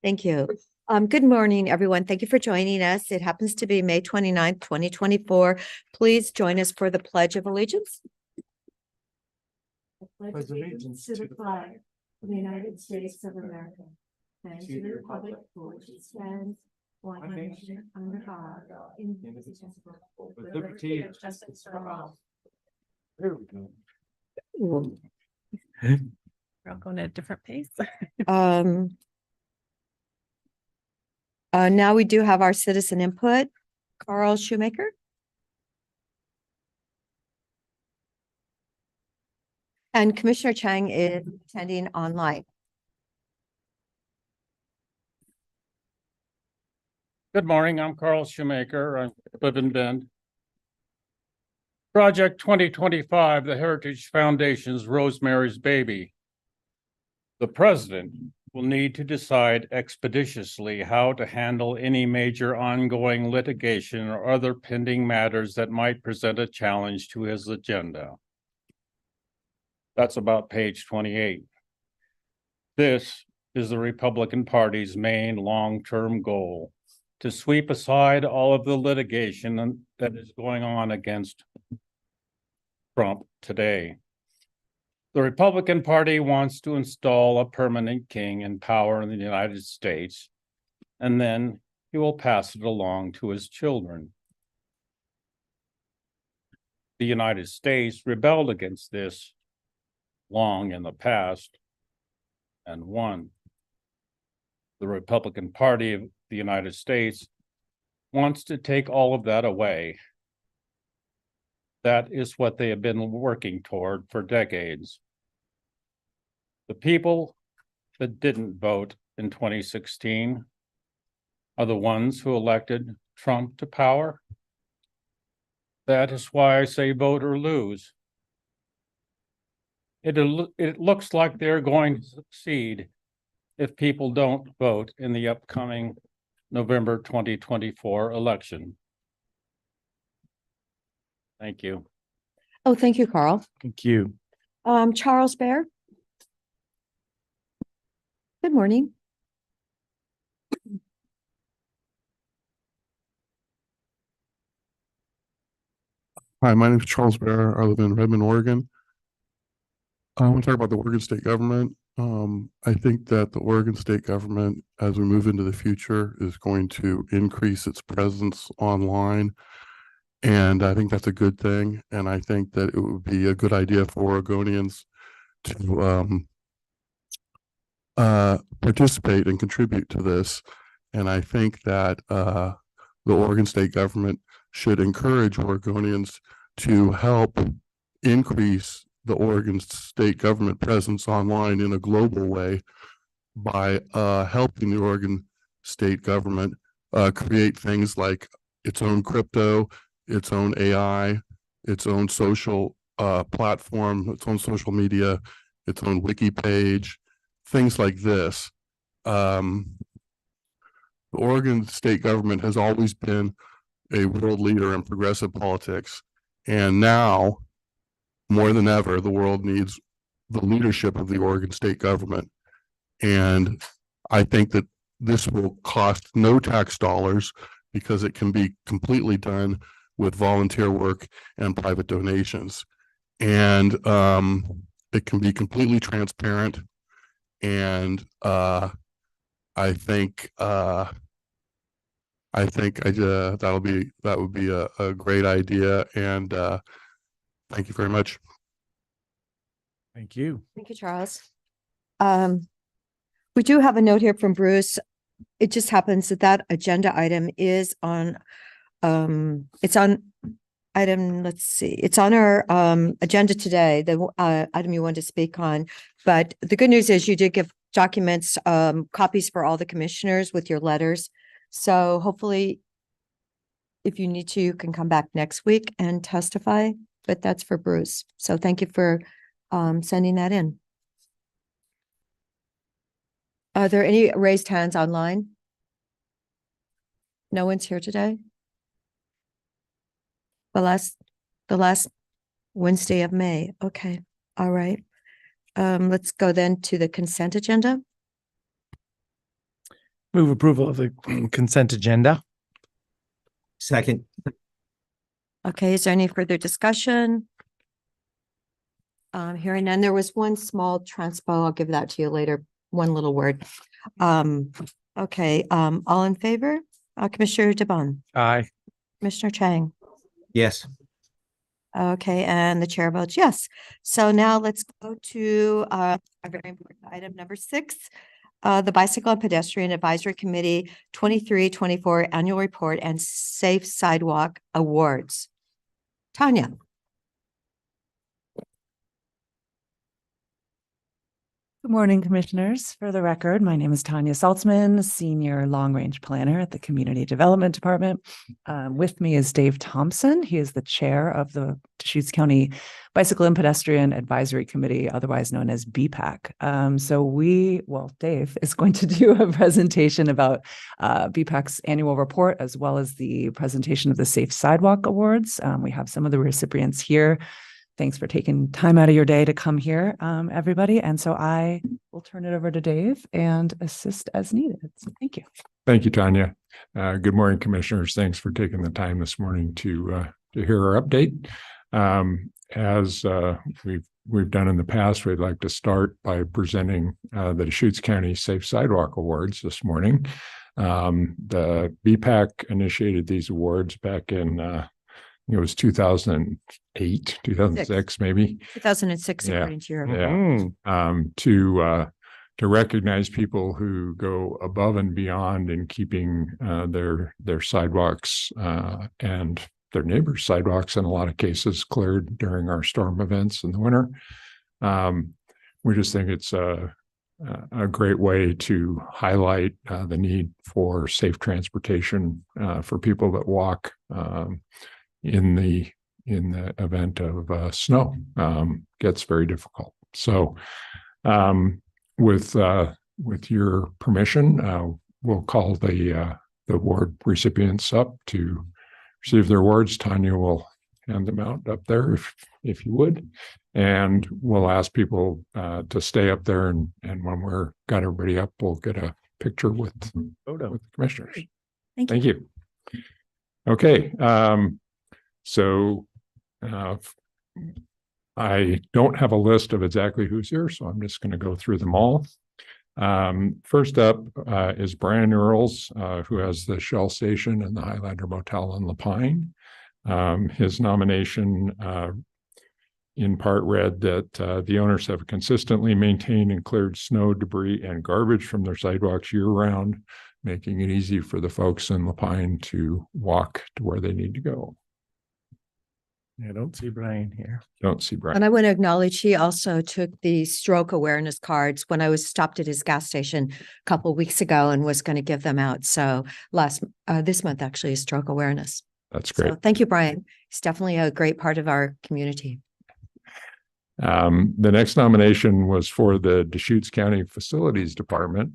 Thank you. Good morning, everyone. Thank you for joining us. It happens to be May 29th, 2024. Please join us for the Pledge of Allegiance. I pledge allegiance to the flag of the United States of America and to the republic for which it stands, one nation under God, indivisible, with liberty and justice for all. There we go. We're all going at a different pace. Now we do have our citizen input. Carl Shoemaker. And Commissioner Chang is attending online. Good morning, I'm Carl Shoemaker. I live in Bend. Project 2025, the Heritage Foundation's Rosemary's Baby. The president will need to decide expeditiously how to handle any major ongoing litigation or other pending matters that might present a challenge to his agenda. That's about page 28. This is the Republican Party's main long-term goal: to sweep aside all of the litigation that is going on against Trump today. The Republican Party wants to install a permanent king in power in the United States, and then he will pass it along to his children. The United States rebelled against this long in the past and won. The Republican Party of the United States wants to take all of that away. That is what they have been working toward for decades. The people that didn't vote in 2016 are the ones who elected Trump to power. That is why I say vote or lose. It looks like they're going to succeed if people don't vote in the upcoming November 2024 election. Thank you. Oh, thank you, Carl. Thank you. Charles Bear. Good morning. Hi, my name is Charles Bear. I live in Redmond, Oregon. I want to talk about the Oregon state government. I think that the Oregon state government, as we move into the future, is going to increase its presence online. And I think that's a good thing. And I think that it would be a good idea for Oregonians to participate and contribute to this. And I think that the Oregon state government should encourage Oregonians to help increase the Oregon state government presence online in a global way by helping the Oregon state government create things like its own crypto, its own AI, its own social platform, its own social media, its own wiki page, things like this. The Oregon state government has always been a world leader in progressive politics. And now, more than ever, the world needs the leadership of the Oregon state government. And I think that this will cost no tax dollars because it can be completely done with volunteer work and private donations. And it can be completely transparent. And I think that would be a great idea. And thank you very much. Thank you. Thank you, Charles. We do have a note here from Bruce. It just happens that that agenda item is on, it's on item, let's see, it's on our agenda today, the item you want to speak on. But the good news is you did give documents, copies for all the commissioners with your letters. So hopefully, if you need to, you can come back next week and testify, but that's for Bruce. So thank you for sending that in. Are there any raised hands online? No one's here today? The last Wednesday of May. Okay. All right. Let's go then to the consent agenda. Move approval of the consent agenda. Second. Okay, is there any further discussion? Hearing none, there was one small transpo. I'll give that to you later. One little word. Okay, all in favor? Commissioner DeBonne, Aye. Commissioner Chang. Yes. Okay, and the chair votes yes. So now let's go to a very important item number 6. The Bicycle and Pedestrian Advisory Committee 23-24 Annual Report and Safe Sidewalk Awards. Tanya. Good morning, Commissioners. For the record, my name is Tanya Saltzman, Senior Long Range Planner at the Community Development Department. With me is Dave Thompson. He is the Chair of the Deschutes County Bicycle and Pedestrian Advisory Committee, otherwise known as BPAC. Dave is going to do a presentation about BPAC's annual report, as well as the presentation of the Safe Sidewalk Awards. We have some of the recipients here. Thanks for taking time out of your day to come here, everybody. And so I will turn it over to Dave and assist as needed. So thank you. Thank you, Tanya. Good morning, Commissioners. Thanks for taking the time this morning to hear our update. As we've done in the past, we'd like to start by presenting the Deschutes County Safe Sidewalk Awards this morning. The BPAC initiated these awards back in it was 2008, 2006, maybe 2006, Yeah. according to your. Yeah. To recognize people who go above and beyond in keeping their sidewalks and their neighbors' sidewalks in a lot of cases cleared during our storm events in the winter. We just think it's a great way to highlight the need for safe transportation for people that walk in the event of snow. Gets very difficult. So with your permission, we'll call the award recipients up to receive their awards. Tanya will hand them out up there if you would. And we'll ask people to stay up there, and when we're got everybody up, we'll get a picture with the commissioners. Thank you. Thank you. Okay. So I don't have a list of exactly who's here, so I'm just going to go through them all. First up is Brian Earls, who has the Shell Station and the Highlander Motel in La Pine. His nomination in part read that the owners have consistently maintained and cleared snow, debris, and garbage from their sidewalks year-round, making it easy for the folks in La Pine to walk to where they need to go. I don't see Brian here. Don't see Brian. And I want to acknowledge, he also took the stroke awareness cards when I was stopped at his gas station a couple of weeks ago and was going to give them out. So this month actually is stroke awareness. That's great. So thank you, Brian. He's definitely a great part of our community. The next nomination was for the Deschutes County Facilities Department.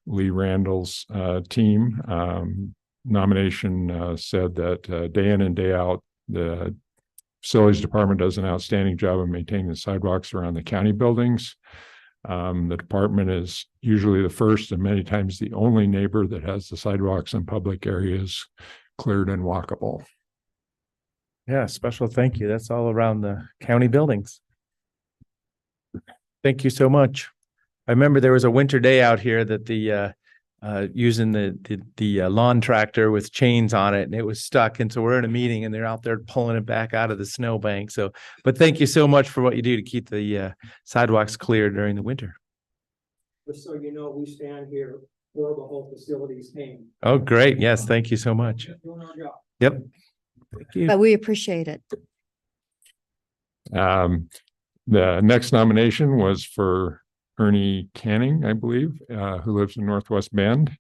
Lee Randall's team nomination said that day in and day out, the Facilities Department does an outstanding job of maintaining the sidewalks around the county buildings. The department is usually the first and many times the only neighbor that has the sidewalks in public areas cleared and walkable. Yeah, special thank you. That's all around the county buildings. Thank you so much. I remember there was a winter day out here that the using the lawn tractor with chains on it, and it was stuck. And so we're in a meeting and they're out there pulling it back out of the snowbank. So, but thank you so much for what you do to keep the sidewalks clear during the winter. Just so you know, we stand here for the whole facilities team. Oh, great. Yes. Thank you so much. Doing our job. Yep. Thank you. But we appreciate it. The next nomination was for Ernie Canning, I believe, who lives in Northwest Bend.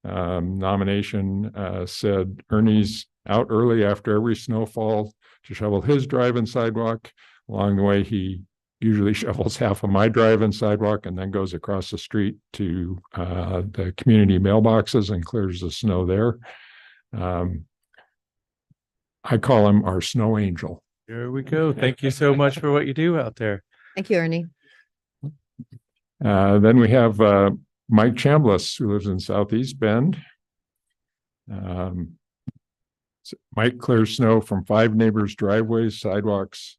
Nomination said Ernie's out early after every snowfall to shovel his drive and sidewalk. Along the way, he usually shovels half of my drive and sidewalk and then goes across the street to the community mailboxes and clears the snow there. I call him our snow angel. Here we go. Thank you so much for what you do out there. Thank you, Ernie. Then we have Mike Chambliss, who lives in Southeast Bend. Mike clears snow from 5 neighbors' driveways, sidewalks,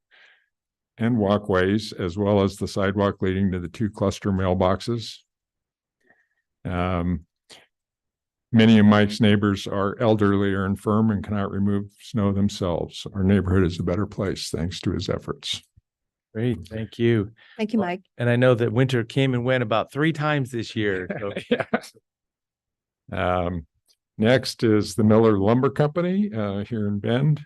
and walkways, as well as the sidewalk leading to the 2 cluster mailboxes. Many of Mike's neighbors are elderly or infirm and cannot remove snow themselves. Our neighborhood is a better place thanks to his efforts. Great, thank you. Thank you, Mike. And I know that winter came and went about 3 times this year. So Yeah. Next is the Miller Lumber Company here in Bend.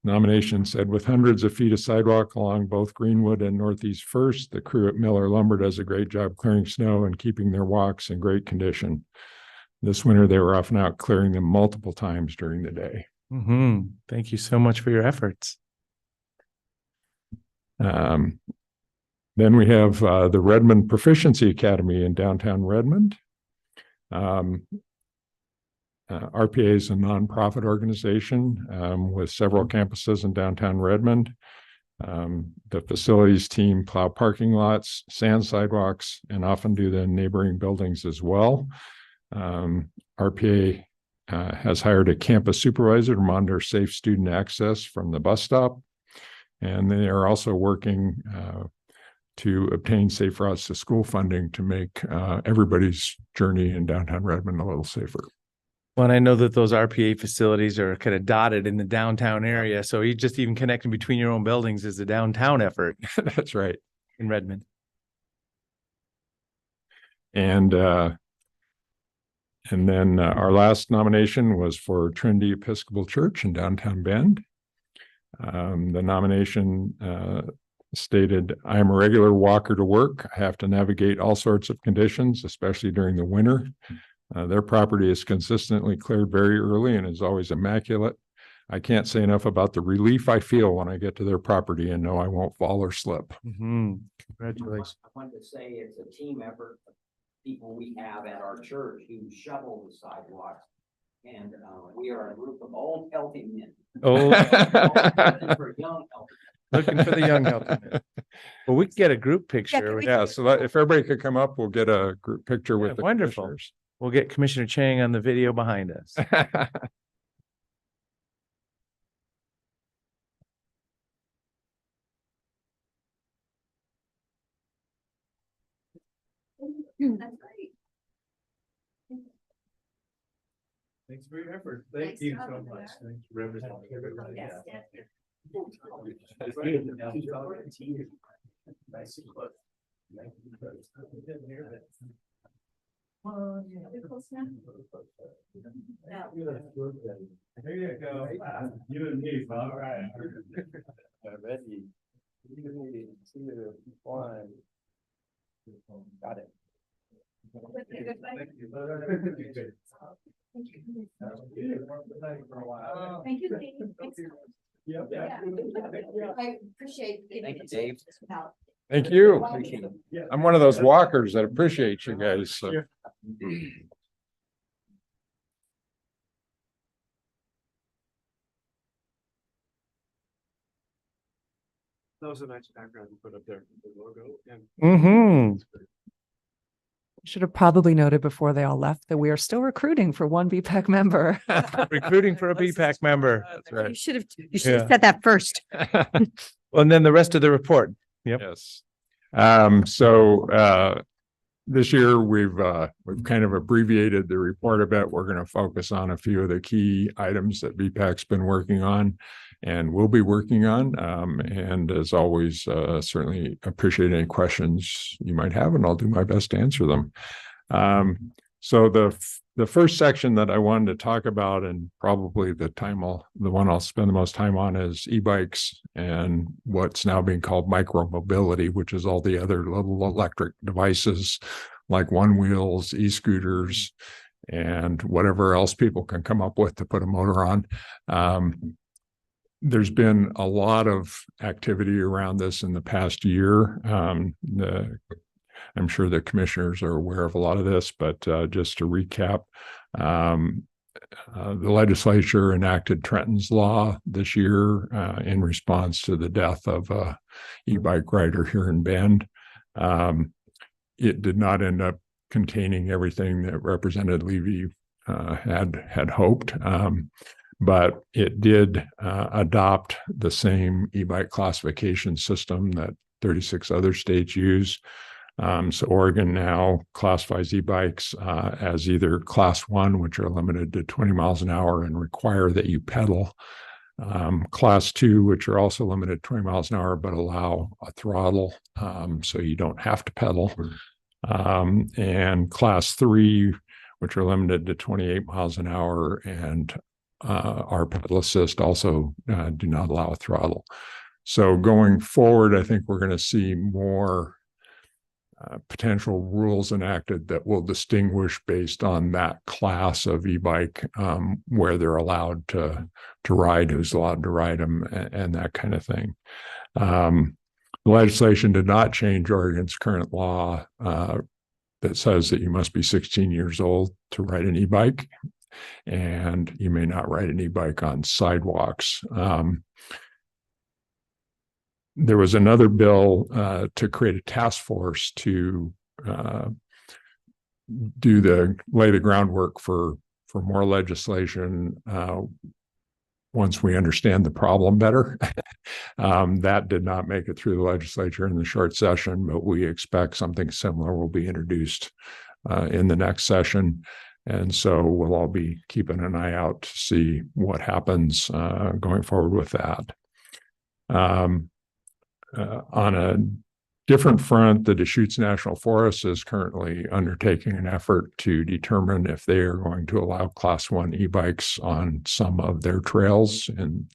Nomination said, with hundreds of feet of sidewalk along both Greenwood and Northeast First, the crew at Miller Lumber does a great job clearing snow and keeping their walks in great condition. This winter, they were often out clearing them multiple times during the day. Thank you so much for your efforts. Then we have the Redmond Proficiency Academy in downtown Redmond. RPA is a nonprofit organization with several campuses in downtown Redmond. The facilities team plow parking lots, sand sidewalks, and often do the neighboring buildings as well. RPA has hired a campus supervisor to monitor safe student access from the bus stop. And they are also working to obtain safe routes to school funding to make everybody's journey in downtown Redmond a little safer. Well, and I know that those RPA facilities are kind of dotted in the downtown area. So you just even connecting between your own buildings is a downtown effort. That's right. In Redmond. And then our last nomination was for Trinity Episcopal Church in downtown Bend. The nomination stated, I am a regular walker to work. I have to navigate all sorts of conditions, especially during the winter. Their property is consistently cleared very early and is always immaculate. I can't say enough about the relief I feel when I get to their property and know I won't fall or slip. Congratulations. I wanted to say it's a team effort of people we have at our church who shovel the sidewalks. And we are a group of old, healthy men. Oh, For young, healthy looking for the young healthy men. Well, we can get a group picture. with- Yeah, so if everybody could come up, we'll get a group picture with the wonderful. commissioners. We'll get Commissioner Chang on the video behind us. That's great. Thanks for your effort. Thank you so much. Thanks for representing everybody. Yes, yes, yes. There you go. You and me, all right. Ready. Got it. Thank you. Thank you, Dave. Thanks. Yeah. I appreciate. Thank you, Dave. Thank you. I'm one of those walkers that appreciate you guys. So. That was a nice background you put up there, the logo and. Should have probably noted before they all left that we are still recruiting for one BPAC member. Recruiting for a BPAC member. That's You right. should have Yeah. said that first. Well, and then the rest of the report. Yep. Yes. This year we've kind of abbreviated the report a bit. We're going to focus on a few of the key items that BPAC's been working on and will be working on. And as always, certainly appreciate any questions you might have, and I'll do my best to answer them. So the first section that I wanted to talk about, and probably the one I'll spend the most time on, is e-bikes and what's now being called micromobility, which is all the other little electric devices like one wheels, e-scooters, and whatever else people can come up with to put a motor on. There's been a lot of activity around this in the past year. I'm sure the commissioners are aware of a lot of this, but just to recap, the legislature enacted Trenton's Law this year in response to the death of a e-bike rider here in Bend. It did not end up containing everything that Representative Levy had hoped. But it did adopt the same e-bike classification system that 36 other states use. So Oregon now classifies e-bikes as either class 1, which are limited to 20 miles an hour and require that you pedal. Class 2, which are also limited to 20 miles an hour, but allow a throttle, so you don't have to pedal. And class 3, which are limited to 28 miles an hour and our pedal assist, also do not allow a throttle. So going forward, I think we're going to see more potential rules enacted that will distinguish based on that class of e-bike, where they're allowed to ride, who's allowed to ride them, and that kind of thing. The legislation did not change Oregon's current law that says that you must be 16 years old to ride an e-bike, and you may not ride an e-bike on sidewalks. There was another bill to create a task force to lay the groundwork for more legislation once we understand the problem better. That did not make it through the legislature in the short session, but we expect something similar will be introduced in the next session. And so we'll all be keeping an eye out to see what happens going forward with that. On a different front, the Deschutes National Forest is currently undertaking an effort to determine if they are going to allow class 1 e-bikes on some of their trails. And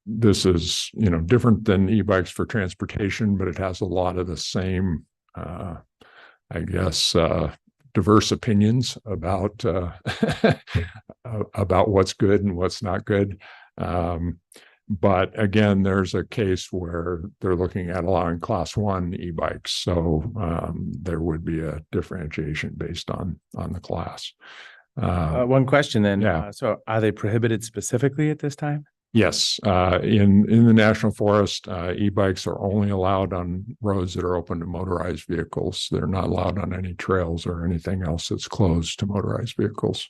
this is, different than e-bikes for transportation, but it has a lot of the same, diverse opinions about about what's good and what's not good. But again, there's a case where they're looking at allowing class 1 e-bikes. So there would be a differentiation based on the class. One question then. Yeah. So are they prohibited specifically at this time? Yes. In the National Forest, e-bikes are only allowed on roads that are open to motorized vehicles. They're not allowed on any trails or anything else that's closed to motorized vehicles.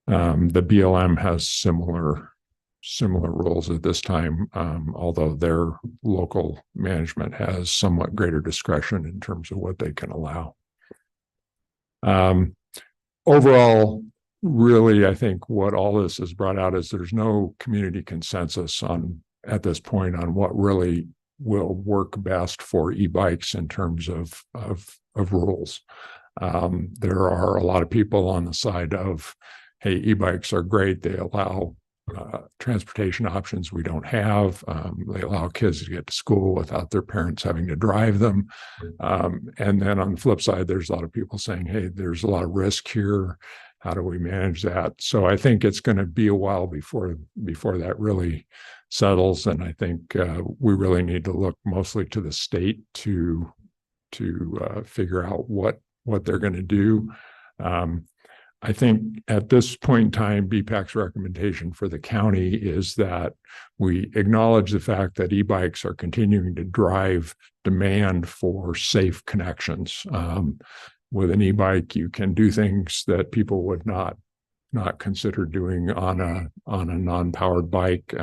The BLM has similar rules at this time, although their local management has somewhat greater discretion in terms of what they can allow. Overall, really, I think what all this has brought out is there's no community consensus at this point on what really will work best for e-bikes in terms of rules. There are a lot of people on the side of, hey, e-bikes are great. They allow transportation options we don't have. They allow kids to get to school without their parents having to drive them. And then on the flip side, there's a lot of people saying, hey, there's a lot of risk here. How do we manage that? So I think it's going to be a while before that really settles. And I think we really need to look mostly to the state to figure out what they're going to do. I think at this point in time, BPAC's recommendation for the county is that we acknowledge the fact that e-bikes are continuing to drive demand for safe connections. With an e-bike, you can do things that people would not consider doing on a non-powered bike.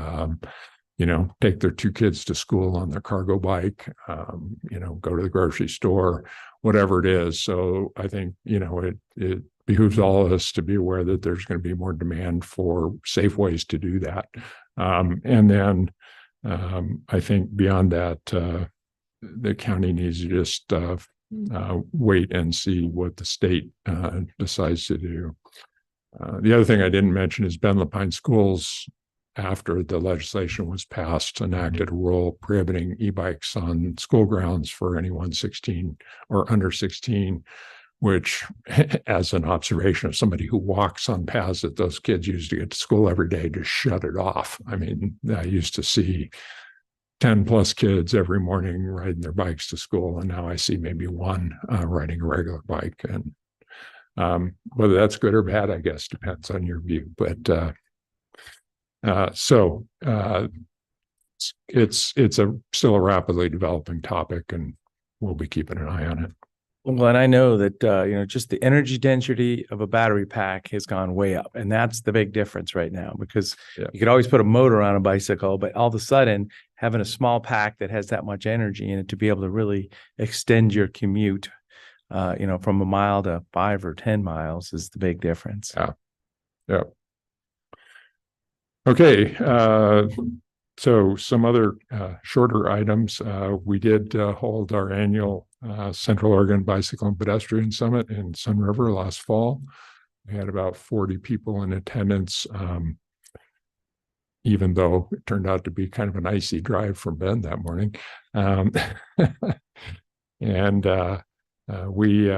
Take their 2 kids to school on their cargo bike, go to the grocery store, whatever it is. So I think, it behooves all of us to be aware that there's going to be more demand for safe ways to do that. And then I think beyond that, the county needs to just wait and see what the state decides to do. The other thing I didn't mention is Ben Lapine Schools, after the legislation was passed, enacted a rule prohibiting e-bikes on school grounds for anyone 16 or under 16, which, as an observation of somebody who walks on paths that those kids use to get to school every day, just shut it off. I mean, I used to see 10 plus kids every morning riding their bikes to school, and now I see maybe one riding a regular bike. And whether that's good or bad, I guess, depends on your view. But it's still a rapidly developing topic, and we'll be keeping an eye on it. Well, and I know that, just the energy density of a battery pack has gone way up. And that's the big difference right now, because Yeah. you could always put a motor on a bicycle, but all of a sudden having a small pack that has that much energy in it to be able to really extend your commute, from a mile to 5 or 10 miles is the big difference. Yeah. Okay, so some other shorter items. We did hold our annual Central Oregon Bicycle and Pedestrian Summit in Sun River last fall. We had about 40 people in attendance, even though it turned out to be kind of an icy drive from Bend that morning. And we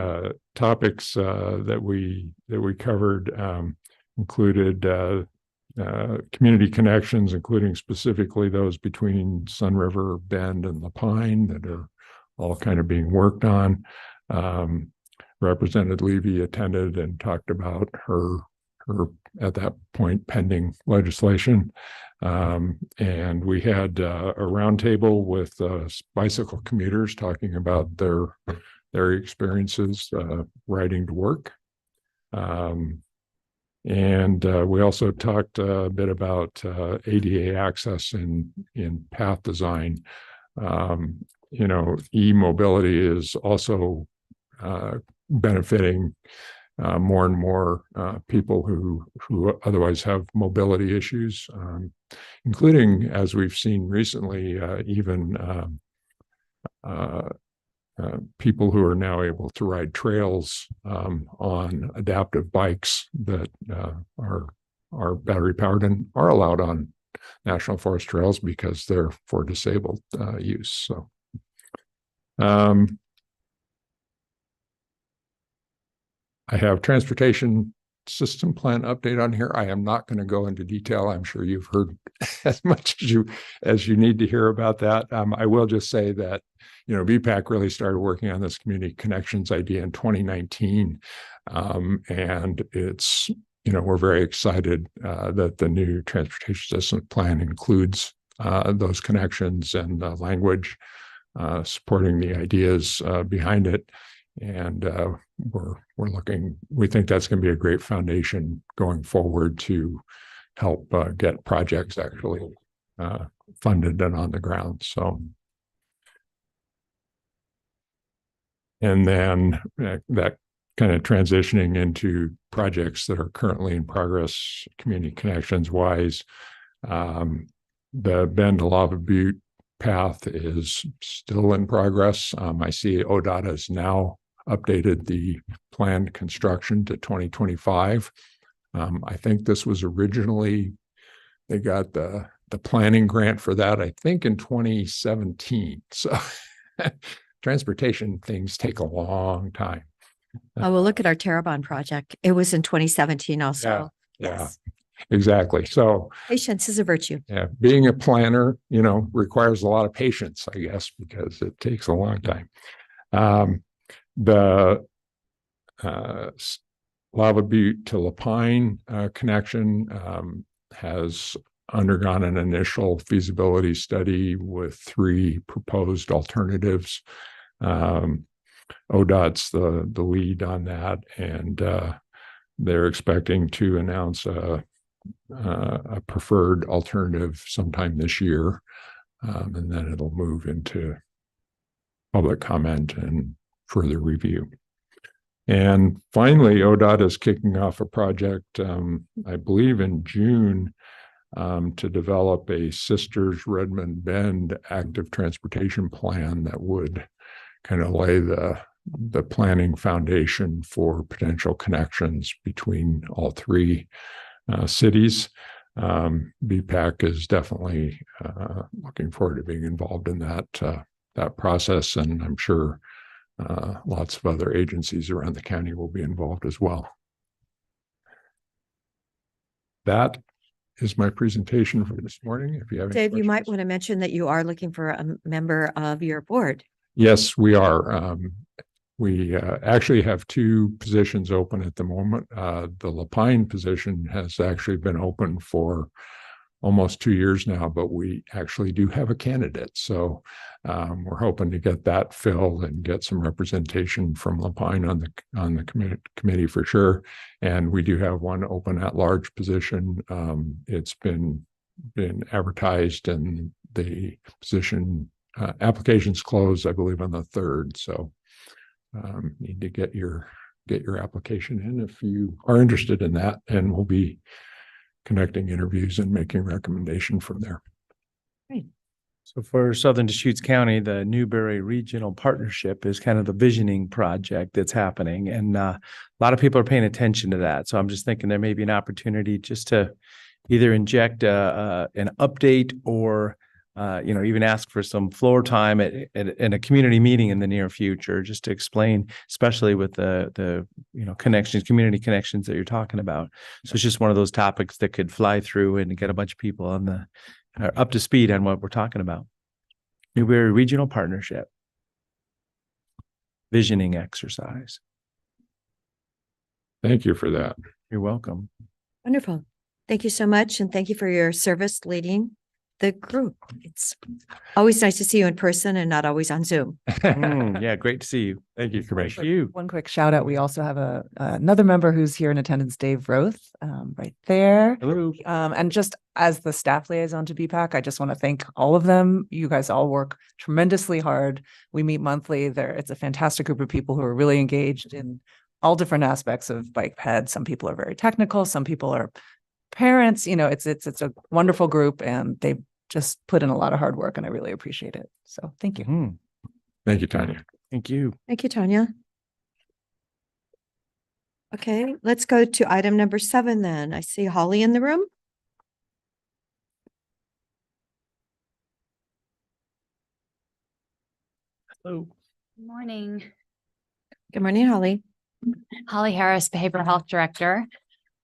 topics that we covered included community connections, including specifically those between Sun River, Bend, and Lapine that are all kind of being worked on. Representative Levy attended and talked about her at that point pending legislation. And we had a roundtable with bicycle commuters talking about their experiences riding to work. And we also talked a bit about ADA access in path design. E-mobility is also benefiting more and more people who otherwise have mobility issues, including, as we've seen recently, even people who are now able to ride trails on adaptive bikes that are battery powered and are allowed on National Forest trails because they're for disabled use. So, I have transportation system plan update on here. I am not going to go into detail. I'm sure you've heard as much as you need to hear about that. I will just say that, VPAC really started working on this community connections idea in 2019. And it's, we're very excited that the new transportation system plan includes those connections and language supporting the ideas behind it. And we think that's going to be a great foundation going forward to help get projects actually funded and on the ground. So, and then that kind of transitioning into projects that are currently in progress, community connections wise, the Bend to Lava Butte path is still in progress. I see ODOT has now updated the planned construction to 2025. I think this was originally, they got the planning grant for that, I think in 2017. So transportation things take a long time. Oh, well, look at our Terrebonne project. It was in 2017 also. Yeah, Yes. exactly. So Patience is a virtue. yeah, being a planner, requires a lot of patience, I guess, because it takes a long time. The Lava Butte to Lapine connection has undergone an initial feasibility study with 3 proposed alternatives. ODOT's the lead on that, and they're expecting to announce a preferred alternative sometime this year, and then it'll move into public comment and further review. And finally, ODOT is kicking off a project, I believe in June, to develop a Sisters Redmond Bend active transportation plan that would kind of lay the planning foundation for potential connections between all 3 cities. BPAC is definitely looking forward to being involved in that process, and I'm sure lots of other agencies around the county will be involved as well. That is my presentation for this morning. If you have any Dave, you might questions. want to mention that you are looking for a member of your board. Yes, we are. We actually have 2 positions open at the moment. The Lapine position has actually been open for almost 2 years now, but we actually do have a candidate. So we're hoping to get that filled and get some representation from Lapine on the committee for sure. And we do have one open at-large position. It's been advertised, and the position applications closed, I believe, on the 3rd. So need to get your application in if you are interested in that, and we'll be conducting interviews and making recommendation from there. So for Southern Deschutes County, the Newberry Regional Partnership is kind of the visioning project that's happening. And a lot of people are paying attention to that. So I'm just thinking there may be an opportunity just to either inject an update or even ask for some floor time in a community meeting in the near future, just to explain, especially with the community connections that you're talking about. So it's just one of those topics that could fly through and get a bunch of people up to speed on what we're talking about. Newberry Regional Partnership visioning exercise. Thank you for that. You're welcome. Wonderful. Thank you so much. And thank you for your service leading the group. It's always nice to see you in person and not always on Zoom. Yeah, great to see you. Thank you, Commissioner. You. One quick shout out. We also have another member who's here in attendance, Dave Roth, right there. Hello. And just as the staff liaison to BPAC, I just want to thank all of them. You guys all work tremendously hard. We meet monthly. It's a fantastic group of people who are really engaged in all different aspects of bike ped. Some people are very technical. Some people are parents. It's a wonderful group, and they just put in a lot of hard work, and I really appreciate it. So thank you. Thank you, Tanya. Thank you. Thank you, Tanya. Okay, let's go to item number 7 then. I see Holly in the room. Hello. Good morning. Good morning, Holly. Holly Harris, Behavioral Health Director.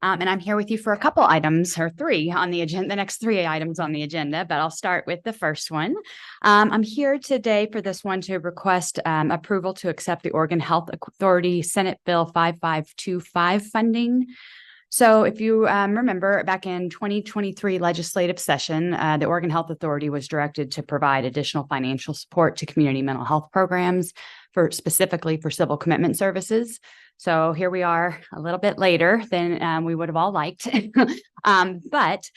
And I'm here with you for a couple items, or 3 on the agenda, the next 3 items on the agenda, but I'll start with the first one. I'm here today for this one to request approval to accept the Oregon Health Authority Senate Bill 5525 funding. So if you remember, back in 2023 legislative session, the Oregon Health Authority was directed to provide additional financial support to community mental health programs specifically for civil commitment services. So here we are a little bit later than we would have all liked. But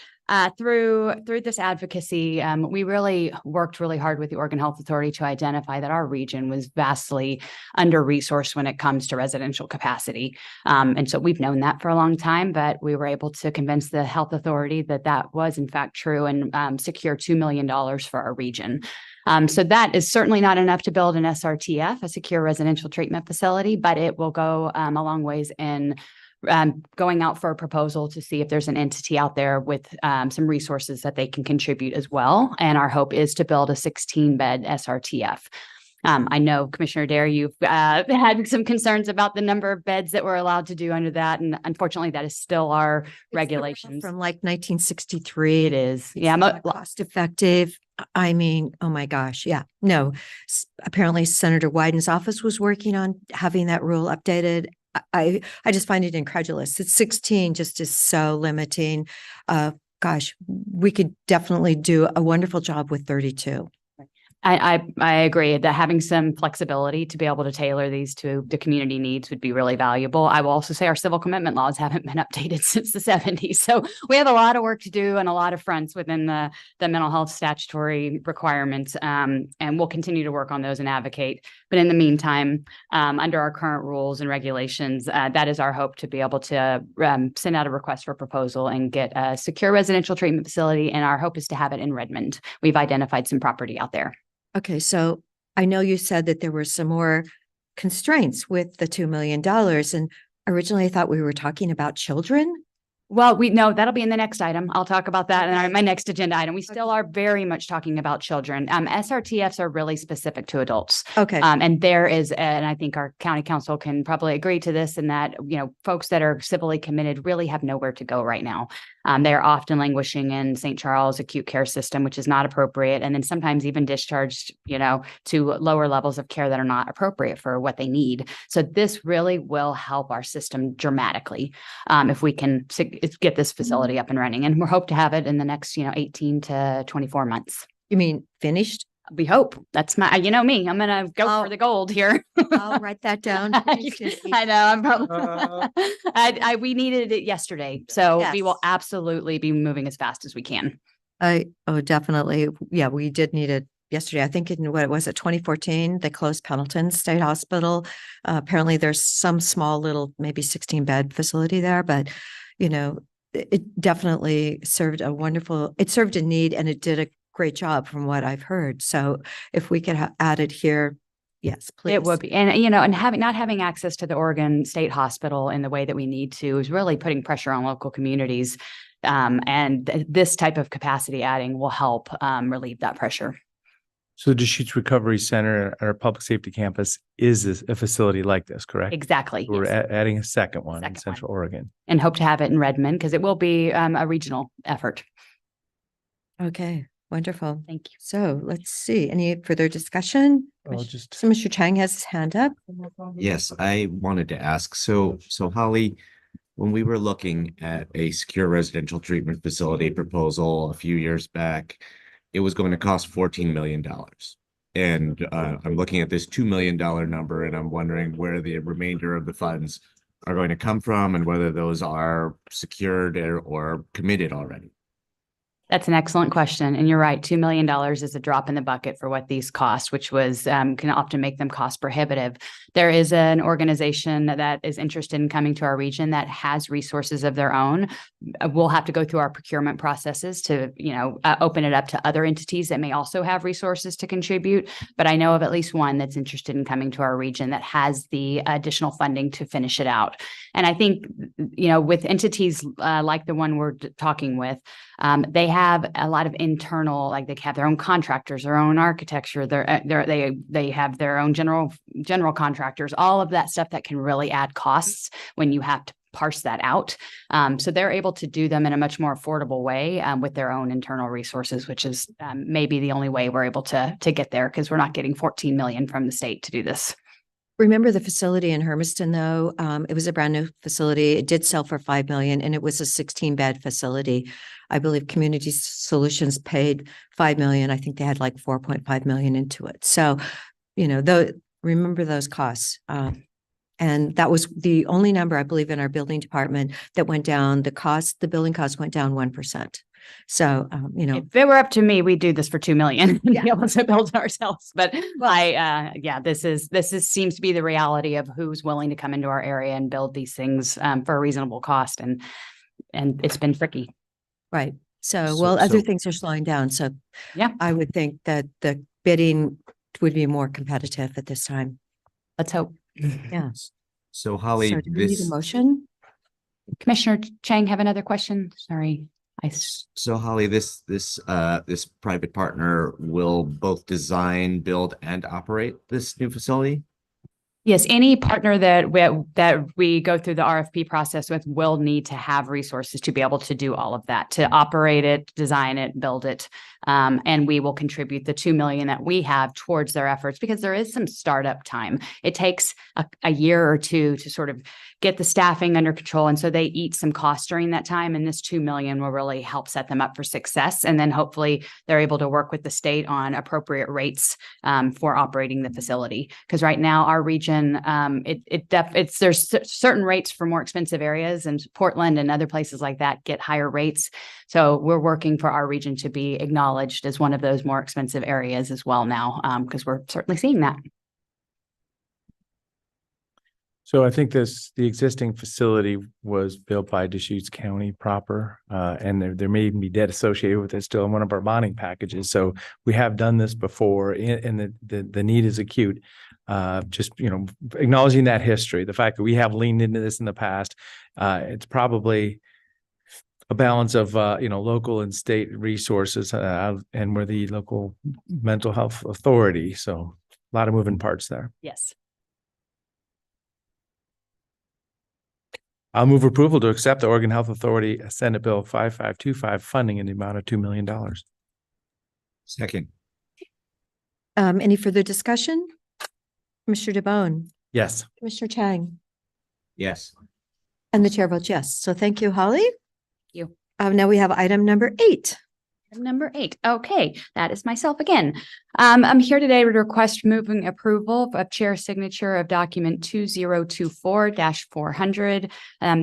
through this advocacy, we really worked really hard with the Oregon Health Authority to identify that our region was vastly under-resourced when it comes to residential capacity. And so we've known that for a long time, but we were able to convince the health authority that was in fact true, and secure $2 million for our region. So that is certainly not enough to build an SRTF, a secure residential treatment facility, but it will go a long ways in going out for a proposal to see if there's an entity out there with some resources that they can contribute as well. And our hope is to build a 16-bed SRTF. I know, Commissioner Dare, you've had some concerns about the number of beds that we're allowed to do under that. And unfortunately, that is still our regulations. From like 1963. It is. Yeah. Cost effective. I mean, oh my gosh. Yeah. No, apparently Senator Wyden's office was working on having that rule updated. I just find it incredulous. It's 16 just is so limiting. Gosh, we could definitely do a wonderful job with 32. I agree that having some flexibility to be able to tailor these to the community needs would be really valuable. I will also say our civil commitment laws haven't been updated since the 70s. So we have a lot of work to do and a lot of fronts within the mental health statutory requirements. And we'll continue to work on those and advocate. But in the meantime, under our current rules and regulations, that is our hope, to be able to send out a request for proposal and get a secure residential treatment facility. And our hope is to have it in Redmond. We've identified some property out there. Okay, so I know you said that there were some more constraints with the $2 million, and originally I thought we were talking about children. Well, no, that'll be in the next item. I'll talk about that in my next agenda item. We still are very much talking about children. SRTFs are really specific to adults. Okay. And there is, and I think our county council can probably agree to this, in that, folks that are civilly committed really have nowhere to go right now. They are often languishing in St. Charles acute care system, which is not appropriate. And then sometimes even discharged, to lower levels of care that are not appropriate for what they need. So this really will help our system dramatically if we can get this facility up and running. And we hope to have it in the next, 18 to 24 months. You mean finished? We hope. That's my, me, I'm going to go Oh. for the gold here. I'll write that down. I know, I'm probably, we needed it yesterday. So we will Yes. absolutely be moving as fast as we can. Definitely. Yeah, we did need it yesterday. I think in what was it, 2014, they closed Pendleton State Hospital. Apparently there's some small little, maybe 16-bed facility there, but it definitely served a need, and it did a great job from what I've heard. So if we could add it here, yes, please. It would be. And, and not having access to the Oregon State Hospital in the way that we need to is really putting pressure on local communities. This type of capacity adding will help relieve that pressure. So Deschutes Recovery Center at our public safety campus is a facility like this, correct? Exactly. We're yes. adding a second one in Second Central Oregon. And hope to have it in Redmond because it will be a regional effort. Okay, wonderful. Thank you. So let's see, any further discussion? I'll just So Mr. Chang has his hand up. Yes, I wanted to ask, so Holly, when we were looking at a secure residential treatment facility proposal a few years back, it was going to cost $14 million. And I'm looking at this $2 million number, and I'm wondering where the remainder of the funds are going to come from and whether those are secured or committed already. That's an excellent question. And you're right. $2 million is a drop in the bucket for what these cost, which was can often make them cost prohibitive. There is an organization that is interested in coming to our region that has resources of their own. We'll have to go through our procurement processes to, open it up to other entities that may also have resources to contribute. But I know of at least one that's interested in coming to our region that has the additional funding to finish it out. And I think, with entities like the one we're talking with, they have a lot of internal, like they have their own contractors, their own architecture, they have their own general contractors, all of that stuff that can really add costs when you have to parse that out. So they're able to do them in a much more affordable way with their own internal resources, which is maybe the only way we're able to get there because we're not getting 14 million from the state to do this. Remember the facility in Hermiston, though? It was a brand new facility. It did sell for $5 million, and it was a 16-bed facility. I believe Community Solutions paid $5 million. I think they had like 4.5 million into it. So, remember those costs. And that was the only number, I believe, in our building department that went down. The building cost went down 1%. So, if it were up to me, we'd do this for 2 million and be able to build ourselves. But this seems to be the reality of who's willing to come into our area and build these things for a reasonable cost. And it's been tricky. Right. So, So- well, other so- things are slowing down. So Yeah. I would think that the bidding would be more competitive at this time. Let's hope. Yeah. So Holly, So do we need a this, motion? Commissioner Chang have another question? Sorry. so Holly, this private partner will both design, build, and operate this new facility? Yes, any partner that we go through the RFP process with will need to have resources to be able to do all of that, to operate it, design it, build it. And we will contribute the 2 million that we have towards their efforts because there is some startup time. It takes a year or two to sort of get the staffing under control. And so they eat some costs during that time. And this 2 million will really help set them up for success. And then hopefully they're able to work with the state on appropriate rates for operating the facility. Because right now our region, there's certain rates for more expensive areas, and Portland and other places like that get higher rates. So we're working for our region to be acknowledged as one of those more expensive areas as well now, because we're certainly seeing that. So I think the existing facility was built by Deschutes County proper, and there may even be debt associated with it still in one of our bonding packages. So we have done this before, and the need is acute. Just, acknowledging that history, the fact that we have leaned into this in the past, it's probably a balance of, local and state resources, and we're the local mental health authority. So a lot of moving parts there. Yes. I'll move approval to accept the Oregon Health Authority Senate Bill 5525 funding in the amount of $2 million. Second. Any further discussion? Commissioner DeBonne, Yes. Commissioner Chang, Yes. and the chair votes yes. So thank you, Holly. you. Now we have item number 8. Item number 8. Okay, that is myself again. I'm here today to request moving approval of chair signature of document 2024-400.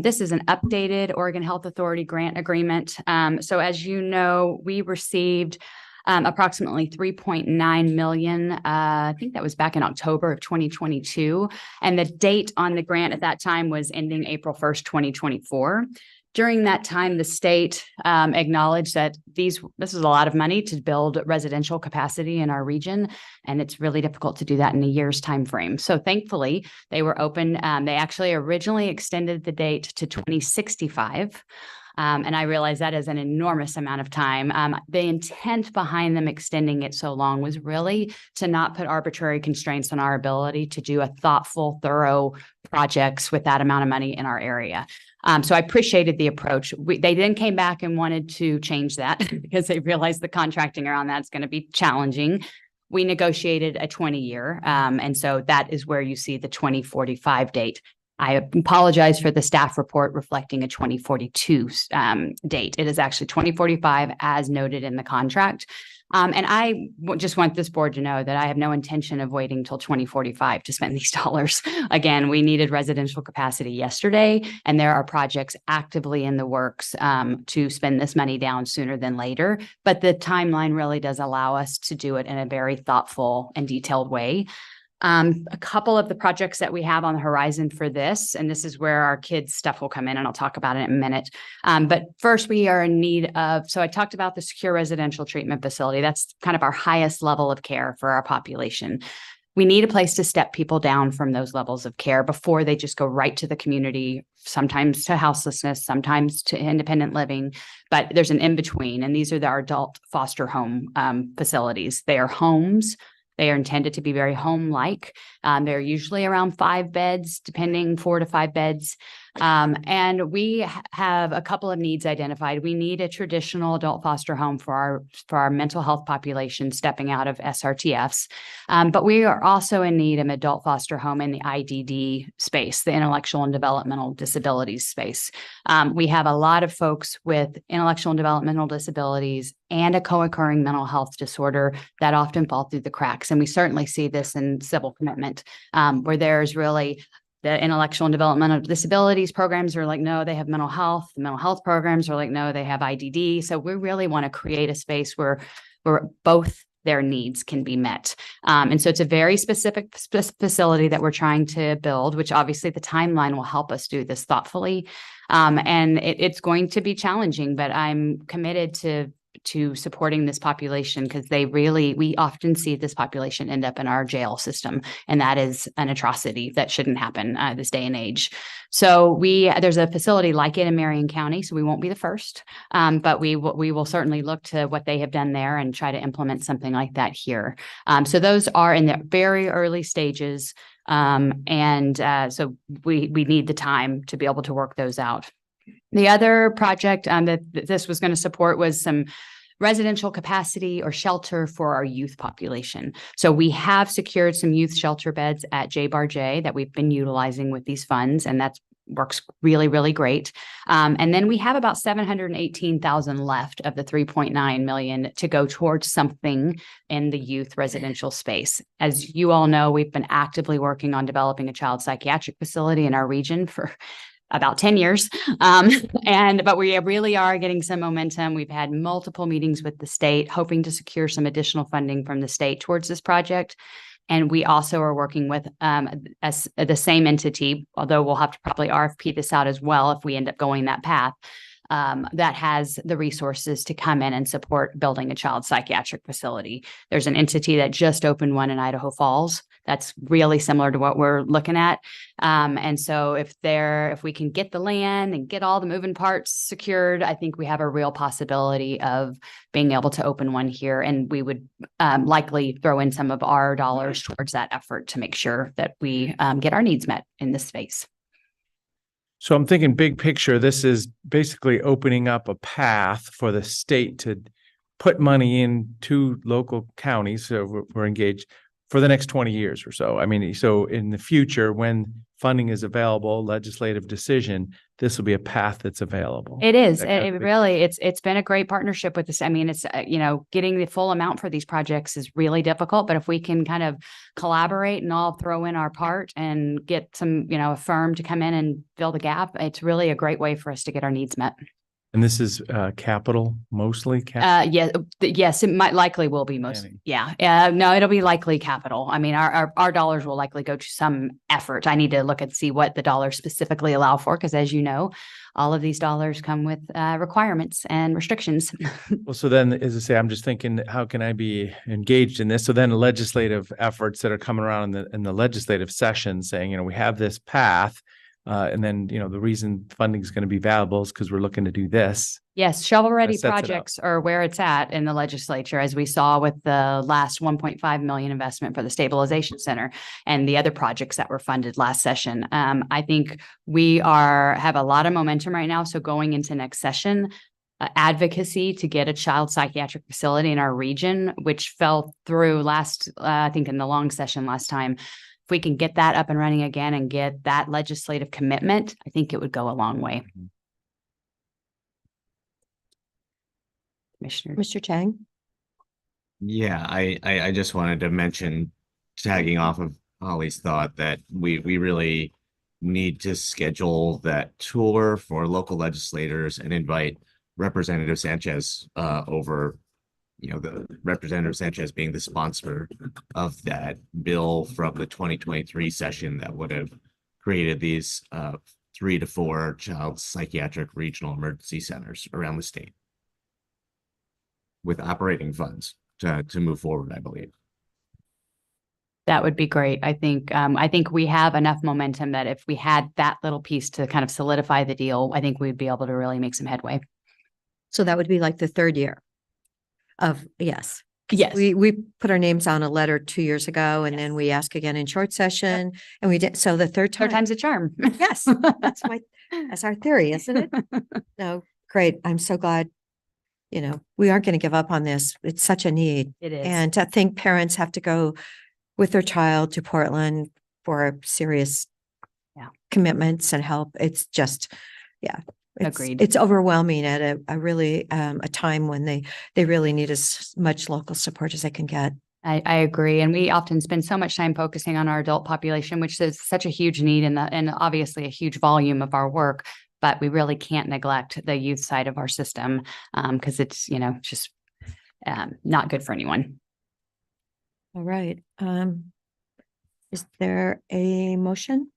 This is an updated Oregon Health Authority grant agreement. So as you know, we received approximately 3.9 million. I think that was back in October of 2022. And the date on the grant at that time was ending April 1st, 2024. During that time, the state acknowledged that this is a lot of money to build residential capacity in our region, and it's really difficult to do that in a year's time frame. So thankfully, they were open. They actually originally extended the date to 2065. And I realize that is an enormous amount of time. The intent behind them extending it so long was really to not put arbitrary constraints on our ability to do a thoughtful, thorough projects with that amount of money in our area. So I appreciated the approach. They then came back and wanted to change that because they realized the contracting around that's going to be challenging. We negotiated a 20-year. And so that is where you see the 2045 date. I apologize for the staff report reflecting a 2042 date. It is actually 2045 as noted in the contract. And I just want this board to know that I have no intention of waiting till 2045 to spend these dollars. Again, we needed residential capacity yesterday, and there are projects actively in the works to spend this money down sooner than later. But the timeline really does allow us to do it in a very thoughtful and detailed way. A couple of the projects that we have on the horizon for this, and this is where our kids' stuff will come in, and I'll talk about it in a minute. But first, we are in need of, so I talked about the secure residential treatment facility. That's kind of our highest level of care for our population. We need a place to step people down from those levels of care before they just go right to the community, sometimes to houselessness, sometimes to independent living, but there's an in-between, and these are our adult foster home facilities. They are homes. They are intended to be very home-like. They're usually around 5 beds, depending 4 to 5 beds. And we have a couple of needs identified. We need a traditional adult foster home for our mental health population stepping out of SRTFs. But we are also in need of an adult foster home in the IDD space, the intellectual and developmental disabilities space. We have a lot of folks with intellectual and developmental disabilities and a co-occurring mental health disorder that often fall through the cracks. And we certainly see this in civil commitment, where there's really the intellectual and developmental disabilities programs are like, no, they have mental health. The mental health programs are like, no, they have IDD. So we really want to create a space where both their needs can be met. And so it's a very specific facility that we're trying to build, which obviously the timeline will help us do this thoughtfully. And it's going to be challenging, but I'm committed to supporting this population because we often see this population end up in our jail system. And that is an atrocity that shouldn't happen this day and age. So there's a facility like it in Marion County, so we won't be the first, but we will certainly look to what they have done there and try to implement something like that here. So those are in the very early stages. So we need the time to be able to work those out. The other project that this was going to support was some residential capacity or shelter for our youth population. So we have secured some youth shelter beds at J-Bar-J that we've been utilizing with these funds, and that works really, really great. And then we have about 718,000 left of the 3.9 million to go towards something in the youth residential space. As you all know, we've been actively working on developing a child psychiatric facility in our region for about 10 years. But we really are getting some momentum. We've had multiple meetings with the state, hoping to secure some additional funding from the state towards this project. And we also are working with the same entity, although we'll have to probably RFP this out as well if we end up going that path, that has the resources to come in and support building a child psychiatric facility. There's an entity that just opened one in Idaho Falls. That's really similar to what we're looking at. And so if we can get the land and get all the moving parts secured, I think we have a real possibility of being able to open one here. And we would likely throw in some of our dollars towards that effort to make sure that we get our needs met in this space. So I'm thinking big picture, this is basically opening up a path for the state to put money into local counties. So we're engaged for the next 20 years or so. I mean, so in the future, when funding is available, legislative decision, this will be a path that's available. It is. That kind It of thing. really, it's been a great partnership with this. I mean, it's, getting the full amount for these projects is really difficult, but if we can kind of collaborate and all throw in our part and get some, a firm to come in and fill the gap, it's really a great way for us to get our needs met. And this is capital, mostly capital. Yes, it might likely will be most, Planning. no, it'll be likely capital. I mean, our dollars will likely go to some effort. I need to look and see what the dollars specifically allow for, because as you know, all of these dollars come with requirements and restrictions. Well, so then, as I say, I'm just thinking, how can I be engaged in this? So then legislative efforts that are coming around in the legislative session saying, we have this path. And then, the reason funding is going to be valuable is because we're looking to do this. Yes, shovel-ready sets it up. projects are where it's at in the legislature, as we saw with the last 1.5 million investment for the stabilization center and the other projects that were funded last session. I think we have a lot of momentum right now. So going into next session, advocacy to get a child psychiatric facility in our region, which fell through I think in the long session last time. If we can get that up and running again and get that legislative commitment, I think it would go a long way. Commissioner. Mr. Chang? Yeah, I just wanted to mention, tagging off of Holly's thought, that we really need to schedule that tour for local legislators and invite Representative Sanchez over, the Representative Sanchez being the sponsor of that bill from the 2023 session that would have created these 3 to 4 child psychiatric regional emergency centers around the state with operating funds to move forward, I believe. That would be great. I think we have enough momentum that if we had that little piece to kind of solidify the deal, I think we'd be able to really make some headway. So that would be like the third year of, yes. Yes. We put our names on a letter 2 years ago, and then we ask again in short session, and we did, so the third time. Third time's a charm. Yes, that's our theory, isn't it? No, great. I'm so glad, we aren't going to give up on this. It's such a need. It is. And to think parents have to go with their child to Portland for serious commitments and help. It's just, Agreed. It's overwhelming at a really, a time when they really need as much local support as they can get. I agree. And we often spend so much time focusing on our adult population, which is such a huge need and obviously a huge volume of our work, but we really can't neglect the youth side of our system because it's, just not good for anyone. All right. Is there a motion?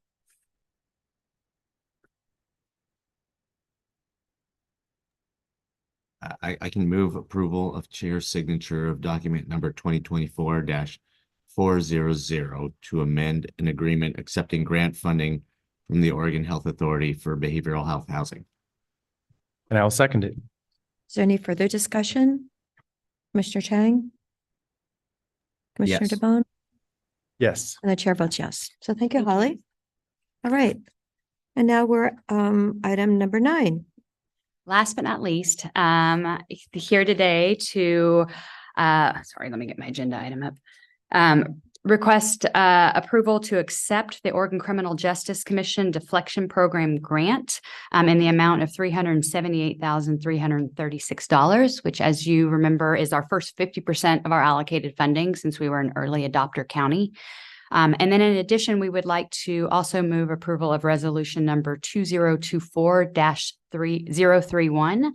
I can move approval of chair's signature of document number 2024-400 to amend an agreement accepting grant funding from the Oregon Health Authority for behavioral health housing. And I'll second it. Is there any further discussion? Commissioner Chang? Commissioner Yes. DeBonne? Yes. And the chair votes yes. So thank you, Holly. All right. And now we're item number 9. Last but not least, here today to, sorry, let me get my agenda item up. Request approval to accept the Oregon Criminal Justice Commission Deflection Program grant in the amount of $378,336, which, as you remember, is our first 50% of our allocated funding since we were an early adopter county. And then in addition, we would like to also move approval of resolution number 2024-3031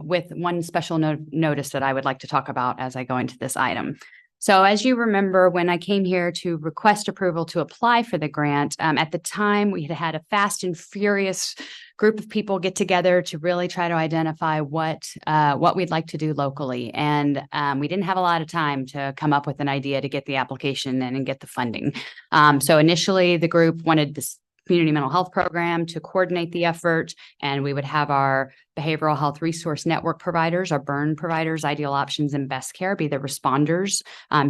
with one special notice that I would like to talk about as I go into this item. So as you remember, when I came here to request approval to apply for the grant, at the time we had had a fast and furious group of people get together to really try to identify what we'd like to do locally. And we didn't have a lot of time to come up with an idea to get the application in and get the funding. So initially the group wanted this community mental health program to coordinate the effort, and we would have our behavioral health resource network providers, our burn providers, Ideal Options and Best Care be the responders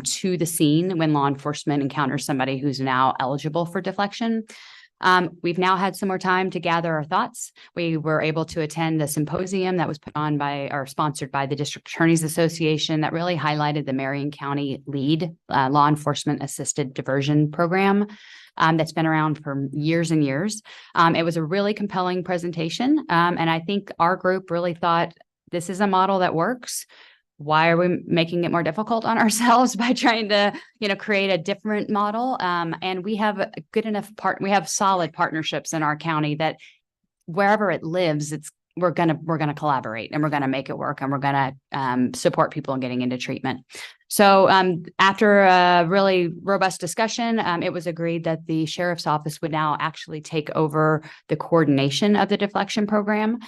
to the scene when law enforcement encounters somebody who's now eligible for deflection. We've now had some more time to gather our thoughts. We were able to attend the symposium that was put on by or sponsored by the District Attorneys Association that really highlighted the Marion County LEAD, Law Enforcement Assisted Diversion Program. That's been around for years and years. It was a really compelling presentation. And I think our group really thought this is a model that works. Why are we making it more difficult on ourselves by trying to, create a different model? And we have a good enough we have solid partnerships in our county that wherever it lives, we're gonna collaborate and we're gonna make it work and we're gonna support people in getting into treatment. So after a really robust discussion, it was agreed that the sheriff's office would now actually take over the coordination of the deflection program,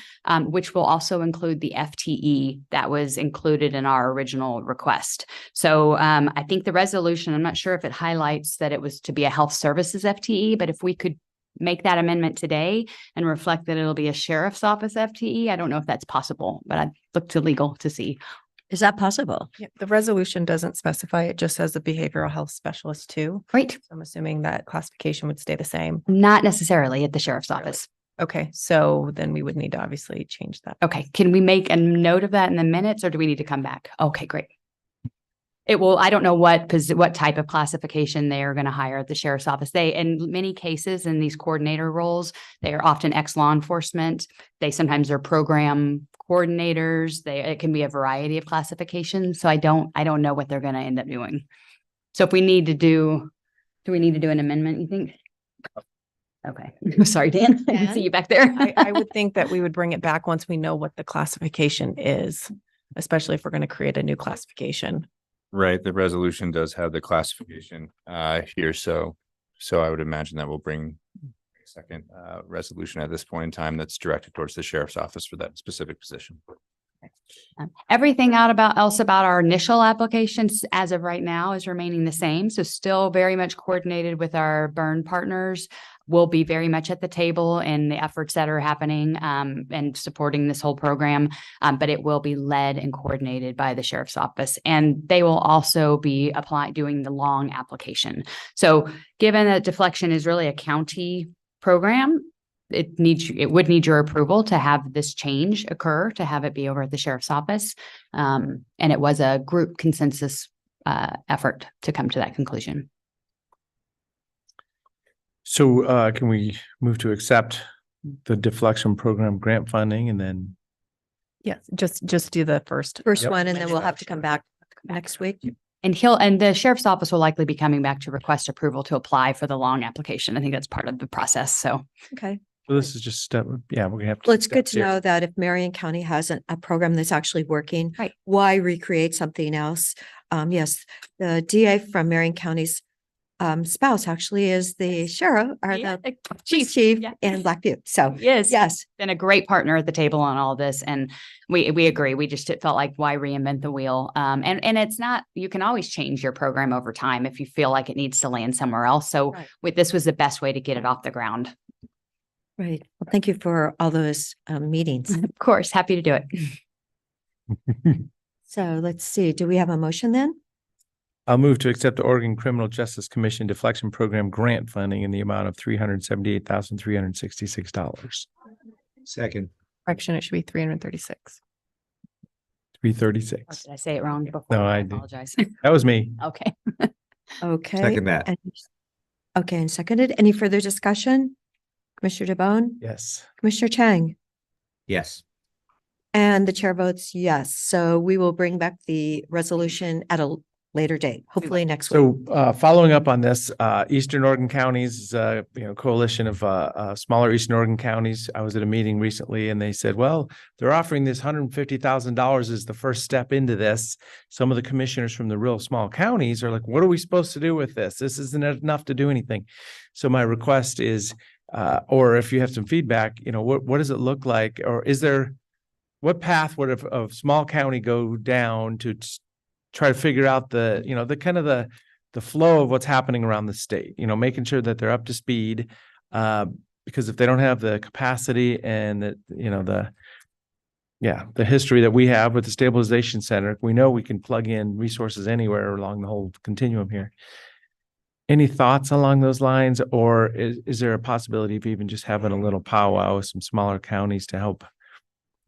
which will also include the FTE that was included in our original request. So I think the resolution, I'm not sure if it highlights that it was to be a health services FTE, but if we could make that amendment today and reflect that it'll be a sheriff's office FTE. I don't know if that's possible, but I'd look to legal to see. Is that possible? Yeah, the resolution doesn't specify. It just says a behavioral health specialist too. Great. So I'm assuming that classification would stay the same. Not necessarily at the sheriff's office. Okay, so then we would need to obviously change that. Okay. Can we make a note of that in the minutes or do we need to come back? Okay, great. I don't know what type of classification they are going to hire at the sheriff's office. In many cases in these coordinator roles, they are often ex-law enforcement. They sometimes are program coordinators. It can be a variety of classifications. So I don't know what they're going to end up doing. So if we need to do we need to do an amendment, you think? Okay. Sorry, Dan. I can see you back there. I would think that we would bring it back once we know what the classification is, especially if we're going to create a new classification. Right, the resolution does have the classification here, so I would imagine that we'll bring a second resolution at this point in time that's directed towards the sheriff's office for that specific position. Everything else about our initial applications as of right now is remaining the same. So still very much coordinated with our burn partners. We'll be very much at the table in the efforts that are happening and supporting this whole program. But it will be led and coordinated by the sheriff's office. And they will also be doing the long application. So given that deflection is really a county program, it would need your approval to have this change occur, to have it be over at the sheriff's office. And it was a group consensus effort to come to that conclusion. So can we move to accept the deflection program grant funding and then? Yes, just do the first. Yep. One, and then we'll have to come back next week. And the sheriff's office will likely be coming back to request approval to apply for the long application. I think that's part of the process. So. Okay. So this is just step, we're gonna have to. Well, it's good steps to here. know that if Marion County has a program that's actually working, Right. why recreate something else? Yes, the DA from Marion County's spouse actually is the sheriff or the police chief Yeah. in Blackview. So Yes. Been a great partner at the table on all this. And we agree. It felt like why reinvent the wheel? And it's not, you can always change your program over time if you feel like it needs to land somewhere else. So this was the best way to get it off the ground. Right. Well, thank you for all those meetings. Of course, happy to do it. So let's see. Do we have a motion then? I'll move to accept the Oregon Criminal Justice Commission Deflection Program grant funding in the amount of $378,366. Second. Correction, it should be 336. 336. Did I say it wrong before? No, I I did. apologize. That was me. Okay. Okay. Second that. Okay, and seconded. Any further discussion? Commissioner DeBonne? Yes. Commissioner Chang? Yes. And the chair votes yes. So we will bring back the resolution at a later date, hopefully next week. So following up on this, Eastern Oregon counties, coalition of smaller Eastern Oregon counties. I was at a meeting recently and they said, well, they're offering this $150,000 as the first step into this. Some of the commissioners from the real small counties are like, what are we supposed to do with this? This isn't enough to do anything. So my request is, or if you have some feedback, what does it look like? Or what path would a small county go down to try to figure out the kind of the flow of what's happening around the state, making sure that they're up to speed. Because if they don't have the capacity and the history that we have with the stabilization center, we know we can plug in resources anywhere along the whole continuum here. Any thoughts along those lines, or is there a possibility of even just having a little powwow with some smaller counties to help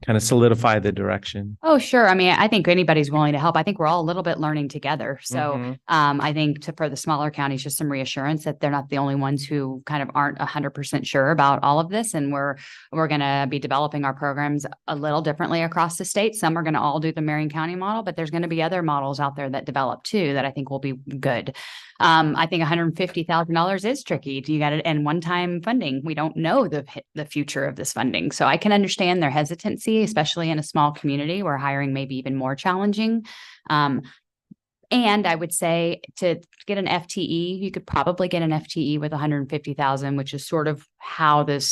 kind of solidify the direction? Oh, sure. I mean, I think anybody's willing to help. I think we're all a little bit learning together. So Mhm. I think for the smaller counties, just some reassurance that they're not the only ones who kind of aren't 100% sure about all of this. And we're going to be developing our programs a little differently across the state. Some are going to all do the Marion County model, but there's going to be other models out there that develop too that I think will be good. I think $150,000 is tricky. Do you got it? And one-time funding, we don't know the future of this funding. So I can understand their hesitancy, especially in a small community where hiring may be even more challenging. And I would say to get an FTE, you could probably get an FTE with 150,000, which is sort of how the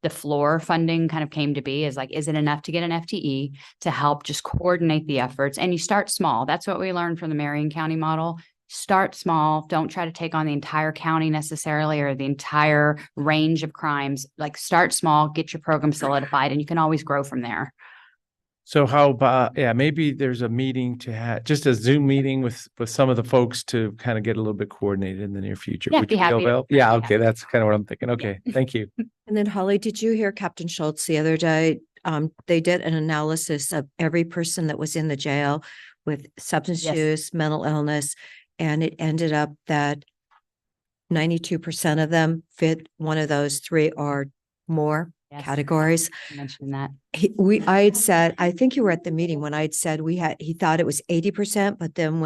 floor funding kind of came to be, is like, is it enough to get an FTE to help just coordinate the efforts? And you start small. That's what we learned from the Marion County model. Start small. Don't try to take on the entire county necessarily or the entire range of crimes. Like, start small, get your program solidified, and you can always grow from there. So how about, maybe there's a meeting to have, just a Zoom meeting with some of the folks to kind of get a little bit coordinated in the near future. Yeah, Would be you happy to- available? Yeah, okay, that's kind of what I'm thinking. Okay, thank you. And then Holly, did you hear Captain Schultz the other day? They did an analysis of every person that was in the jail with substance Yes. use, mental illness, and it ended up that 92% of them fit one of those three or more Yes. categories. I mentioned that. I had said, I think you were at the meeting when I had said he thought it was 80%, but then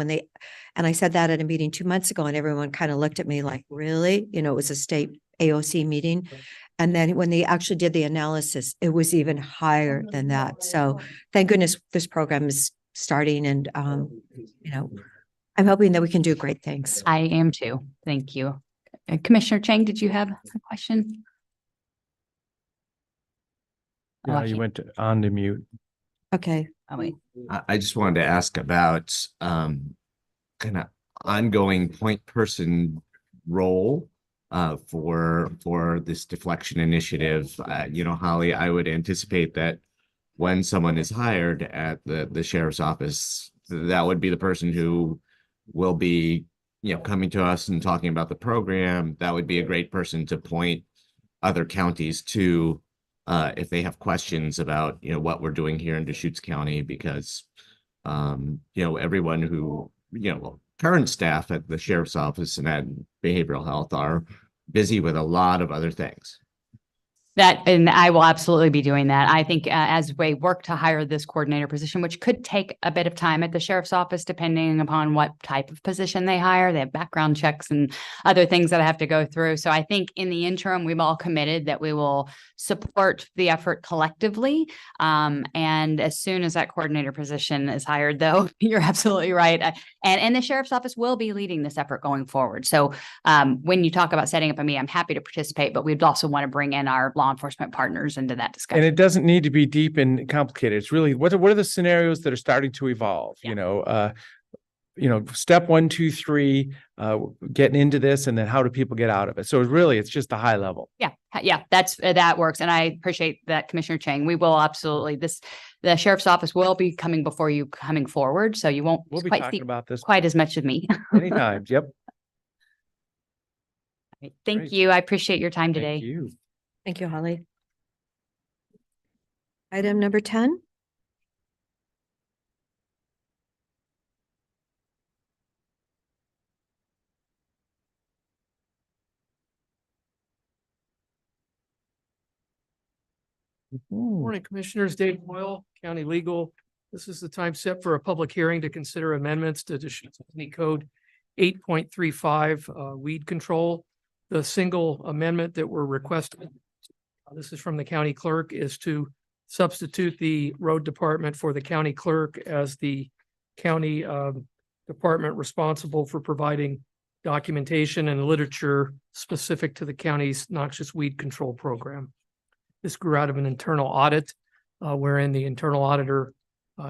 and I said that at a meeting 2 months ago and everyone kind of looked at me like, really? You know, it was a state AOC meeting. And then when they actually did the analysis, it was even higher than that. So thank goodness this program is starting and, you know, I'm hoping that we can do great things. I am too. Thank you. Commissioner Chang, did you have a question? Oh, Yeah, I you can't- went on to mute. Okay. Oh, wait. I just wanted to ask about kind of ongoing point person role for this deflection initiative. You know, Holly, I would anticipate that when someone is hired at the sheriff's office, that would be the person who will be, you know, coming to us and talking about the program. That would be a great person to point other counties to if they have questions about, you know, what we're doing here in Deschutes County, because you know, everyone who, you know, current staff at the sheriff's office and at behavioral health are busy with a lot of other things. And I will absolutely be doing that. I think as we work to hire this coordinator position, which could take a bit of time at the sheriff's office, depending upon what type of position they hire, they have background checks and other things that I have to go through. So I think in the interim, we've all committed that we will support the effort collectively. And as soon as that coordinator position is hired, though, you're absolutely right. And the sheriff's office will be leading this effort going forward. So when you talk about setting up a meeting, I'm happy to participate, but we'd also want to bring in our law enforcement partners into that And discussion. it doesn't need to be deep and complicated. It's really, what are the scenarios that are starting to evolve? Yeah. You know, step 1, 2, 3, getting into this, and then how do people get out of it? So it's just the high level. Yeah, that works. And I appreciate that, Commissioner Chang. We will absolutely, the sheriff's office will be coming before you coming forward. So you won't We'll be quite talking see about this quite as much of me. many times. Yep. Thank Great. you. I appreciate your time today. Thank you. Thank you, Holly. Item number 10. Morning, Commissioners. Dave Boyle, County Legal. This is the time set for a public hearing to consider amendments to Deschutes County Code 8.35 weed control. The single amendment that we're requesting, this is from the county clerk, is to substitute the road department for the county clerk as the county department responsible for providing documentation and literature specific to the county's noxious weed control program. This grew out of an internal audit wherein the internal auditor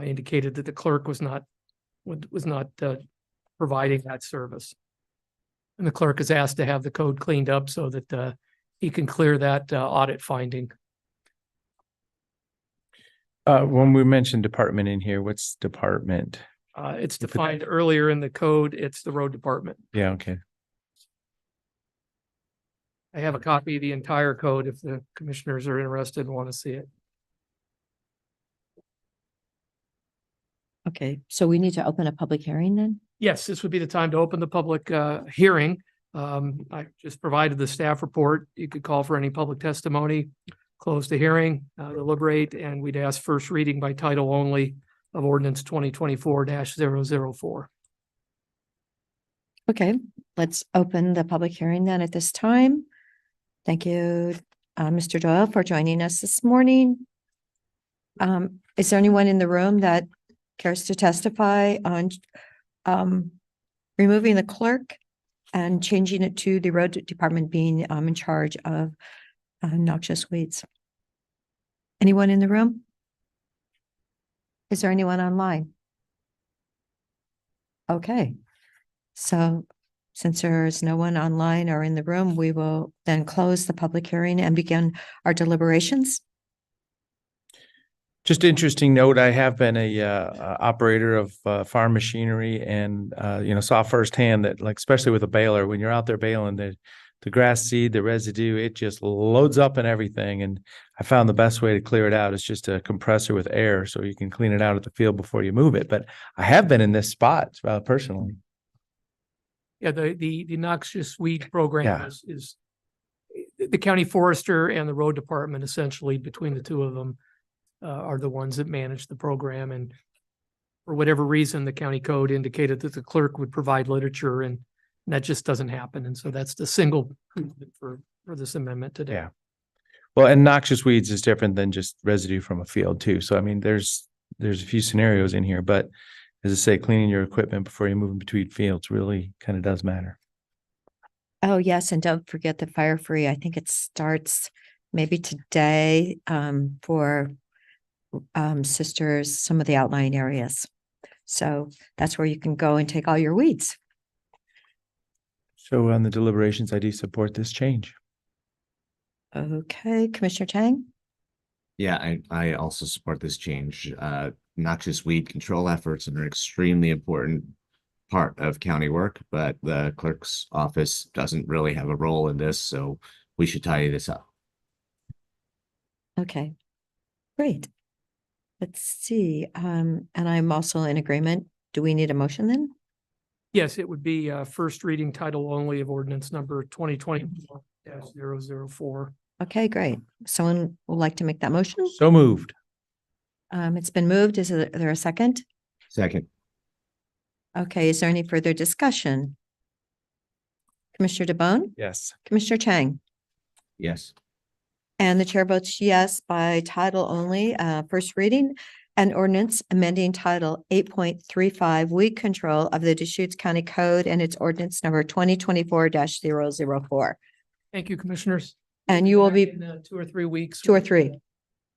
indicated that the clerk was not providing that service. And the clerk is asked to have the code cleaned up so that he can clear that audit finding. When we mentioned department in here, what's department? It's defined earlier in the code. It's the road department. Yeah, okay. I have a copy of the entire code if the commissioners are interested and want to see it. Okay, so we need to open a public hearing then? Yes, this would be the time to open the public hearing. I just provided the staff report. You could call for any public testimony, close the hearing, deliberate, and we'd ask first reading by title only of ordinance 2024-004. Okay, let's open the public hearing then at this time. Thank you, Mr. Doyle, for joining us this morning. Is there anyone in the room that cares to testify on removing the clerk and changing it to the road department being in charge of noxious weeds? Anyone in the room? Is there anyone online? Okay, so since there is no one online or in the room, we will then close the public hearing and begin our deliberations. Just interesting note, I have been a operator of farm machinery and saw firsthand that, like, especially with a baler, when you're out there baling, the grass seed, the residue, it just loads up and everything. And I found the best way to clear it out is just a compressor with air so you can clean it out at the field before you move it. But I have been in this spot personally. Yeah, the noxious weed program Yeah. is the county forester and the road department, essentially between the two of them, are the ones that manage the program. And for whatever reason, the county code indicated that the clerk would provide literature, and that just doesn't happen. And so that's the single for this amendment today. Yeah. Well, and noxious weeds is different than just residue from a field too. So, I mean, there's a few scenarios in here, but as I say, cleaning your equipment before you move in between fields really kind of does matter. Oh, yes, and don't forget the Fire Free. I think it starts maybe today for sisters, some of the outlying areas. So that's where you can go and take all your weeds. So on the deliberations, I do support this change. Okay, Commissioner Chang? Yeah, I also support this change. Noxious weed control efforts are an extremely important part of county work, but the clerk's office doesn't really have a role in this, so we should tidy this up. Okay, great. Let's see, and I'm also in agreement. Do we need a motion then? Yes, it would be first reading title only of ordinance number 2024-004. Okay, great. Someone would like to make that motion? So moved. It's been moved. Is there a second? Second. Okay, is there any further discussion? Commissioner DeBonne, Yes. Commissioner Chang, Yes. and the chair votes yes by title only, first reading, an ordinance amending title 8.35 weed control of the Deschutes County Code and its ordinance number 2024-004. Thank you, commissioners. And you will be In 2 or 3 weeks. 2 or 3.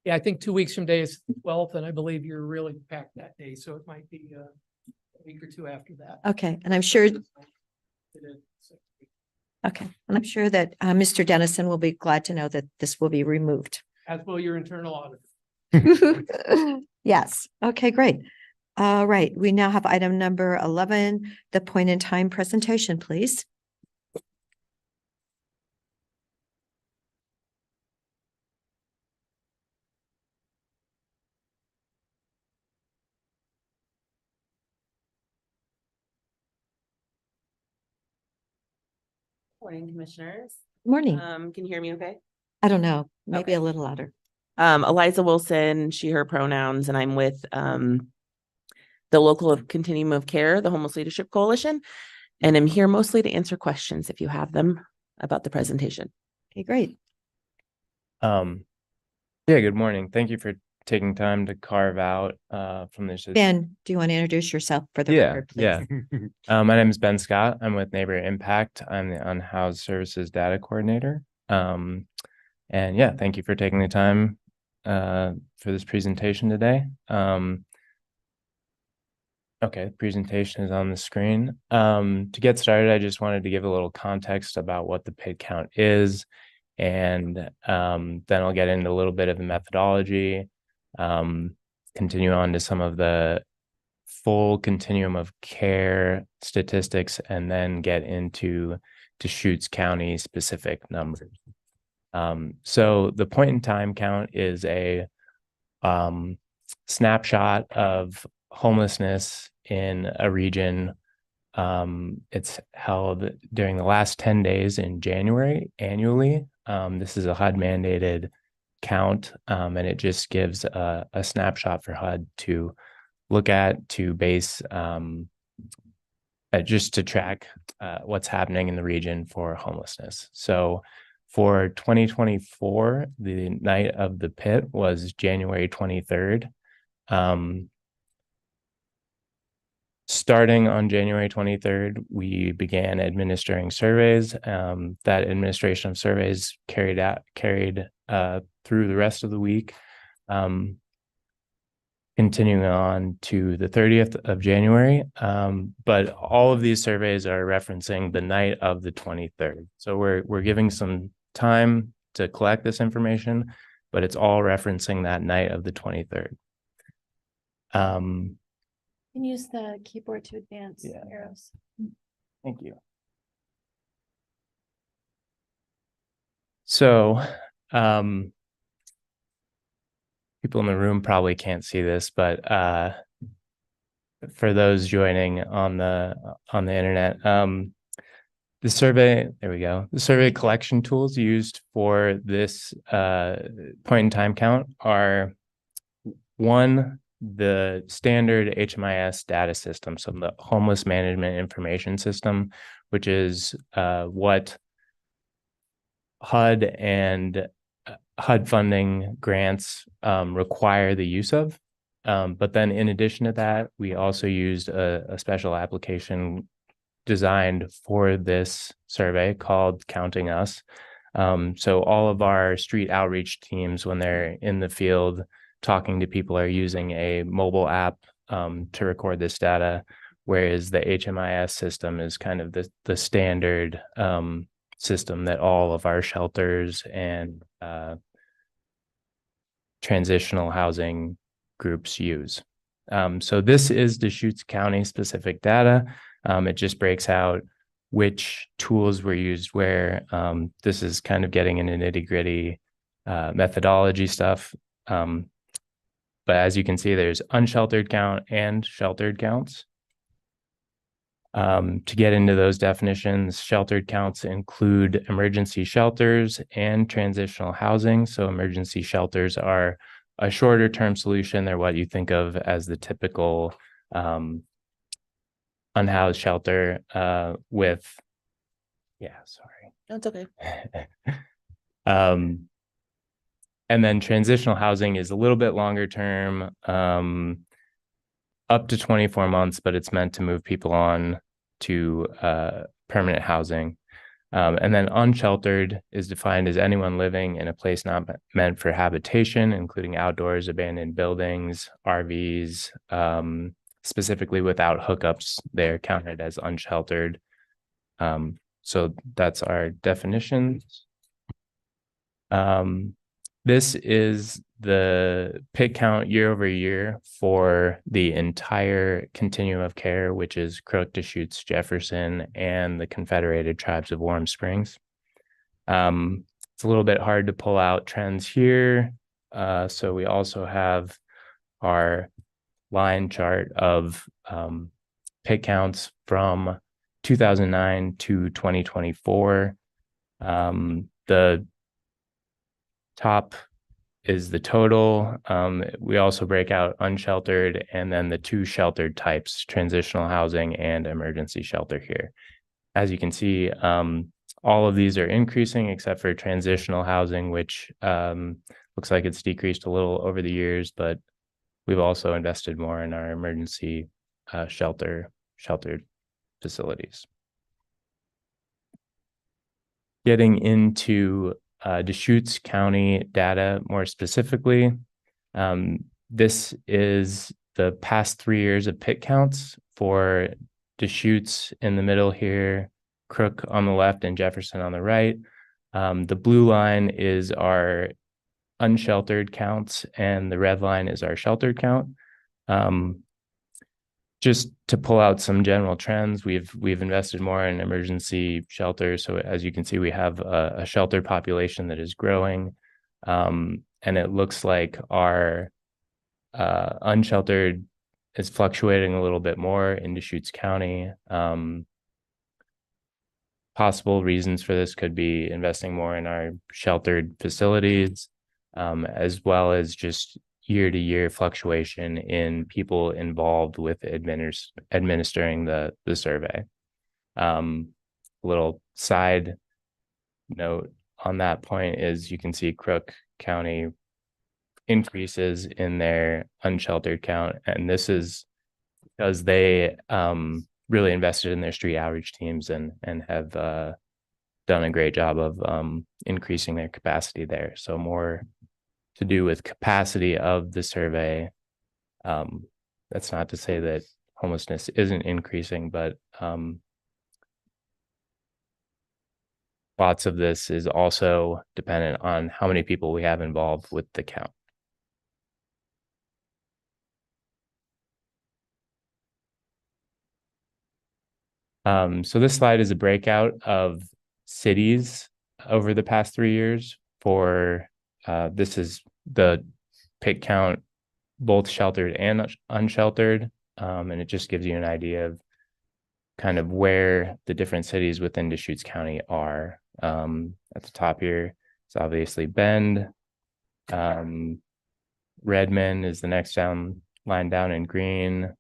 Yeah, I think 2 weeks from today is the 12th, and I believe you're really packed that day, so it might be a week or 2 after that. Okay, and I'm sure, okay, and I'm sure that Mr. Dennison will be glad to know that this will be removed. As will your internal auditor. Yes, okay, great. All right, we now have item number 11, the point in time presentation, please. Morning, commissioners. Morning. Can you hear me okay? I don't know, maybe okay. a little louder. Eliza Wilson, she, her pronouns, and I'm with the local Continuum of Care, the Homeless Leadership Coalition. And I'm here mostly to answer questions if you have them about the presentation. Okay, great. Yeah, good morning. Thank you for taking time to carve out from this. Ben, do you want to introduce yourself for the record, please? Yeah. My name is Ben Scott. I'm with Neighbor Impact. I'm the Unhoused Services Data Coordinator. And yeah, thank you for taking the time for this presentation today. Okay, the presentation is on the screen. To get started, I just wanted to give a little context about what the PID count is, and then I'll get into a little bit of the methodology, continue on to some of the full continuum of care statistics, and then get into Deschutes County specific numbers. So the point in time count is a snapshot of homelessness in a region. It's held during the last 10 days in January annually. This is a HUD mandated count, and it just gives a snapshot for HUD to look at, to base, just to track what's happening in the region for homelessness. So for 2024, the night of the pit was January 23rd. Starting on January 23rd, we began administering surveys. That administration of surveys carried through the rest of the week, continuing on to the 30th of January. But all of these surveys are referencing the night of the 23rd. So we're giving some time to collect this information, but it's all referencing that night of the 23rd. You can use the keyboard to advance arrows. Thank you. So, people in the room probably can't see this, but for those joining on the internet, the survey, there we go. The survey collection tools used for this point in time count are one, the standard HMIS data system, so the Homeless Management Information System, which is what HUD and HUD funding grants require the use of. But then in addition to that, we also used a special application designed for this survey called Counting Us. So all of our street outreach teams, when they're in the field talking to people, are using a mobile app to record this data, whereas the HMIS system is kind of the standard system that all of our shelters and transitional housing groups use. So this is Deschutes County specific data. It just breaks out which tools were used where. This is kind of getting into nitty-gritty methodology stuff. But as you can see, there's unsheltered count and sheltered counts. To get into those definitions, sheltered counts include emergency shelters and transitional housing. So emergency shelters are a shorter term solution. They're what you think of as the typical unhoused shelter with, sorry. No, it's okay. And then transitional housing is a little bit longer term, up to 24 months, but it's meant to move people on to permanent housing. And then unsheltered is defined as anyone living in a place not meant for habitation, including outdoors, abandoned buildings, RVs, specifically without hookups. They're counted as unsheltered. So that's our definitions. This is the PIT count year over year for the entire continuum of care, which is Crook, Deschutes, Jefferson, and the Confederated Tribes of Warm Springs. It's a little bit hard to pull out trends here. So we also have our line chart of PIT counts from 2009 to 2024. The top is the total. We also break out unsheltered and then the two sheltered types, transitional housing and emergency shelter here. As you can see, all of these are increasing except for transitional housing, which looks like it's decreased a little over the years, but we've also invested more in our emergency sheltered facilities. Getting into Deschutes County data more specifically, this is the past 3 years of PIT counts for Deschutes in the middle here, Crook on the left and Jefferson on the right. The blue line is our unsheltered counts and the red line is our sheltered count. just to pull out some general trends, we've invested more in emergency shelters. So as you can see, we have a shelter population that is growing. And it looks like our unsheltered is fluctuating a little bit more in Deschutes County. Possible reasons for this could be investing more in our sheltered facilities, as well as just year-to-year fluctuation in people involved with administering the survey. Little side note on that point is you can see Crook County increases in their unsheltered count, and this is because they really invested in their street outreach teams and have done a great job of increasing their capacity there. So more to do with capacity of the survey. That's not to say that homelessness isn't increasing, but lots of this is also dependent on how many people we have involved with the count. So this slide is a breakout of cities over the past 3 years for this is the PIC count, both sheltered and unsheltered. And it just gives you an idea of kind of where the different cities within Deschutes County are. At the top here, it's obviously Bend. Redmond is the next line down in green,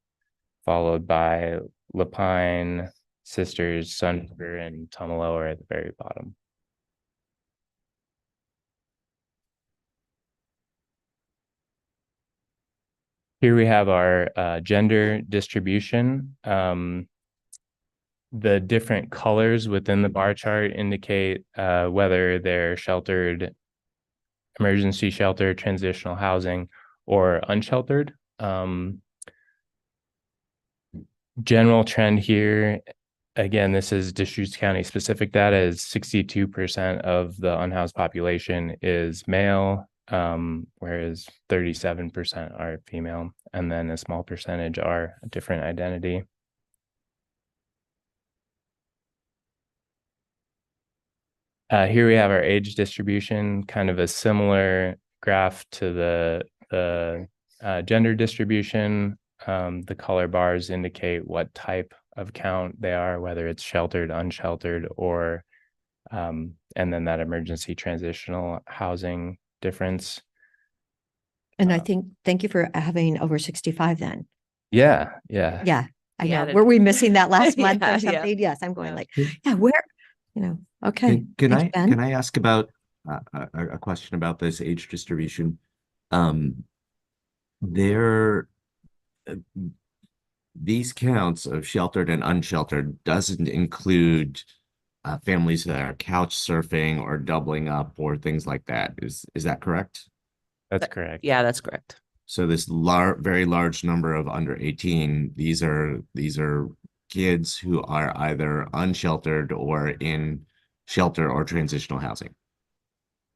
followed by Lapine, Sisters, Sun River, and Tumalo at the very bottom. Here we have our gender distribution. The different colors within the bar chart indicate whether they're sheltered, emergency shelter, transitional housing, or unsheltered. General trend here, again, this is Deschutes County specific data, is 62% of the unhoused population is male, whereas 37% are female, and then a small percentage are a different identity. Here we have our age distribution, kind of a similar graph to the gender distribution. The color bars indicate what type of count they are, whether it's sheltered, unsheltered, or and then that emergency transitional housing difference. And I think, thank you for having over 65 then. Yeah. Yeah, I Yeah, know. that- Were we missing that last month Yeah, or yeah. something? Yes, I'm going Yeah. like, yeah, where, okay. Thanks, Ben. Can I ask about a question about this age distribution? These counts of sheltered and unsheltered doesn't include families that are couch surfing or doubling up or things like that. Is that correct? That's correct. Yeah, that's correct. So this very large number of under 18, these are kids who are either unsheltered or in shelter or transitional housing.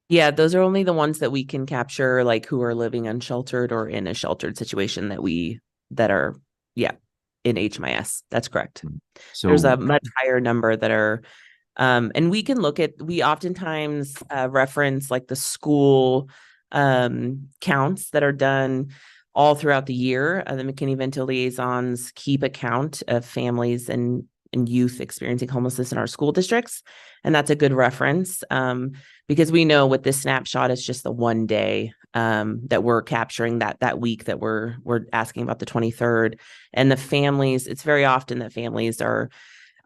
Yeah, those are only the ones that we can capture, like who are living unsheltered or in a sheltered situation that are in HMIS. That's correct. So There's a much higher number that are, and we oftentimes reference like the school counts that are done all throughout the year. The McKinney-Vento liaisons keep account of families and youth experiencing homelessness in our school districts. And that's a good reference because we know with this snapshot, it's just the one day that we're capturing that week that we're asking about the 23rd. And the families, it's very often that families are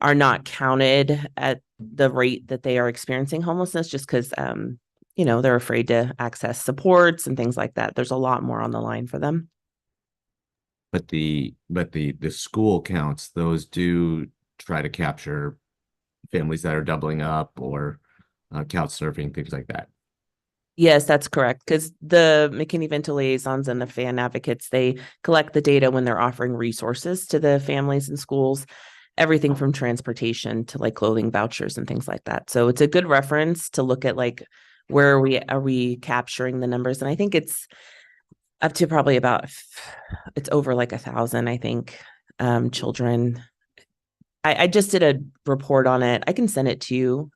not counted at the rate that they are experiencing homelessness just because they're afraid to access supports and things like that. There's a lot more on the line for them. But the school counts, those do try to capture families that are doubling up or couch surfing, things like that. Yes, that's correct. Because the McKinney-Vento liaisons and the fan advocates, they collect the data when they're offering resources to the families and schools, everything from transportation to like clothing vouchers and things like that. So it's a good reference to look at like where are we capturing the numbers. And I think it's up to probably it's over like 1,000, I think, children. I just did a report on it. I can send it to you,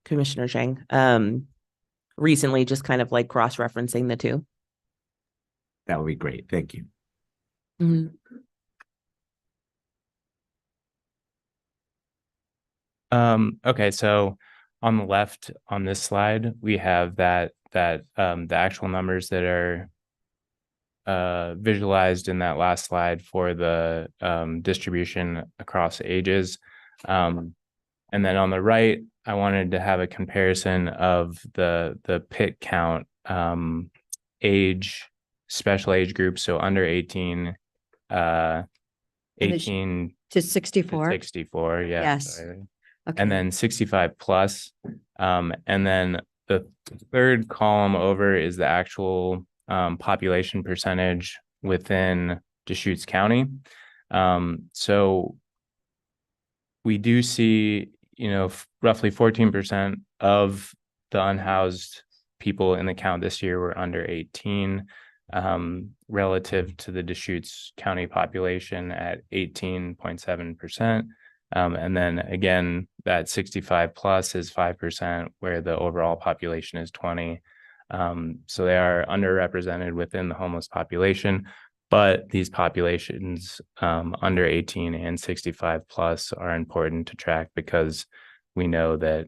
Commissioner Chang. Recently, just kind of like cross-referencing the two. That would be great. Thank you. Mhm. Okay, so on the left on this slide, we have the actual numbers that are visualized in that last slide for the distribution across ages. And then on the right, I wanted to have a comparison of the PIT count age, special age groups, so under 18, And the 18 To to 64. 64, yeah. Yes. sorry. Okay. And then 65 plus. And then the third column over is the actual population percentage within Deschutes County. So we do see, roughly 14% of the unhoused people in the count this year were under 18, relative to the Deschutes County population at 18.7%. And then again, that 65 plus is 5%, where the overall population is 20. So they are underrepresented within the homeless population, but these populations under 18 and 65 plus are important to track because we know that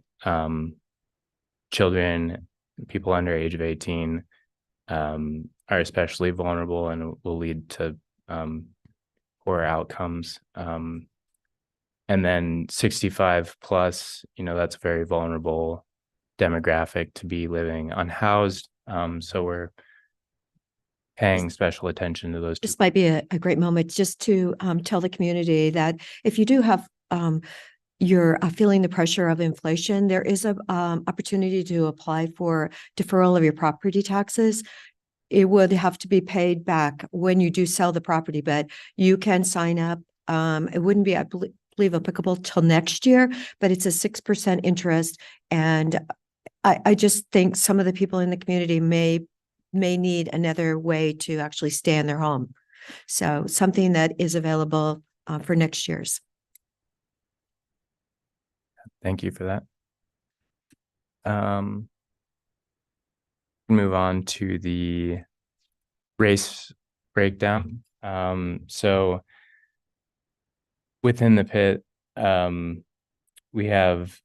children, people under age of 18 are especially vulnerable and will lead to poor outcomes. And then 65 plus, that's a very vulnerable demographic to be living unhoused. So we're paying special attention to those. This might be a great moment just to tell the community that if you do have you're feeling the pressure of inflation, there is a opportunity to apply for deferral of your property taxes. It would have to be paid back when you do sell the property, but you can sign up. It wouldn't be, I believe, applicable till next year, but it's a 6% interest. And I just think some of the people in the community may need another way to actually stay in their home. So something that is available for next year's. Thank you for that. Move on to the race breakdown. So within the PIT, we have,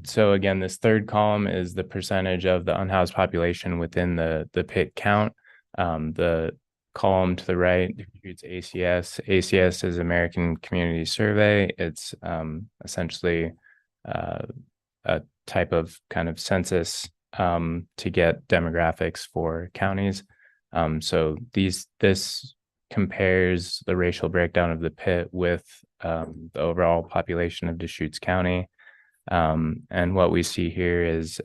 so again, this third column is the percentage of the unhoused population within the PIT count. The column to the right includes ACS. ACS is American Community Survey. It's essentially a type of kind of census to get demographics for counties. So this compares the racial breakdown of the PIT with the overall population of Deschutes County. And what we see here is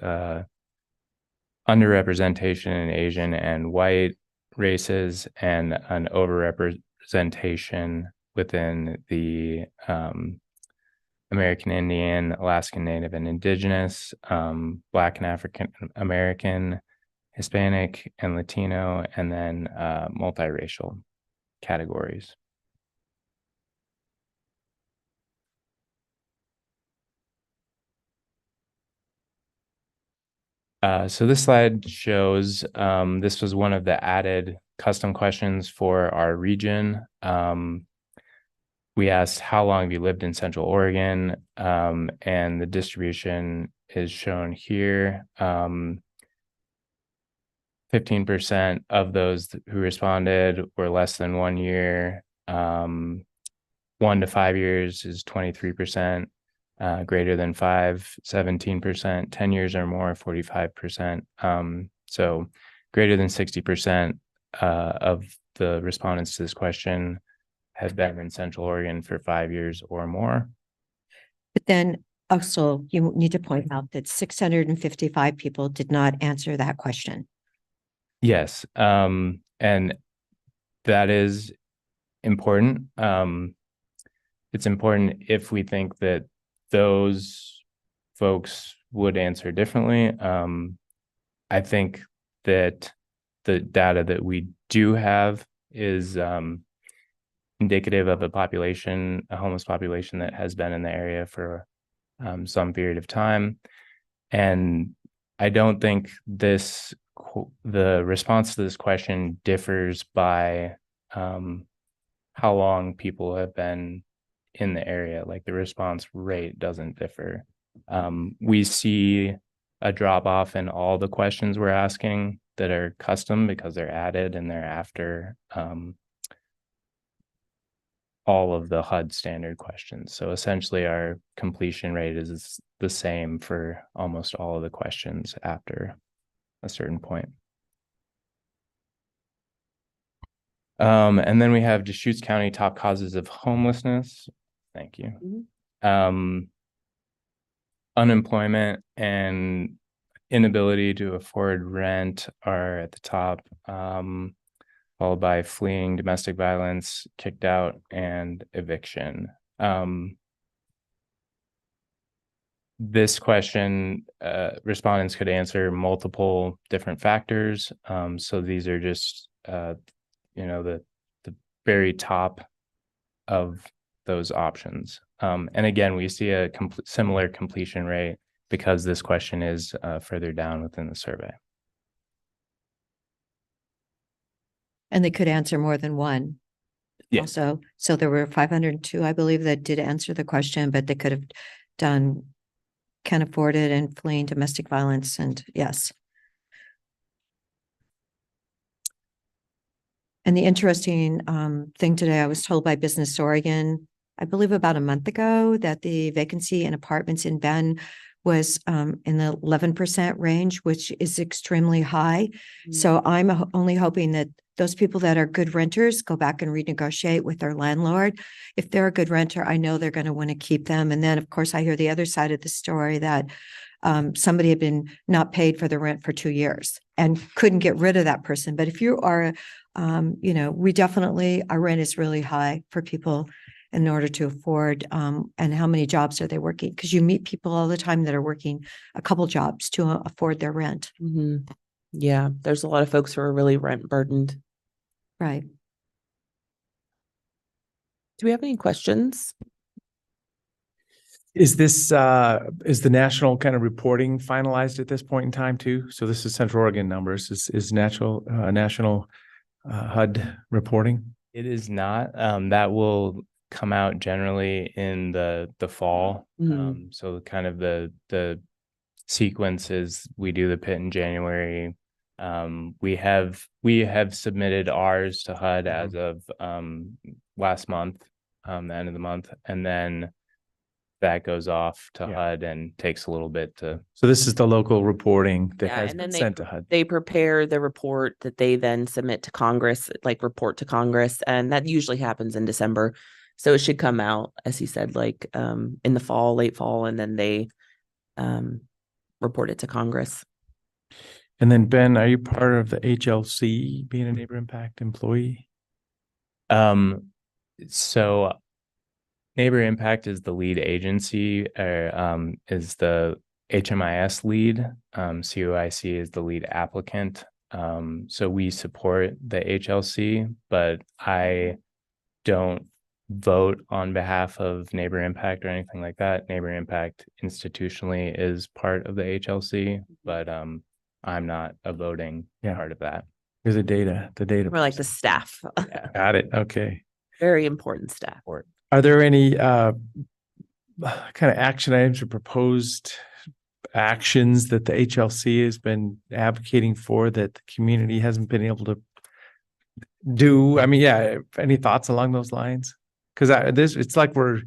underrepresentation in Asian and white races and an overrepresentation within the American Indian, Alaskan Native and Indigenous, Black and African American, Hispanic and Latino, and then multiracial categories. So this slide shows, this was one of the added custom questions for our region. We asked, how long have you lived in Central Oregon? And the distribution is shown here. 15% of those who responded were less than 1 year. 1 to 5 years is 23%. Greater than 5, 17%, 10 years or more, 45%. So greater than 60% of the respondents to this question have been in Central Oregon for 5 years or more. But then also you need to point out that 655 people did not answer that question. Yes. And that is important. It's important if we think that those folks would answer differently. I think that the data that we do have is indicative of a homeless population that has been in the area for some period of time. And I don't think the response to this question differs by how long people have been in the area. Like the response rate doesn't differ. We see a drop off in all the questions we're asking that are custom because they're added and they're after all of the HUD standard questions. So essentially our completion rate is the same for almost all of the questions after a certain point. And then we have Deschutes County top causes of homelessness. Thank you. Unemployment and inability to afford rent are at the top, followed by fleeing, domestic violence, kicked out, and eviction. This question, respondents could answer multiple different factors. So these are just, the very top of those options. And again, we see a similar completion rate because this question is further down within the survey. And they could answer more than one. Yes. Also, so there were 502, I believe, that did answer the question, but they could have done can't afford it and fleeing domestic violence, and yes. And the interesting thing today, I was told by Business Oregon, I believe about a month ago, that the vacancy in apartments in Bend was in the 11% range, which is extremely high. So I'm only hoping that those people that are good renters go back and renegotiate with their landlord. If they're a good renter, I know they're going to want to keep them. And then, of course, I hear the other side of the story that somebody had been not paid for the rent for 2 years and couldn't get rid of that person. But if you are, we definitely, our rent is really high for people in order to afford, and how many jobs are they working? Because you meet people all the time that are working a couple jobs to afford their rent. Yeah, there's a lot of folks who are really rent burdened. Right. Do we have any questions? Is this, is the national kind of reporting finalized at this point in time too? So this is Central Oregon numbers, is national HUD reporting? It is not. That will come out generally in the fall. So kind of the sequence is we do the pit in January. We have submitted ours to HUD as of last month, the end of the month, and then that goes off to HUD and takes a little bit to. So this is the local reporting that Yeah, has and been then sent to HUD. They prepare the report that they then submit to Congress, like report to Congress, and that usually happens in December. So it should come out, as you said, like in the fall, late fall, and then they report it to Congress. And then Ben, are you part of the HLC, being a Neighbor Impact employee? So Neighbor Impact is the lead agency, is the HMIS lead. COIC is the lead applicant. So we support the HLC, but I don't vote on behalf of Neighbor Impact or anything like that. Neighbor Impact institutionally is part of the HLC, but I'm not a voting part of that. There's the data. We're like the staff. Got it. Okay. Very important staff. Are there any kind of action items or proposed actions that the HLC has been advocating for that the community hasn't been able to do? I mean, any thoughts along those lines? Because it's like we're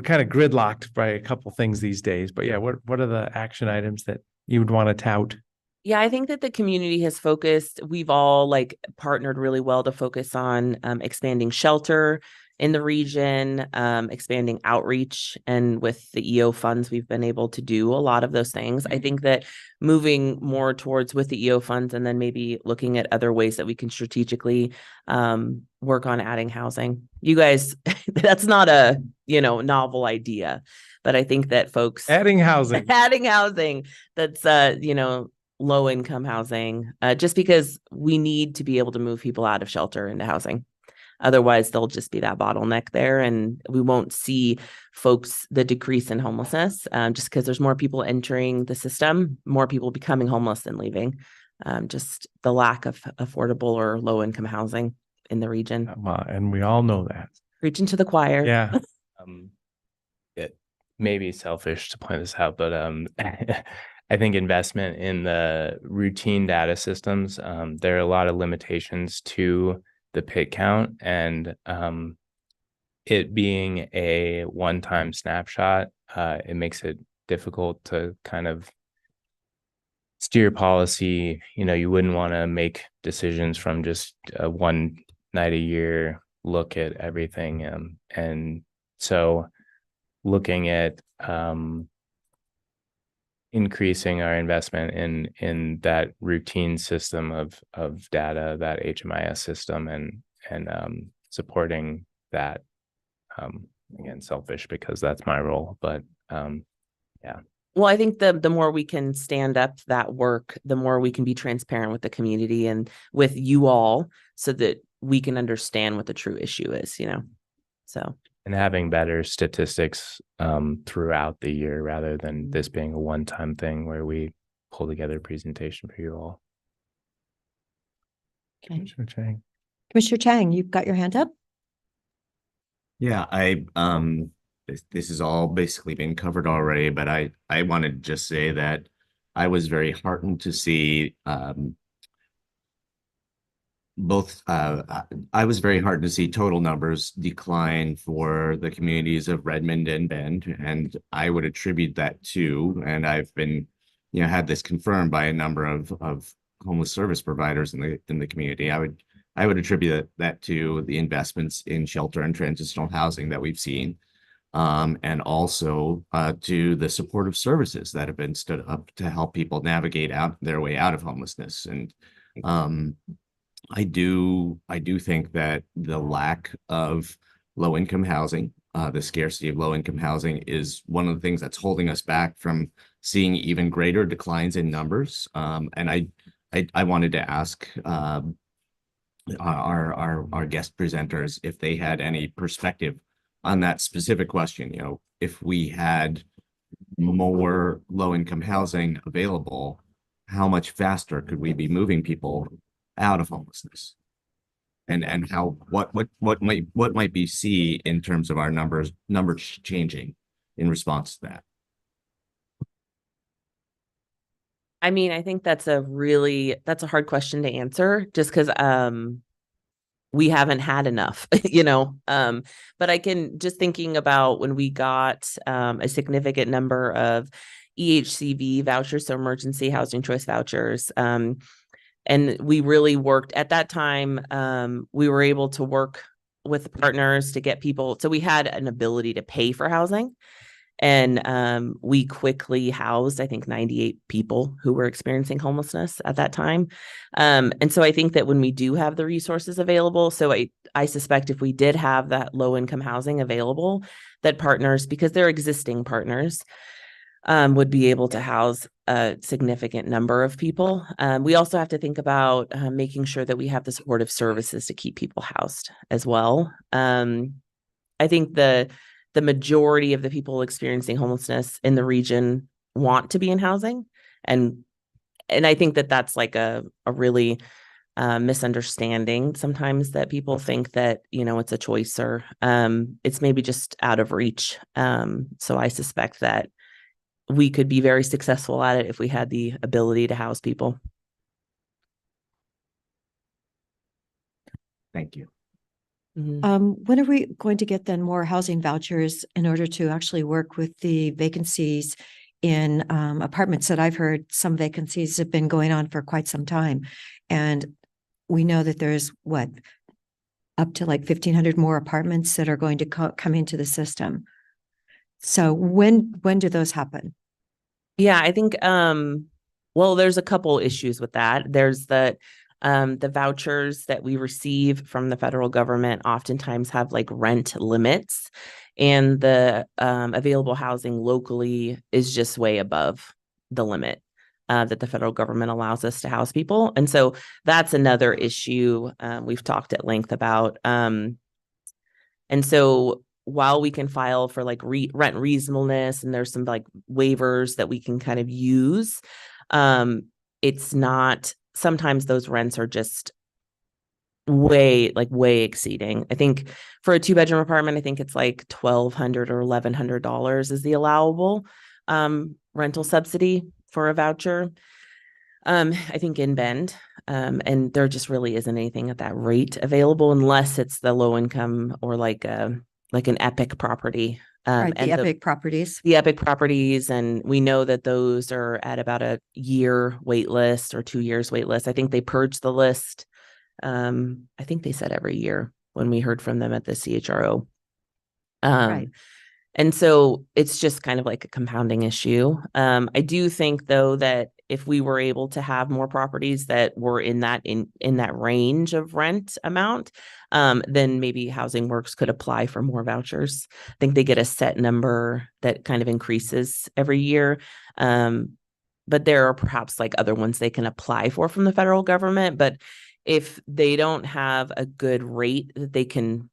kind of gridlocked by a couple things these days. But what are the action items that you would want to tout? Yeah, I think that the community has focused. We've all partnered really well to focus on expanding shelter in the region, expanding outreach, and with the EO funds, we've been able to do a lot of those things. I think that moving more towards with the EO funds and then maybe looking at other ways that we can strategically work on adding housing. You guys, that's not a, novel idea, but I think that folks adding housing that's, low income housing, just because we need to be able to move people out of shelter into housing. Otherwise, there'll just be that bottleneck there, and we won't see the decrease in homelessness, just because there's more people entering the system, more people becoming homeless than leaving. Just the lack of affordable or low income housing in the region. And we all know that. Preaching to the choir. Yeah. It may be selfish to point this out, but I think investment in the routine data systems, there are a lot of limitations to the pit count, and it being a one-time snapshot, it makes it difficult to kind of steer policy. You know, you wouldn't want to make decisions from just a one night a year look at everything. And so looking at increasing our investment in that routine system of data, that HMIS system, and supporting that, again, selfish because that's my role, but yeah. Well, I think the more we can stand up that work, the more we can be transparent with the community and with you all, so that we can understand what the true issue is, you know, so. And having better statistics throughout the year rather than this being a one-time thing where we pull together a presentation for you all. Okay. Commissioner Chang. Commissioner Chang, you've got your hand up? Yeah, this has all basically been covered already, but I wanted to just say that I was very heartened to see I was very heartened to see total numbers decline for the communities of Redmond and Bend, and I would attribute that to, and I've been, had this confirmed by a number of homeless service providers in the community. I would attribute that to the investments in shelter and transitional housing that we've seen, and also to the supportive services that have been stood up to help people navigate their way out of homelessness. And I do think that the lack of low-income housing, the scarcity of low-income housing, is one of the things that's holding us back from seeing even greater declines in numbers. And I wanted to ask our guest presenters if they had any perspective on that specific question. If we had more low-income housing available, how much faster could we be moving people out of homelessness, and how what might be see in terms of our numbers changing in response to that? I mean, I think that's a hard question to answer, just because we haven't had enough, but I can, just thinking about when we got a significant number of EHCV vouchers, so emergency housing choice vouchers, and we really worked at that time. We were able to work with partners to get people. So we had an ability to pay for housing, and we quickly housed, I think, 98 people who were experiencing homelessness at that time. And so I think that when we do have the resources available, so I suspect if we did have that low income housing available, that partners, because they're existing partners, would be able to house a significant number of people. We also have to think about making sure that we have the supportive services to keep people housed as well. I think the majority of the people experiencing homelessness in the region want to be in housing. And I think that that's like a really misunderstanding sometimes, that people think that, it's a choice, or it's maybe just out of reach. So I suspect that we could be very successful at it if we had the ability to house people. Thank you. Mm-hmm. When are we going to get then more housing vouchers in order to actually work with the vacancies in apartments that I've heard some vacancies have been going on for quite some time? And we know that there's up to like 1,500 more apartments that are going to come into the system. So when do those happen? Yeah, I think, well, there's a couple issues with that. There's the vouchers that we receive from the federal government oftentimes have like rent limits, and the available housing locally is just way above the limit. that the federal government allows us to house people. And so that's another issue we've talked at length about. And so while we can file for like rent reasonableness and there's some like waivers that we can kind of use, it's not, sometimes those rents are just way exceeding. I think for a 2-bedroom apartment, I think it's like $1,200 or $1,100 is the allowable rental subsidy for a voucher. I think in Bend, and there just really isn't anything at that rate available unless it's the low income or like an Epic property. Right, And the Epic properties. the Epic properties, and we know that those are at about a year wait list or 2 years wait list. I think they purged the list. I think they said every year when we heard from them at the CHRO. Right. And so it's just kind of like a compounding issue. I do think though that if we were able to have more properties that were in that range of rent amount, then maybe Housing Works could apply for more vouchers. I think they get a set number that kind of increases every year. But there are perhaps like other ones they can apply for from the federal government. But if they don't have a good rate that they can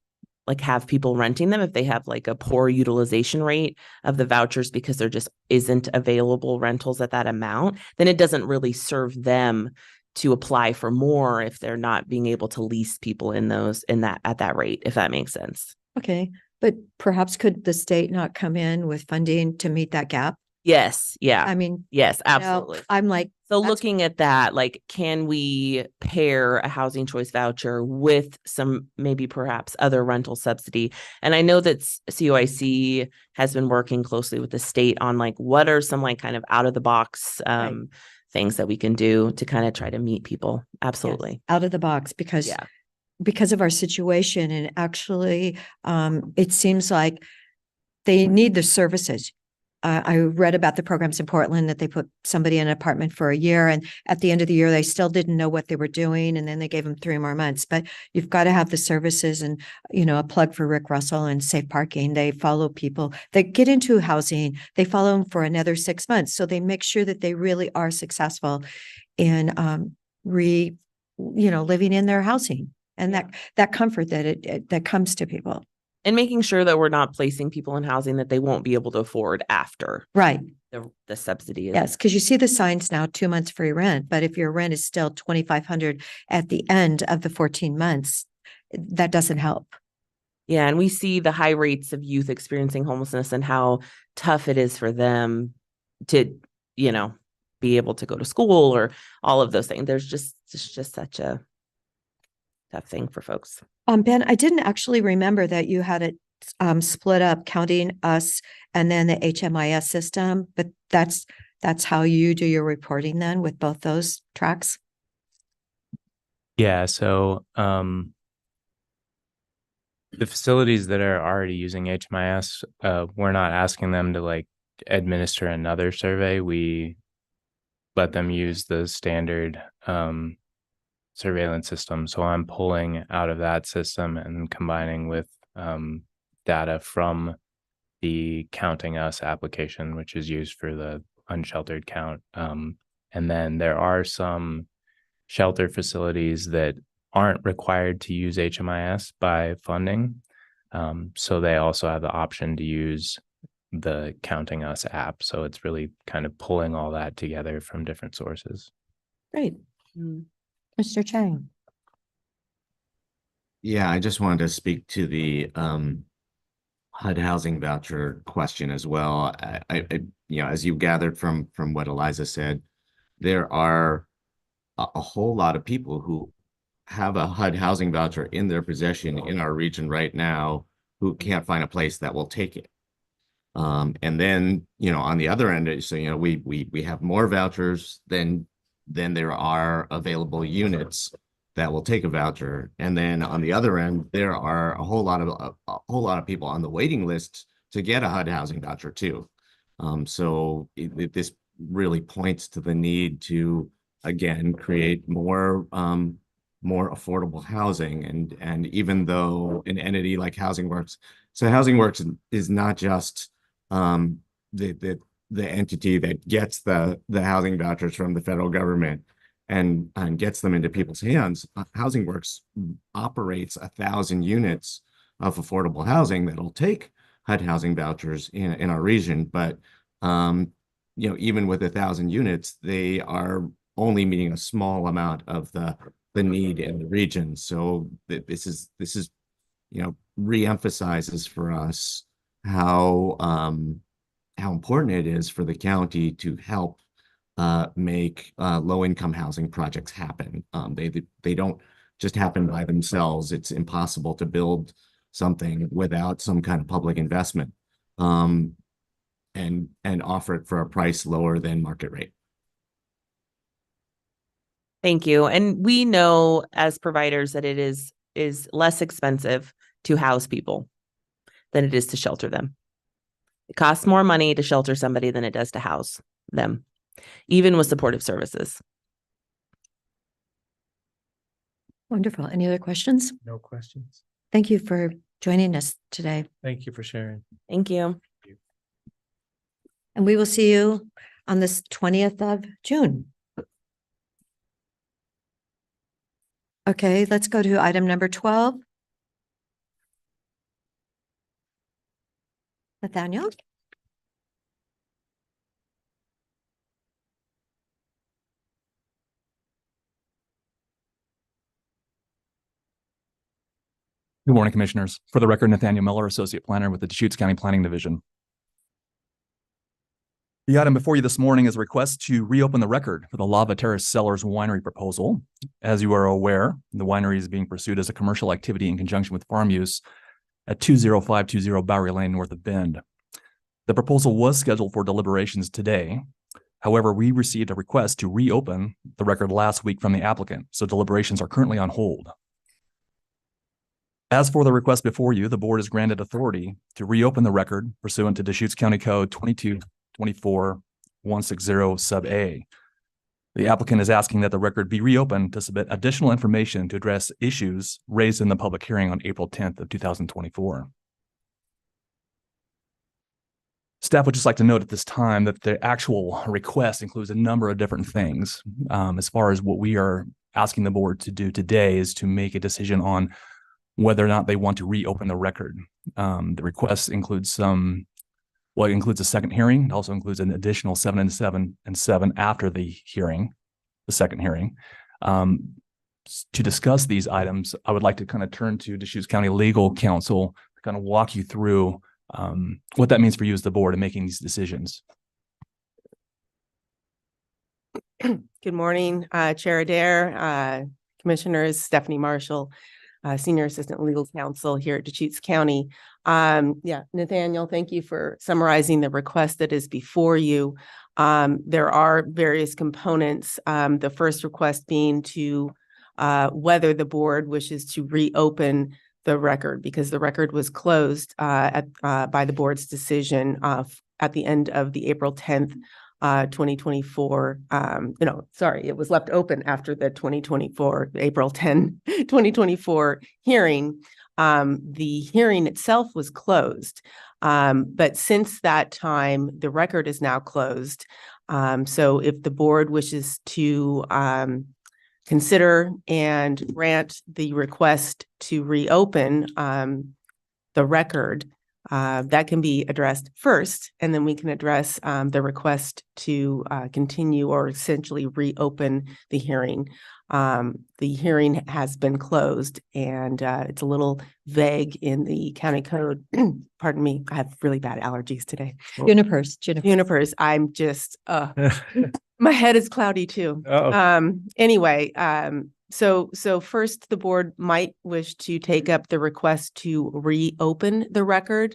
like have people renting them, if they have like a poor utilization rate of the vouchers because there just isn't available rentals at that amount, then it doesn't really serve them to apply for more if they're not being able to lease people at that rate, if that makes sense. Okay, but perhaps could the state not come in with funding to meet that gap? Yes. Yeah. I mean, yes, you know, absolutely. I'm like, So that's- looking at that, like, can we pair a housing choice voucher with some maybe perhaps other rental subsidy? And I know that COIC has been working closely with the state on like, what are some like kind of out of the box things that we can do to kind of try to meet people? Absolutely. yes, out of the box, because of our situation, and actually, it seems like they need the services. I read about the programs in Portland that they put somebody in an apartment for a year, and at the end of the year, they still didn't know what they were doing, and then they gave them 3 more months. But you've got to have the services, and a plug for Rick Russell and Safe Parking. They follow people that get into housing. They follow them for another 6 months, so they make sure that they really are successful in living in their housing, and that comfort that comes to people. And making sure that we're not placing people in housing that they won't be able to afford after. Right. The subsidy. Yes, because you see the signs now, 2 months free rent, but if your rent is still $2,500 at the end of the 14 months, that doesn't help. Yeah, and we see the high rates of youth experiencing homelessness and how tough it is for them to, be able to go to school or all of those things. There's just such a tough thing for folks. Ben, I didn't actually remember that you had it split up, counting us and then the HMIS system, but that's how you do your reporting then with both those tracks? Yeah, so the facilities that are already using HMIS, we're not asking them to like administer another survey. We let them use the standard surveillance system. So I'm pulling out of that system and combining with data from the Counting Us application, which is used for the unsheltered count. And then there are some shelter facilities that aren't required to use HMIS by funding. So they also have the option to use the Counting Us app. So it's really kind of pulling all that together from different sources. Great. Mr. Chang. Yeah, I just wanted to speak to the HUD housing voucher question as well. I as you gathered from what Eliza said, there are a whole lot of people who have a HUD housing voucher in their possession in our region right now who can't find a place that will take it. And then, on the other end, so, we have more vouchers than there are available units that will take a voucher. And then on the other end, there are a whole lot of people on the waiting list to get a HUD housing voucher too. So this really points to the need to, again, create more affordable housing. And even though an entity like Housing Works, so Housing Works is not just the the entity that gets the housing vouchers from the federal government and gets them into people's hands. Housing Works operates 1,000 units of affordable housing that'll take HUD housing vouchers in our region. But, even with 1,000 units, they are only meeting a small amount of the need in the region. So this is, reemphasizes for us how important it is for the county to help make low-income housing projects happen. They don't just happen by themselves. It's impossible to build something without some kind of public investment, and offer it for a price lower than market rate. Thank you. And we know as providers that it is less expensive to house people than it is to shelter them. It costs more money to shelter somebody than it does to house them, even with supportive services. Wonderful. Any other questions? No questions. Thank you for joining us today. Thank you for sharing. Thank you. And we will see you on this 20th of June. Okay, let's go to item number 12. Nathaniel? Good morning, Commissioners. For the record, Nathaniel Miller, Associate Planner with the Deschutes County Planning Division. The item before you this morning is a request to reopen the record for the Lava Terrace Cellars Winery proposal. As you are aware, the winery is being pursued as a commercial activity in conjunction with farm use at 20520 Bowery Lane, north of Bend. The proposal was scheduled for deliberations today. However, we received a request to reopen the record last week from the applicant, so deliberations are currently on hold. As for the request before you, the board is granted authority to reopen the record pursuant to Deschutes County Code 2224-160 sub A. The applicant is asking that the record be reopened to submit additional information to address issues raised in the public hearing on April 10th of 2024. Staff would just like to note at this time that the actual request includes a number of different things. As far as what we are asking the board to do today is to make a decision on whether or not they want to reopen the record. The request includes it includes a second hearing. It also includes an additional 7 and 7 and 7 after the hearing, the second hearing. To discuss these items, I would like to kind of turn to Deschutes County Legal Counsel to kind of walk you through what that means for you as the board in making these decisions. Good morning, Chair Adair, Commissioners, Stephanie Marshall, Senior Assistant Legal Counsel here at Deschutes County. Nathaniel, thank you for summarizing the request that is before you. There are various components. The first request being to whether the board wishes to reopen the record, because the record was closed by the board's decision at the end of the April 10th 2024, it was left open after the April 10, 2024 hearing. The hearing itself was closed. But since that time, the record is now closed. So if the board wishes to consider and grant the request to reopen the record, that can be addressed first, and then we can address the request to continue or essentially reopen the hearing. The hearing has been closed, and it's a little vague in the county code. Pardon me, I have really bad allergies today. Junipers. I'm just, my head is cloudy too. Anyway, So first, the board might wish to take up the request to reopen the record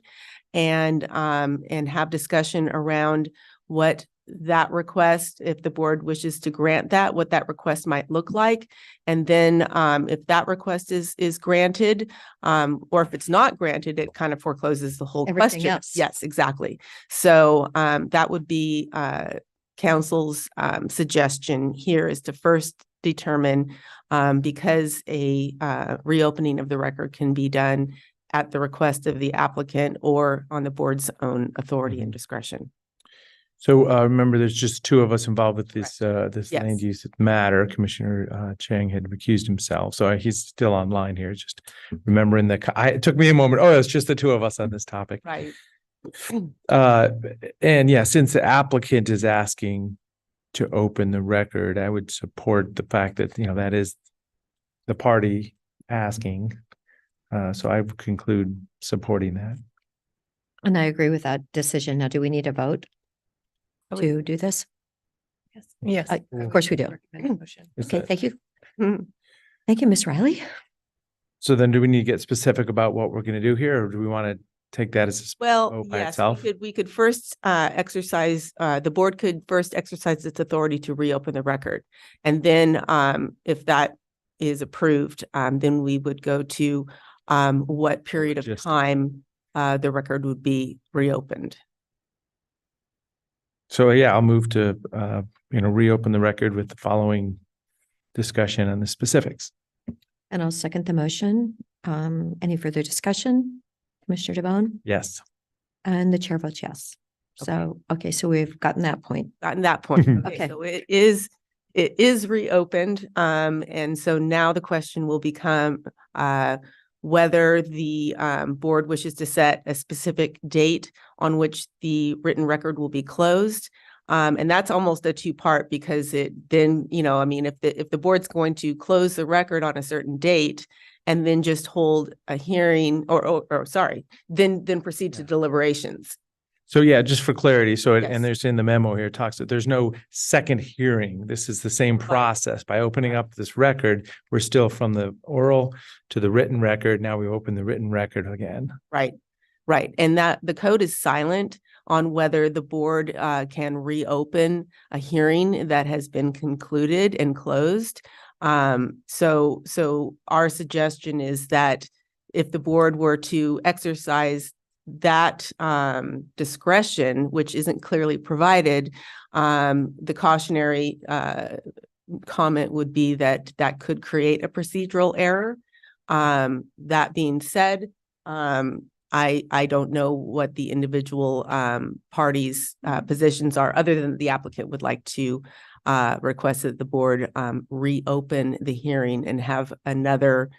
and have discussion around what that request, if the board wishes to grant that, what that request might look like. And then if that request is granted, or if it's not granted, it kind of forecloses the whole Everything question. else. Yes, exactly. So that would be council's suggestion here, is to first determine, because a reopening of the record can be done at the request of the applicant or on the board's own authority and discretion. So remember, there's just two of us involved with this this Yes. land use matter. Commissioner Chang had recused himself, so he's still online here. Just remembering it took me a moment. Oh, it's just the two of us on this topic. Right. And yeah, since the applicant is asking to open the record, I would support the fact that, that is the party asking. So I would conclude supporting that. And I agree with that decision. Now, do we need a vote I would- to do this? Yes. Of course we do. Is Okay, that- thank you. Thank you, Ms. Riley. So then do we need to get specific about what we're going to do here, or do we want to take that as a Well, vote by yes, itself? we could first exercise, the board could first exercise its authority to reopen the record. And then if that is approved, then we would go to what period of Just- time the record would be reopened. So yeah, I'll move to, reopen the record with the following discussion on the specifics. And I'll second the motion. Any further discussion? Commissioner DeBonne? Yes. And the chair votes yes. So, okay, so we've gotten that point. Gotten that point. Okay. So it is reopened. And so now the question will become whether the board wishes to set a specific date on which the written record will be closed. And that's almost a two-part, because it then, if the board's going to close the record on a certain date and then just hold a hearing then proceed to deliberations. So yeah, just for clarity, so, Yes. and there's in the memo here, it talks that there's no second hearing. This is the same process. By opening up this record, we're still from the oral to the written record. Now we open the written record again. Right. And that the code is silent on whether the board can reopen a hearing that has been concluded and closed. So our suggestion is that if the board were to exercise that discretion, which isn't clearly provided, the cautionary comment would be that that could create a procedural error. That being said, I don't know what the individual parties' positions are, other than the applicant would like to request that the board reopen the hearing and have another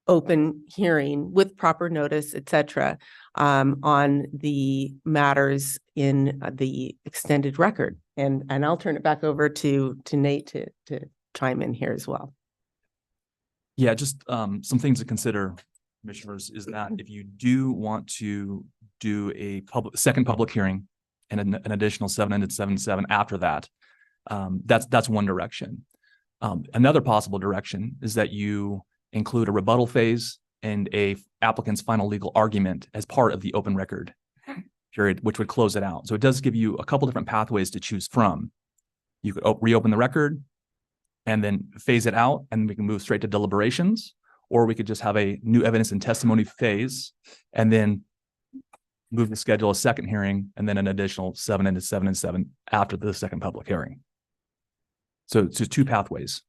open hearing with proper notice, et cetera, on the matters in the extended record. And I'll turn it back over to Nate to chime in here as well. Yeah, just some things to consider, commissioners, is that if you do want to do a second public hearing and an additional 777 after that, that's one direction. Another possible direction is that you include a rebuttal phase and a applicant's final legal argument as part of the open record period, which would close it out. So it does give you a couple different pathways to choose from. You could reopen the record and then phase it out, and we can move straight to deliberations, or we could just have a new evidence and testimony phase and then move to schedule a second hearing and then an additional 777 after the second public hearing. So it's just two pathways.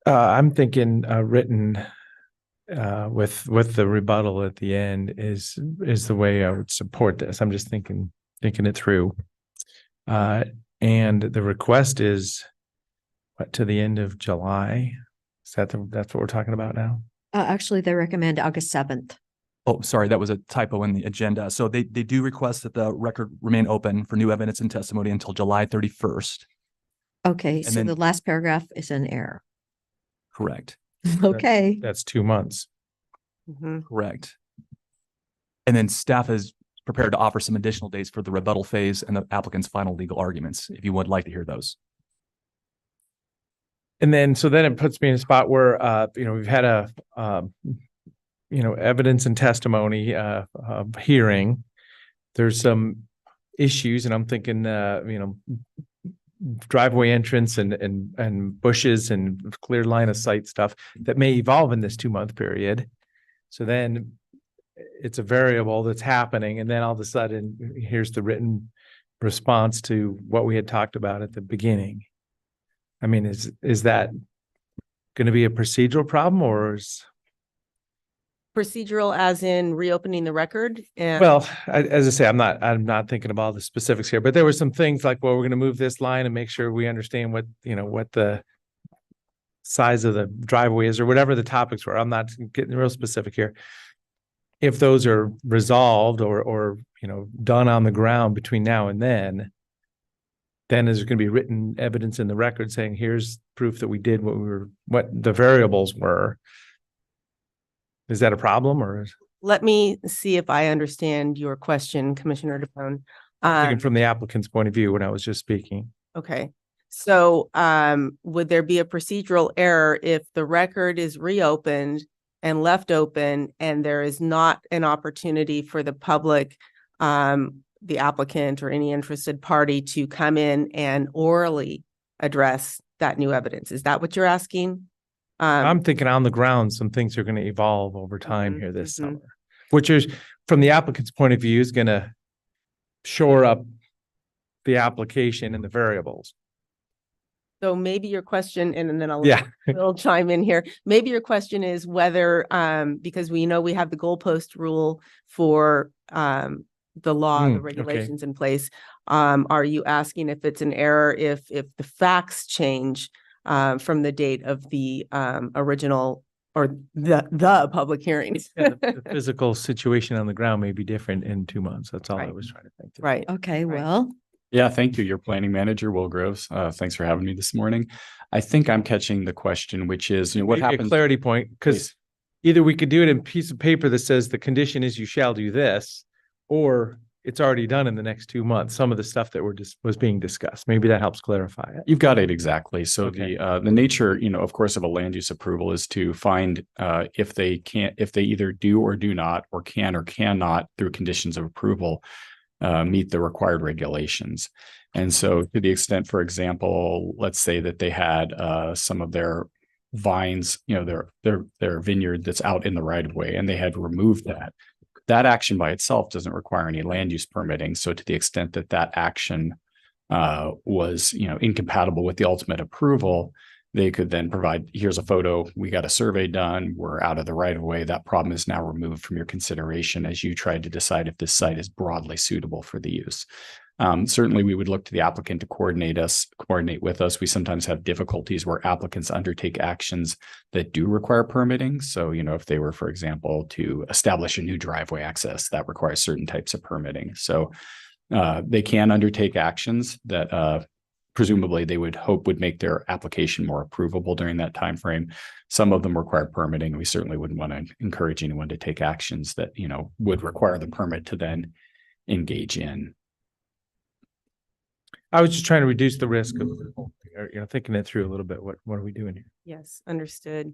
I'm thinking written with the rebuttal at the end is the way I would support this. I'm just thinking it through. And the request is to the end of July. Is that's what we're talking about now? Actually, they recommend August 7th. Oh, sorry, that was a typo in the agenda. So they do request that the record remain open for new evidence and testimony until July 31st. Okay, so then- the last paragraph is an error. Correct. Okay. That's 2 months. Correct. And then staff is prepared to offer some additional dates for the rebuttal phase and the applicant's final legal arguments, if you would like to hear those. And then, so then it puts me in a spot where, we've had a, evidence and testimony, hearing. There's some issues, and I'm thinking, driveway entrance and bushes and clear line of sight stuff that may evolve in this 2-month period. So then it's a variable that's happening. And then all of a sudden, here's the written response to what we had talked about at the beginning. I mean, is that going to be a procedural problem, or is? Procedural as in reopening the record and. Well, as I say, I'm not thinking of all the specifics here, but there were some things like, well, we're going to move this line and make sure we understand what, what the size of the driveway is or whatever the topics were. I'm not getting real specific here. If those are resolved or done on the ground between now and then there's going to be written evidence in the record saying, here's proof that we did what the variables were. Is that a problem or? Let me see if I understand your question, Commissioner DePone. Thinking from the applicant's point of view when I was just speaking. Okay. So would there be a procedural error if the record is reopened and left open and there is not an opportunity for the public, the applicant or any interested party to come in and orally address that new evidence? Is that what you're asking? I'm thinking on the ground, some things are going to evolve over time here this summer, which is from the applicant's point of view is going to shore up the application and the variables. So maybe your question, and then Yeah. I'll chime in here. Maybe your question is whether, because we know we have the goalpost rule for the law, the regulations in place. Are you asking if it's an error if the facts change from the date of the original or the public hearing? The physical situation on the ground may be different in 2 months. That's all I was trying to think. Right. Okay, well, Yeah, thank you. Your planning manager, Will Groves. Thanks for having me this morning. I think I'm catching the question, which is, what Maybe happens? a clarity point, because either we could do it in a piece of paper that says the condition is you shall do this, or it's already done in the next 2 months. Some of the stuff that was being discussed. Maybe that helps clarify it. You've got it exactly. So Okay. the nature, of course, of a land use approval is to find if they either do or do not, or can or cannot through conditions of approval, meet the required regulations. And so to the extent, for example, let's say that they had some of their vines, their vineyard that's out in the right of way, and they had removed that action by itself doesn't require any land use permitting. So to the extent that that action was, incompatible with the ultimate approval, they could then provide, here's a photo, we got a survey done, we're out of the right of way. That problem is now removed from your consideration as you try to decide if this site is broadly suitable for the use. Certainly, we would look to the applicant to coordinate with us. We sometimes have difficulties where applicants undertake actions that do require permitting. So, if they were, for example, to establish a new driveway access, that requires certain types of permitting. So they can undertake actions that presumably they would hope would make their application more approvable during that time frame. Some of them require permitting. We certainly wouldn't want to encourage anyone to take actions that, would require the permit to then engage in. I was just trying to reduce the risk of, thinking it through a little bit. What are we doing here? Yes, understood.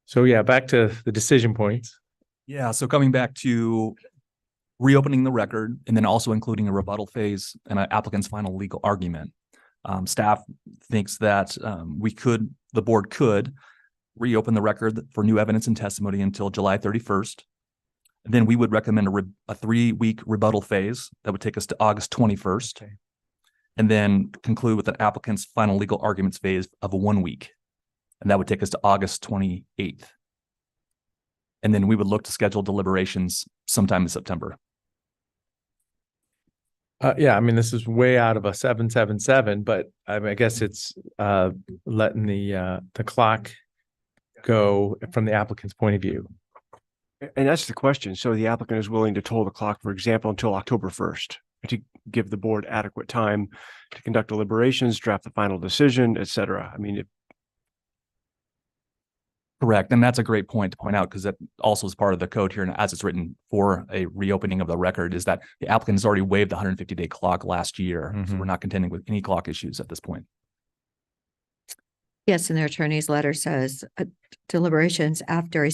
So yeah, back to the decision points. Yeah, so coming back to reopening the record and then also including a rebuttal phase and an applicant's final legal argument. Staff thinks that the board could reopen the record for new evidence and testimony until July 31st. Then we would recommend a 3-week rebuttal phase that would take us to August 21st. Okay. And then conclude with an applicant's final legal arguments phase of 1 week. And that would take us to August 28th. And then we would look to schedule deliberations sometime in September. Yeah, this is way out of a 777, but I guess it's letting the clock go from the applicant's point of view. And that's the question. So the applicant is willing to toll the clock, for example, until October 1st to give the board adequate time to conduct deliberations, draft the final decision, et cetera. Correct. And that's a great point to point out because that also is part of the code here. And as it's written for a reopening of the record is that the applicant has already waived the 150-day clock last year. So we're not contending with any clock issues at this point. yes, and their attorney's letter says deliberations after a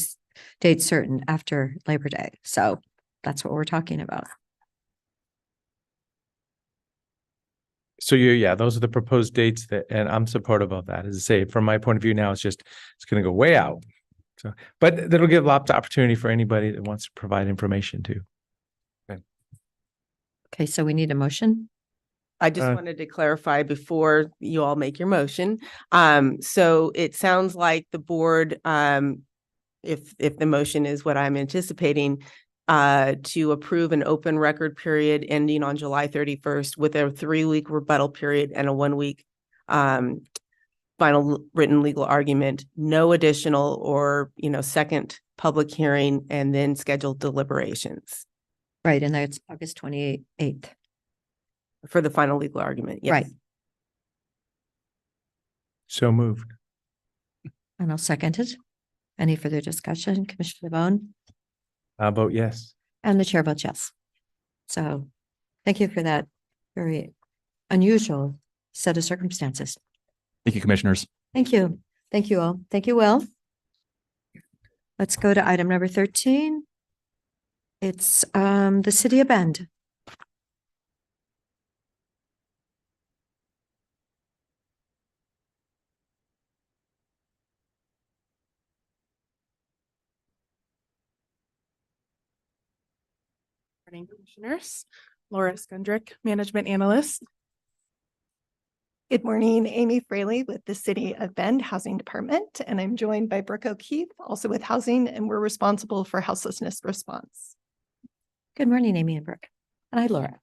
date certain after Labor Day. So that's what we're talking about. So those are the proposed dates and I'm supportive of that. As I say, from my point of view now, it's going to go way out. So, but that'll give lots of opportunity for anybody that wants to provide information too. Okay, so we need a motion. I just wanted to clarify before you all make your motion. So it sounds like the board, if the motion is what I'm anticipating, to approve an open record period ending on July 31st with a 3-week rebuttal period and a 1-week final written legal argument, no additional or, second public hearing, and then scheduled deliberations Right, and that's August 28th. for the final legal argument. Yes. Right. So moved. And I'll second it. Any further discussion, Commissioner LeBon? I'll vote yes. And the chair votes yes. So thank you for that very unusual set of circumstances. Thank you, commissioners. Thank you. Thank you all. Thank you, Will. Let's go to item number 13. It's the City of Bend. Morning, Commissioners. Laura Skundrick, Management Analyst. Good morning, Amy Fraley with the City of Bend Housing Department, and I'm joined by Brooke O'Keefe, also with Housing, and we're responsible for houselessness response. Good morning, Amy and Brooke. And hi, Laura.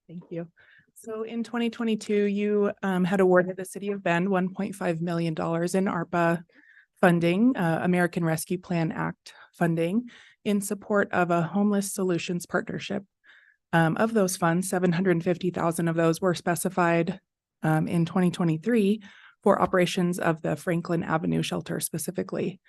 Thank you. So in 2022, you had awarded the City of Bend $1.5 million in ARPA funding, American Rescue Plan Act funding, in support of a homeless solutions partnership. Of those funds, 750,000 of those were specified in 2023 for operations of the Franklin Avenue Shelter specifically.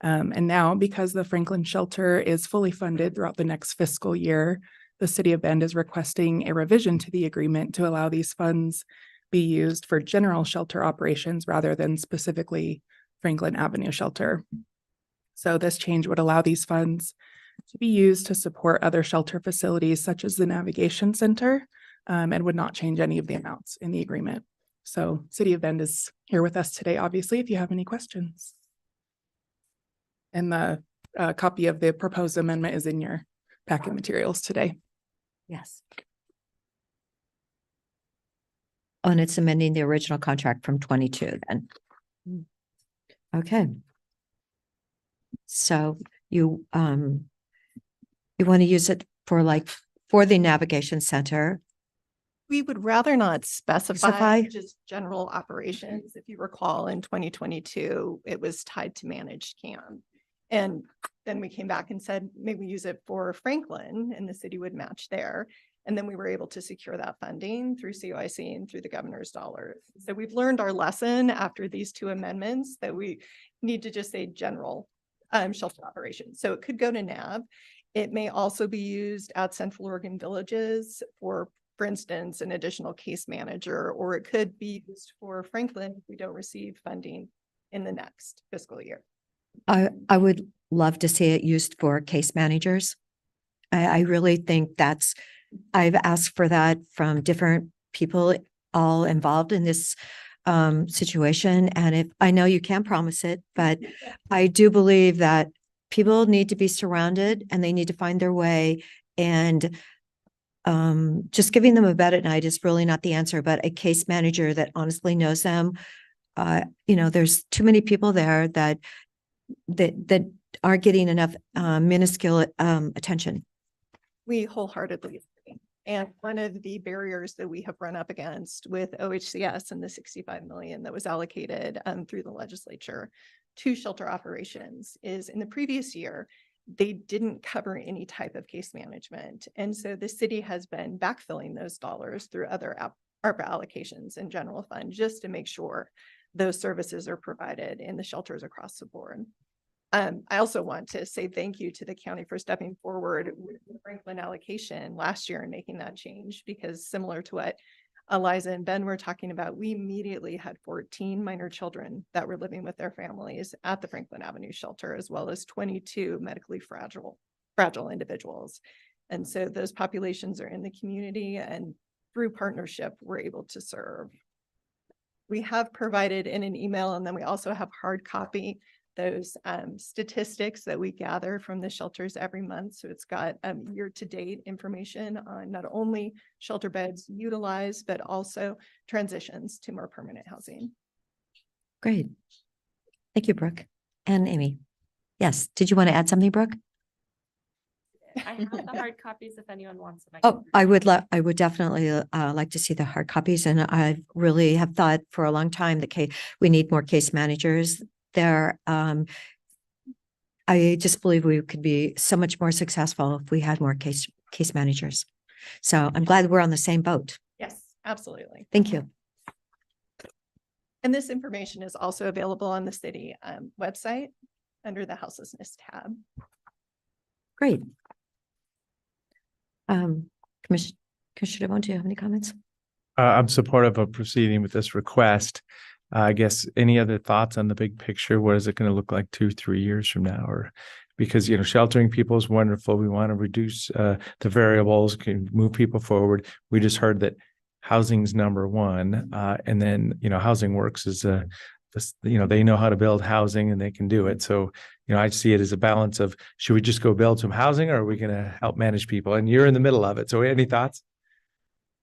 And now, because the Franklin Shelter is fully funded throughout the next fiscal year, the City of Bend is requesting a revision to the agreement to allow these funds be used for general shelter operations rather than specifically Franklin Avenue Shelter. So this change would allow these funds to be used to support other shelter facilities such as the Navigation Center, and would not change any of the amounts in the agreement. So City of Bend is here with us today, obviously, if you have any questions. And the copy of the proposed amendment is in your packet materials today. Yes. Oh, and it's amending the original contract from 22 then. Okay. So you want to use it for the Navigation Center. We would rather not specify Specify? just general operations. If you recall, in 2022, it was tied to managed CAM. And then we came back and said, maybe we use it for Franklin and the city would match there. And then we were able to secure that funding through COIC and through the governor's dollars. So we've learned our lesson after these two amendments that we need to just say general shelter operations. So it could go to NAV. It may also be used at Central Oregon Villages for instance, an additional case manager, or it could be used for Franklin if we don't receive funding in the next fiscal year. I would love to see it used for case managers. I really think I've asked for that from different people all involved in this situation. And if I know you can't promise it, but I do believe that people need to be surrounded and they need to find their way, and just giving them a bed at night is really not the answer, but a case manager that honestly knows them. There's too many people there that aren't getting enough minuscule attention. We wholeheartedly agree. And one of the barriers that we have run up against with OHCS and the 65 million that was allocated through the legislature to shelter operations is in the previous year, they didn't cover any type of case management. And so the city has been backfilling those dollars through other ARPA allocations and general fund just to make sure those services are provided in the shelters across the board. I also want to say thank you to the county for stepping forward with the Franklin allocation last year and making that change, because similar to what Eliza and Ben were talking about, we immediately had 14 minor children that were living with their families at the Franklin Avenue Shelter, as well as 22 medically fragile individuals. And so those populations are in the community, and through partnership, we're able to serve. We have provided in an email, and then we also have hard copy those statistics that we gather from the shelters every month. So it's got year-to-date information on not only shelter beds utilized, but also transitions to more permanent housing. Great. Thank you, Brooke and Amy. Yes, did you want to add something, Brooke? I have the hard copies if anyone wants them. Oh, I would definitely like to see the hard copies, and I really have thought for a long time that we need more case managers there. I just believe we could be so much more successful if we had more case managers. So I'm glad we're on the same boat. Yes, absolutely. Thank you. And this information is also available on the city website under the houselessness tab. Great. Commissioner DeBonne, do you have any comments? I'm supportive of proceeding with this request. I guess any other thoughts on the big picture? What is it going to look like 2-3 years from now? Or because, you know, sheltering people is wonderful. We want to reduce the variables, can move people forward. We just heard that housing's number one. And then, you know, Housing Works is you know, they know how to build housing and they can do it. So, you know, I see it as a balance of, should we just go build some housing or are we going to help manage people? And you're in the middle of it. So any thoughts?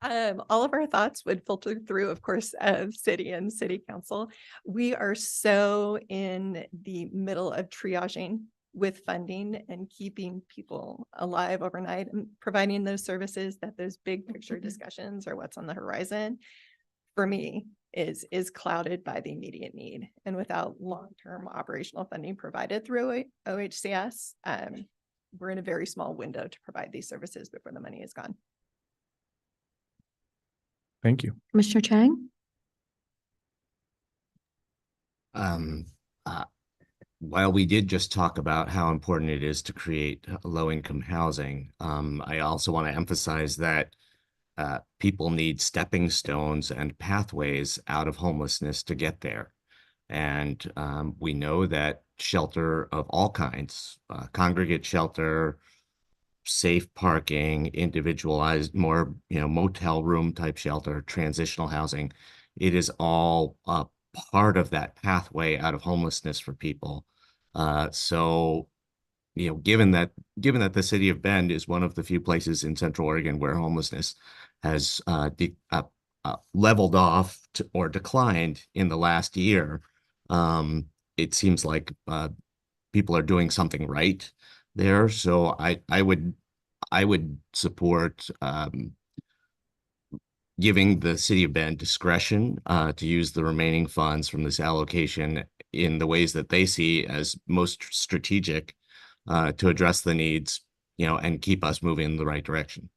All of our thoughts would filter through, of course, city and city council. We are so in the middle of triaging with funding and keeping people alive overnight and providing those services that those big picture discussions are what's on the horizon. For me, is clouded by the immediate need. And without long-term operational funding provided through OHCS, we're in a very small window to provide these services before the money is gone. Thank you. Commissioner Chang? While we did just talk about how important it is to create low-income housing, I also want to emphasize that people need stepping stones and pathways out of homelessness to get there. And we know that shelter of all kinds, congregate shelter, safe parking, individualized, more, you know, motel room type shelter, transitional housing, it is all a part of that pathway out of homelessness for people. So, you know, given that the city of Bend is one of the few places in Central Oregon where homelessness has leveled off or declined in the last year, it seems like people are doing something right there. So I would support giving the city of Bend discretion to use the remaining funds from this allocation in the ways that they see as most strategic to address the needs, you know, and keep us moving in the right direction.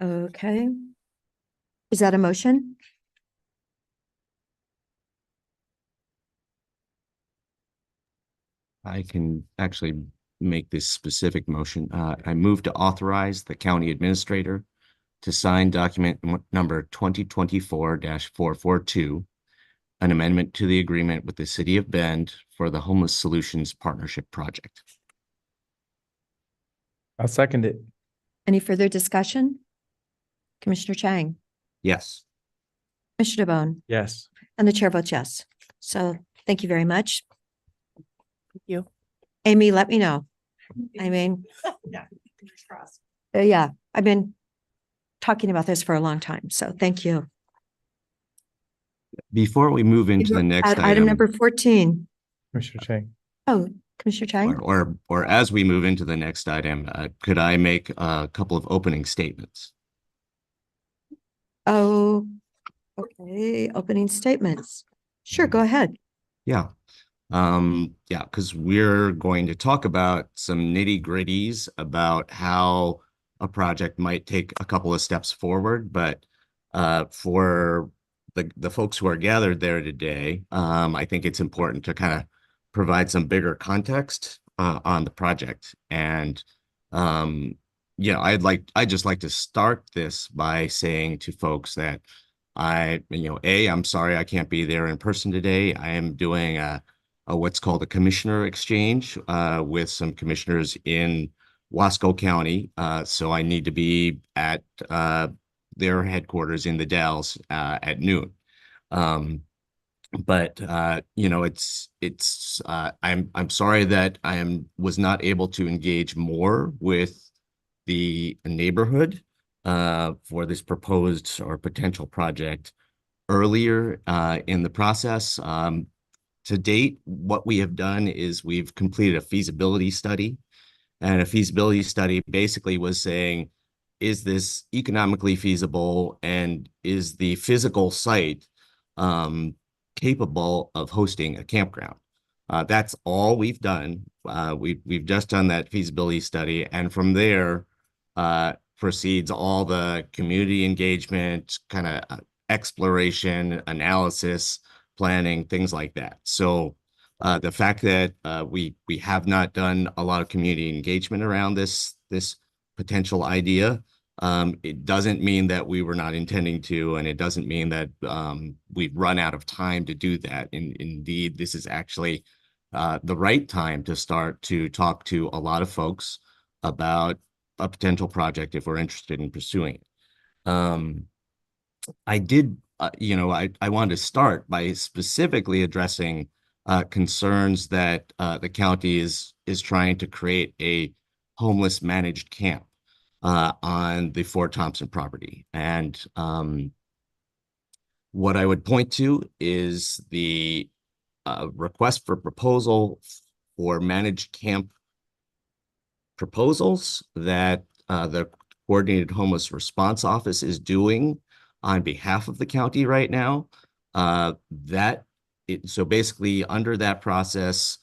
Okay. Is that a motion? I can actually make this specific motion. I move to authorize the county administrator to sign document number 2024-442, an amendment to the agreement with the city of Bend for the Homeless Solutions Partnership Project. I'll second it. Any further discussion? Commissioner Chang? Yes. Commissioner DeBonne? Yes. And the chair votes yes. So thank you very much. Thank you. Amy, let me know. I mean, Yeah, fingers crossed. yeah, I've been talking about this for a long time, so thank you. Before we move into the next Item number 14. Commissioner Chang. Oh, Commissioner Chang? or as we move into the next item, could I make a couple of opening statements? Oh, okay, opening statements. Sure, go ahead. Yeah. Because we're going to talk about some nitty-gritties about how a project might take a couple of steps forward. But for the folks who are gathered there today, I think it's important to kind of provide some bigger context on the project. And I'd just like to start this by saying to folks that I'm sorry I can't be there in person today. I am doing a what's called a commissioner exchange with some commissioners in Wasco County. So I need to be at their headquarters in the Dells at noon. But you know, I'm sorry that was not able to engage more with the neighborhood for this proposed or potential project earlier in the process. To date, what we have done is we've completed a feasibility study, and a feasibility study basically was saying, is this economically feasible, and is the physical site capable of hosting a campground? That's all we've done. We've just done that feasibility study, and from there proceeds all the community engagement, kind of exploration, analysis, planning, things like that. So the fact that we have not done a lot of community engagement around this potential idea, it doesn't mean that we were not intending to, and it doesn't mean that we've run out of time to do that. Indeed, this is actually the right time to start to talk to a lot of folks about a potential project if we're interested in pursuing it. I did, you know, I wanted to start by specifically addressing concerns that the county is trying to create a homeless managed camp on the Fort Thompson property. And what I would point to is the request for proposal for managed camp proposals that the Coordinated Homeless Response Office is doing on behalf of the county right now. So basically under that process,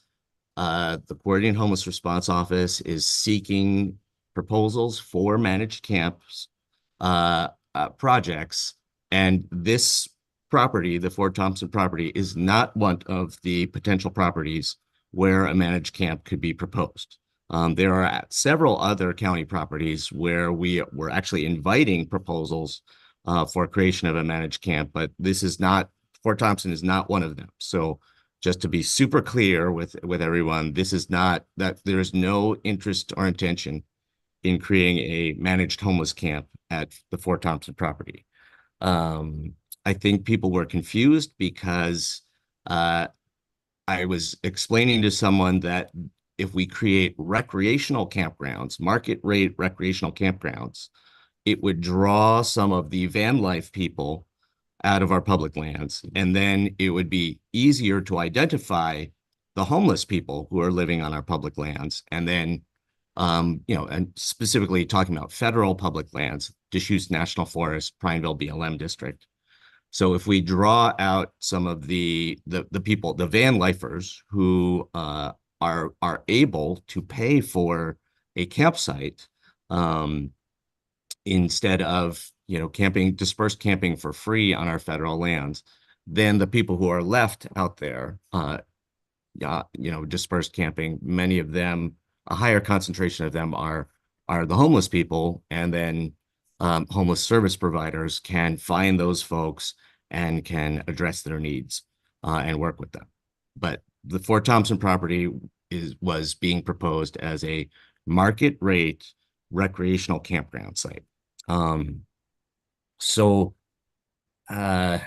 the Coordinated Homeless Response Office is seeking proposals for managed camps projects. And this property, the Fort Thompson property, is not one of the potential properties where a managed camp could be proposed. There are several other county properties where we were actually inviting proposals for creation of a managed camp, but this is not, Fort Thompson is not one of them. So just to be super clear with everyone, this is not that there is no interest or intention in creating a managed homeless camp at the Fort Thompson property. I think people were confused because I was explaining to someone that if we create recreational campgrounds, market rate recreational campgrounds, it would draw some of the van life people out of our public lands. And then it would be easier to identify the homeless people who are living on our public lands. And then, you know, and specifically talking about federal public lands, Deschutes National Forest, Prineville BLM District. So if we draw out some of the people, the van lifers who are able to pay for a campsite instead of, you know, dispersed camping for free on our federal lands, then the people who are left out there, you know, dispersed camping, many of them, a higher concentration of them are the homeless people, and then homeless service providers can find those folks and can address their needs and work with them. But the Fort Thompson property was being proposed as a market rate recreational campground site. So I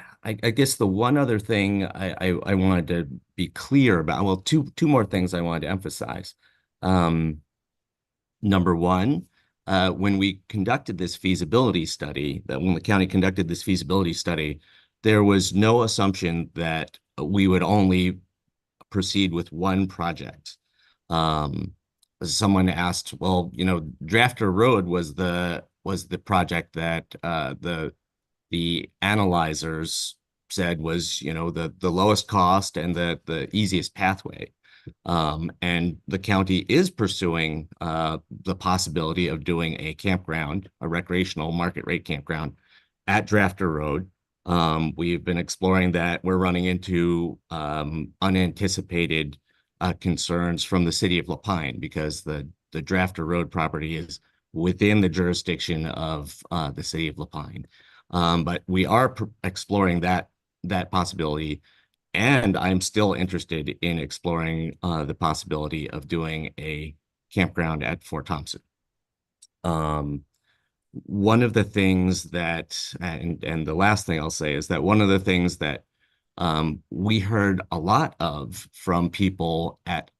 guess the one other thing I wanted to be clear about, well, two more things I wanted to emphasize. Number one, when we conducted this feasibility study, when the county conducted this feasibility study, there was no assumption that we would only proceed with one project. Someone asked, well, you know, Drafter Road was the project that the analyzers said was, you know, the lowest cost and the easiest pathway. And the county is pursuing the possibility of doing a campground, a recreational market rate campground at Drafter Road. We've been exploring that. We're running into unanticipated concerns from the city of La Pine because the Drafter Road property is within the jurisdiction of the city of La Pine. But we are exploring that possibility, and I'm still interested in exploring the possibility of doing a campground at Fort Thompson. One of the things that, and the last thing I'll say is that one of the things that we heard a lot of from people at,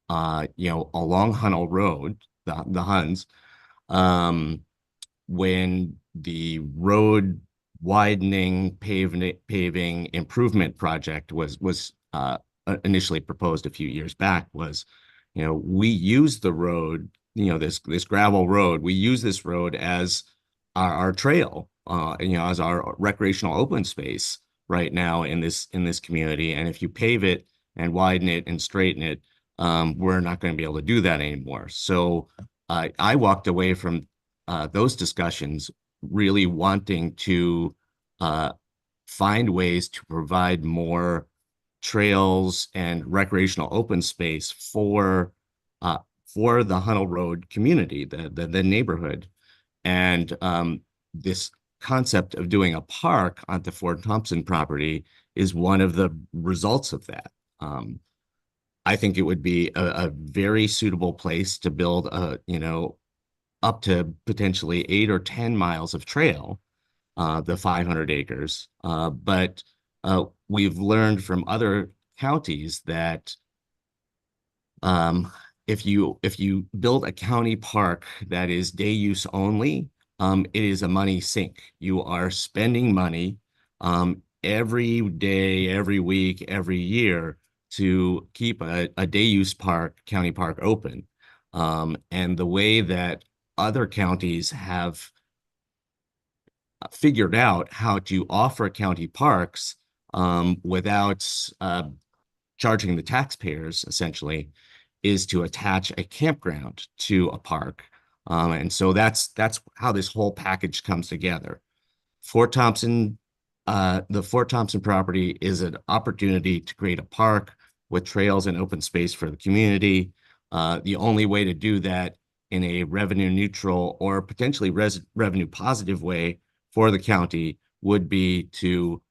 along Hunnell Road, the Huns, when the road widening paving improvement project was initially proposed a few years back, was, we use the road, this gravel road, we use this road as our trail, as our recreational open space right now in this community. And if you pave it and widen it and straighten it, we're not going to be able to do that anymore. So I walked away from those discussions really wanting to find ways to provide more trails and recreational open space for the Hunnell Road community, the neighborhood. And this concept of doing a park on the Fort Thompson property is one of the results of that. I think it would be a very suitable place to build up to potentially 8 or 10 miles of trail, the 500 acres. But we've learned from other counties that if you build a county park that is day use only, it is a money sink. You are spending money every day, every week, every year to keep a day use county park open. And the way that other counties have figured out how to offer county parks without charging the taxpayers, essentially, is to attach a campground to a park. And so that's how this whole package comes together. Fort Thompson, the Fort Thompson property is an opportunity to create a park with trails and open space for the community. The only way to do that in a revenue neutral or potentially revenue positive way for the county would be to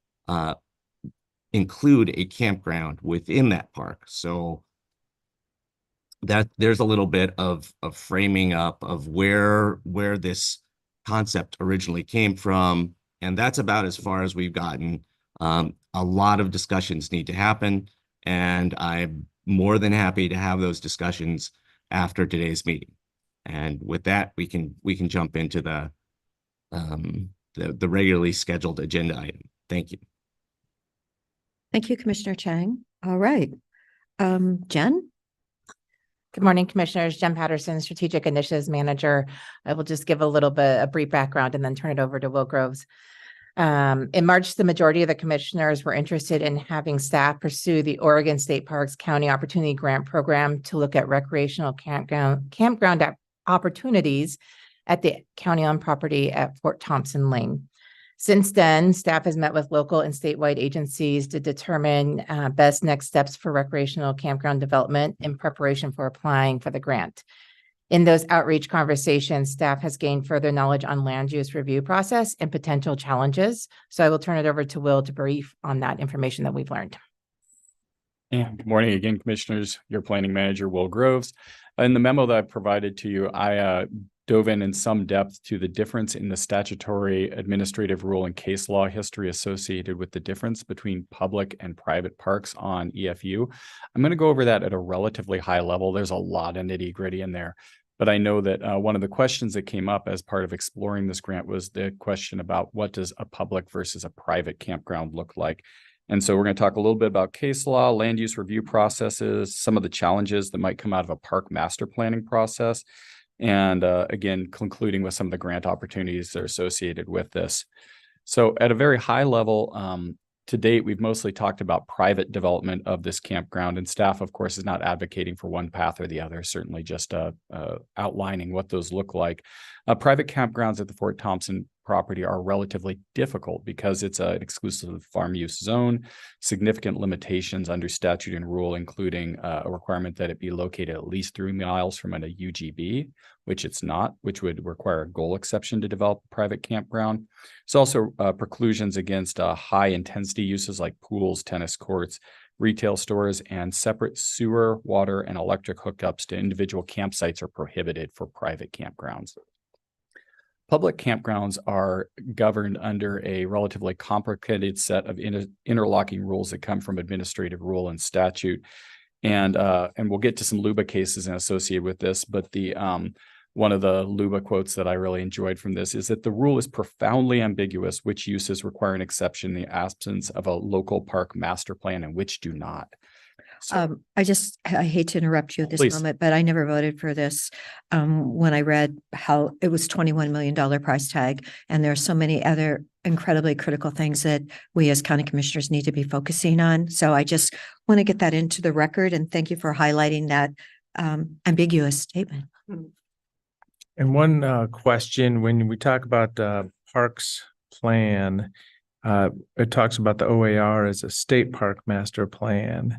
include a campground within that park. So that there's a little bit of framing up of where this concept originally came from. And that's about as far as we've gotten. A lot of discussions need to happen, and I'm more than happy to have those discussions after today's meeting. And with that, we can jump into the regularly scheduled agenda item. Thank you. Thank you, Commissioner Chang. All right. Jen? Good morning, Commissioners. Jen Patterson, Strategic Initiatives Manager. I will just give a brief background and then turn it over to Will Groves. In March, the majority of the commissioners were interested in having staff pursue the Oregon State Parks County Opportunity Grant Program to look at recreational campground opportunities at the county-owned property at Fort Thompson Lane. Since then, staff has met with local and statewide agencies to determine best next steps for recreational campground development in preparation for applying for the grant. In those outreach conversations, staff has gained further knowledge on land use review process and potential challenges. So I will turn it over to Will to brief on that information that we've learned. And good morning again, Commissioners. Your Planning Manager, Will Groves. In the memo that I provided to you, I dove in some depth to the difference in the statutory administrative rule and case law history associated with the difference between public and private parks on EFU. I'm going to go over that at a relatively high level. There's a lot of nitty gritty in there. But I know that one of the questions that came up as part of exploring this grant was the question about what does a public versus a private campground look like? And so we're going to talk a little bit about case law, land use review processes, some of the challenges that might come out of a park master planning process, and again, concluding with some of the grant opportunities that are associated with this. So at a very high level, to date, we've mostly talked about private development of this campground, and staff, of course, is not advocating for one path or the other, certainly just outlining what those look like. Private campgrounds at the Fort Thompson property are relatively difficult because it's an exclusive farm use zone, significant limitations under statute and rule, including a requirement that it be located at least 3 miles from a UGB, which it's not, which would require a goal exception to develop a private campground. There's also preclusions against high intensity uses like pools, tennis courts, retail stores, and separate sewer, water, and electric hookups to individual campsites are prohibited for private campgrounds. public campgrounds are governed under a relatively complicated set of interlocking rules that come from administrative rule and statute. And we'll get to some LUBA cases associated with this, but the one of the LUBA quotes that I really enjoyed from this is that the rule is profoundly ambiguous which uses require an exception in the absence of a local park master plan and which do not. So, I hate to interrupt you at this Please. moment, but I never voted for this. When I read how it was $21 million price tag, and there are so many other incredibly critical things that we as county commissioners need to be focusing on. So I just want to get that into the record, and thank you for highlighting that ambiguous statement. And one question, when we talk about parks plan, it talks about the OAR as a state park master plan.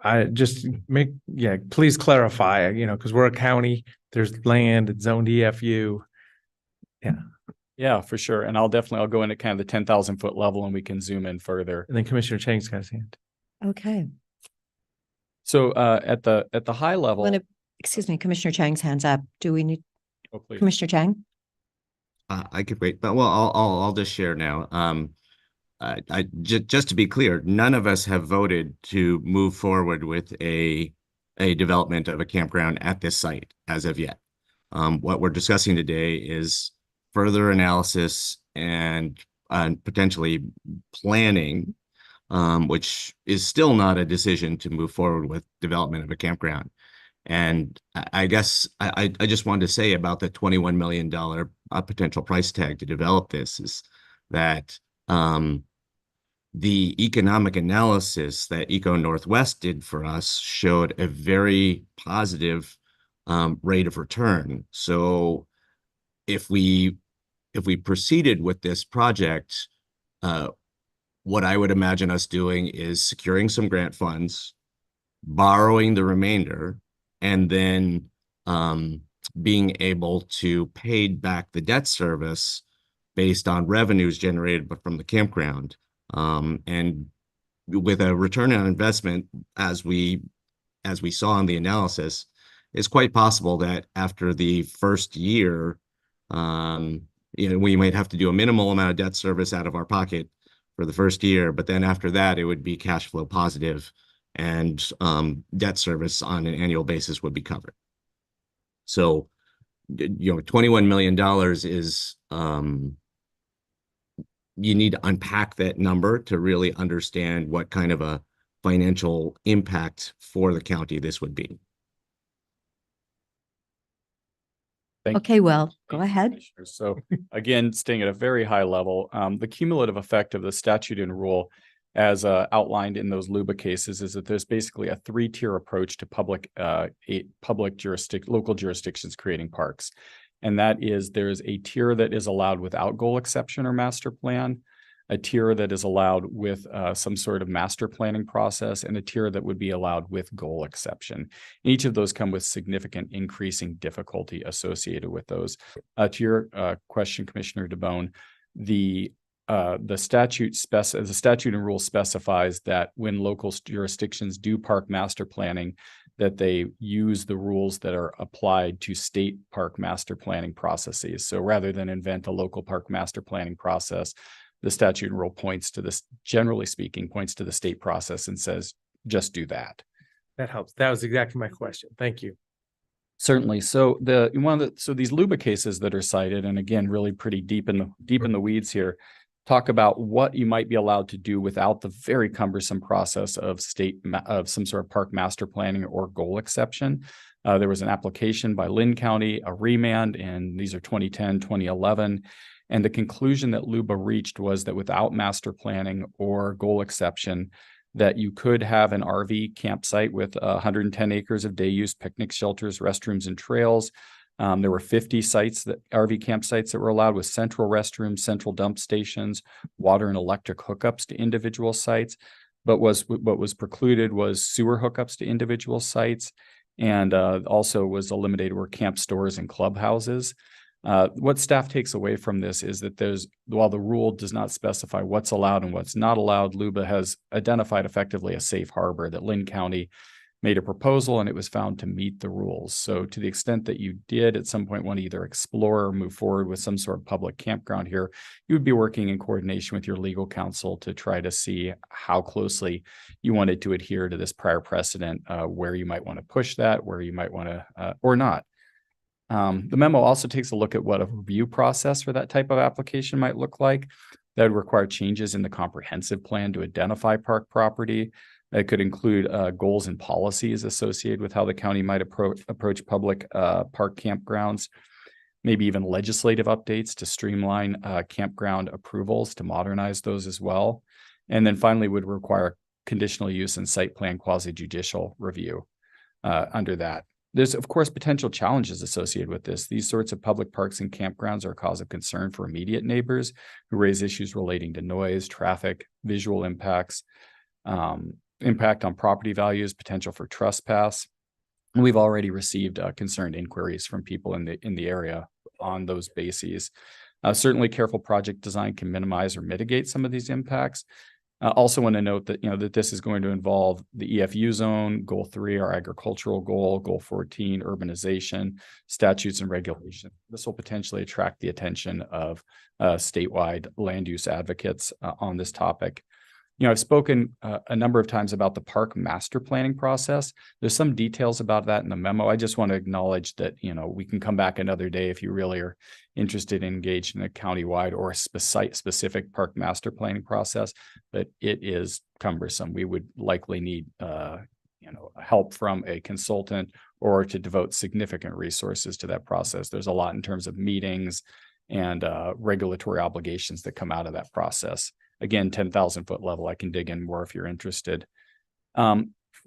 I just please clarify, because we're a county, there's land, it's zoned EFU. Yeah, for sure. And I'll go into kind of the 10,000 foot level and we can zoom in further. And then Commissioner Chang's got his hand. Okay. So at the high level. Excuse me, Commissioner Chang's hands up. Do we need Oh, please. Commissioner Chang? I could wait, but I'll just share now. Just to be clear, none of us have voted to move forward with a development of a campground at this site as of yet. What we're discussing today is further analysis and potentially planning, which is still not a decision to move forward with development of a campground. And I guess I just wanted to say about the $21 million potential price tag to develop this is that the economic analysis that Eco Northwest did for us showed a very positive rate of return. So if we proceeded with this project, what I would imagine us doing is securing some grant funds, borrowing the remainder, and then being able to pay back the debt service based on revenues generated from the campground. And with a return on investment, as we saw in the analysis, it's quite possible that after the first year, we might have to do a minimal amount of debt service out of our pocket for the first year, but then after that, it would be cash flow positive, and debt service on an annual basis would be covered. So, $21 million is, you need to unpack that number to really understand what kind of a financial impact for the county this would be. Okay, well, go ahead. So again, staying at a very high level, the cumulative effect of the statute and rule as outlined in those LUBA cases is that there's basically a 3-tier approach to local jurisdictions creating parks. And that is, there's a tier that is allowed without goal exception or master plan, a tier that is allowed with some sort of master planning process, and a tier that would be allowed with goal exception. Each of those come with significant increasing difficulty associated with those. To your question, Commissioner DeBone, the statute and rule specifies that when local jurisdictions do park master planning, that they use the rules that are applied to state park master planning processes. So rather than invent a local park master planning process, the statute and rule points to this, generally speaking, points to the state process and says, just do that. That helps. That was exactly my question. Thank you. Certainly. So these LUBA cases that are cited, and again, really pretty deep in the weeds here, talk about what you might be allowed to do without the very cumbersome process of some sort of park master planning or goal exception. There was an application by Lynn County, a remand, and these are 2010, 2011. And the conclusion that LUBA reached was that without master planning or goal exception, that you could have an RV campsite with 110 acres of day use, picnic shelters, restrooms, and trails. There were 50 RV campsites that were allowed with central restrooms, central dump stations, water and electric hookups to individual sites. But what was precluded was sewer hookups to individual sites, and also was eliminated were camp stores and clubhouses. What staff takes away from this is that while the rule does not specify what's allowed and what's not allowed, LUBA has identified effectively a safe harbor that Lynn County made a proposal and it was found to meet the rules. So to the extent that you did at some point want to either explore or move forward with some sort of public campground here, you would be working in coordination with your legal counsel to try to see how closely you wanted to adhere to this prior precedent, where you might want to push that, where you might want to, or not. The memo also takes a look at what a review process for that type of application might look like. That would require changes in the comprehensive plan to identify park property. That could include goals and policies associated with how the county might approach public park campgrounds, maybe even legislative updates to streamline campground approvals to modernize those as well. And then finally would require conditional use and site plan quasi-judicial review under that. There's, of course, potential challenges associated with this. These sorts of public parks and campgrounds are a cause of concern for immediate neighbors who raise issues relating to noise, traffic, visual impacts, impact on property values, potential for trespass. And we've already received concerned inquiries from people in the area on those bases. Certainly, careful project design can minimize or mitigate some of these impacts. Also want to note that, that this is going to involve the EFU zone, goal 3, our agricultural goal, goal 14, urbanization, statutes and regulation. This will potentially attract the attention of statewide land use advocates on this topic. I've spoken a number of times about the park master planning process. There's some details about that in the memo. I just want to acknowledge that, we can come back another day if you really are interested and engaged in a countywide or a specific park master planning process, but it is cumbersome. We would likely need, help from a consultant or to devote significant resources to that process. There's a lot in terms of meetings and regulatory obligations that come out of that process. Again, 10,000-foot level, I can dig in more if you're interested.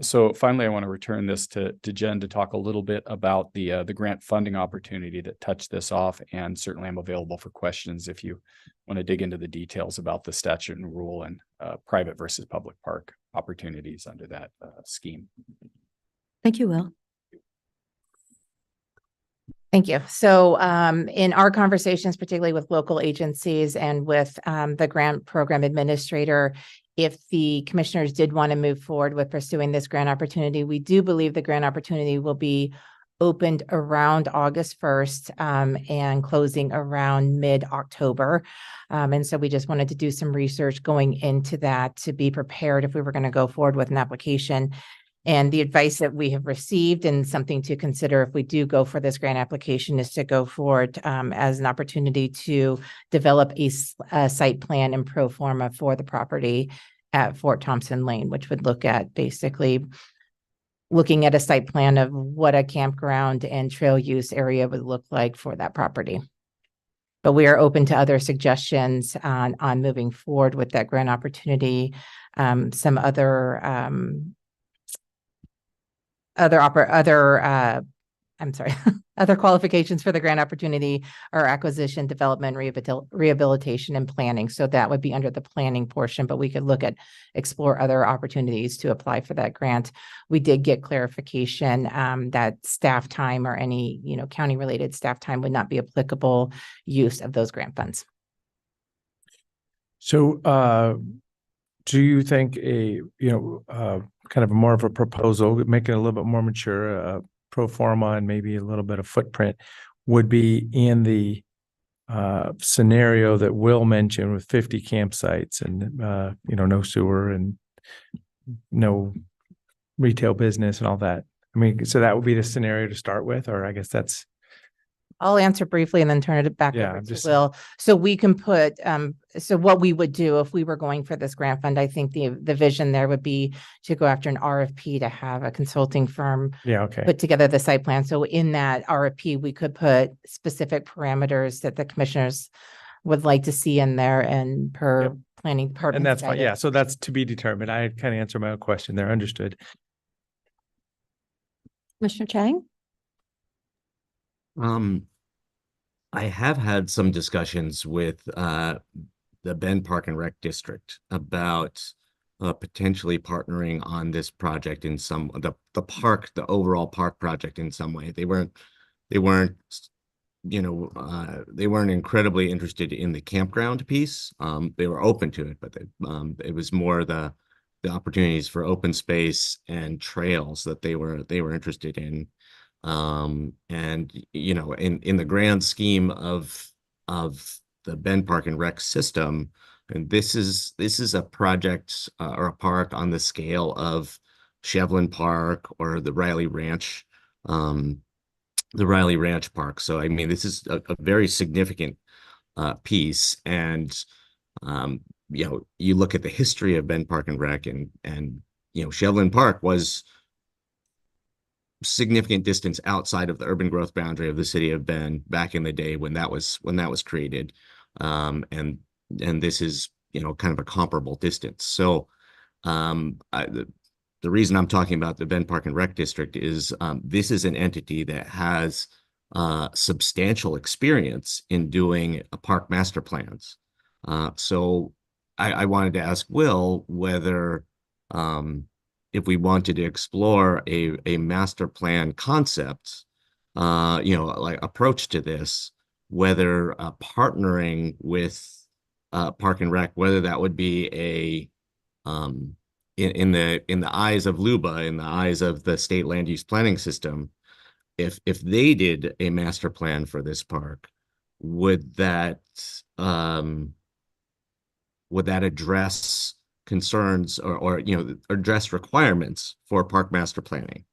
So finally, I want to return this to Jen to talk a little bit about the grant funding opportunity that touched this off. And certainly I'm available for questions if you want to dig into the details about the statute and rule and private versus public park opportunities under that scheme. Thank you, Will. Thank you. So in our conversations, particularly with local agencies and with the grant program administrator, if the commissioners did want to move forward with pursuing this grant opportunity, we do believe the grant opportunity will be opened around August 1st and closing around mid-October. And so we just wanted to do some research going into that to be prepared if we were going to go forward with an application. And the advice that we have received and something to consider if we do go for this grant application is to go forward as an opportunity to develop a site plan and pro forma for the property at Fort Thompson Lane, which would look at basically looking at a site plan of what a campground and trail use area would look like for that property. But we are open to other suggestions on moving forward with that grant opportunity. Some other qualifications for the grant opportunity are acquisition, development, rehabilitation, and planning. So that would be under the planning portion, but we could explore other opportunities to apply for that grant. We did get clarification that staff time or any, county related staff time would not be applicable use of those grant funds. So, do you think kind of more of a proposal, make it a little bit more mature, pro forma and maybe a little bit of footprint would be in the scenario that Will mentioned with 50 campsites and, no sewer and no retail business and all that? I mean, so that would be the scenario to start with, or I guess that's. I'll answer briefly and then turn it back over to Will. So we can put, so what we would do if we were going for this grant fund, I think the vision there would be to go after an RFP to have a consulting firm put together the site plan. So in that RFP, we could put specific parameters that the commissioners would like to see in there and per planning department. And that's fine. Yeah. So that's to be determined. I kind of answered my own question there. Understood. Commissioner Chang? I have had some discussions with the Bend Park and Rec District about potentially partnering on this project in the overall park project in some way. They weren't incredibly interested in the campground piece. They were open to it, but it was more the the opportunities for open space and trails that they were interested in. And you know, in the grand scheme of the Bend Park and Rec system, and this is a project or a park on the scale of Shevlin Park or the Riley Ranch Park. So I mean, this is a very significant piece. And you know, you look at the history of Bend Park and Rec, and you know, Shevlin Park was significant distance outside of the urban growth boundary of the city of Bend back in the day when that was created. And this is, you know, kind of a comparable distance. So the reason I'm talking about the Bend Park and Rec District is this is an entity that has substantial experience in doing park master plans. So I wanted to ask Will whether if we wanted to explore a master plan concept, you know, like approach to this, whether partnering with Park and Rec, whether that would be a in the eyes of LUBA, in the eyes of the state land use planning system, if they did a master plan for this park, would that address concerns or you know, address requirements for park master planning?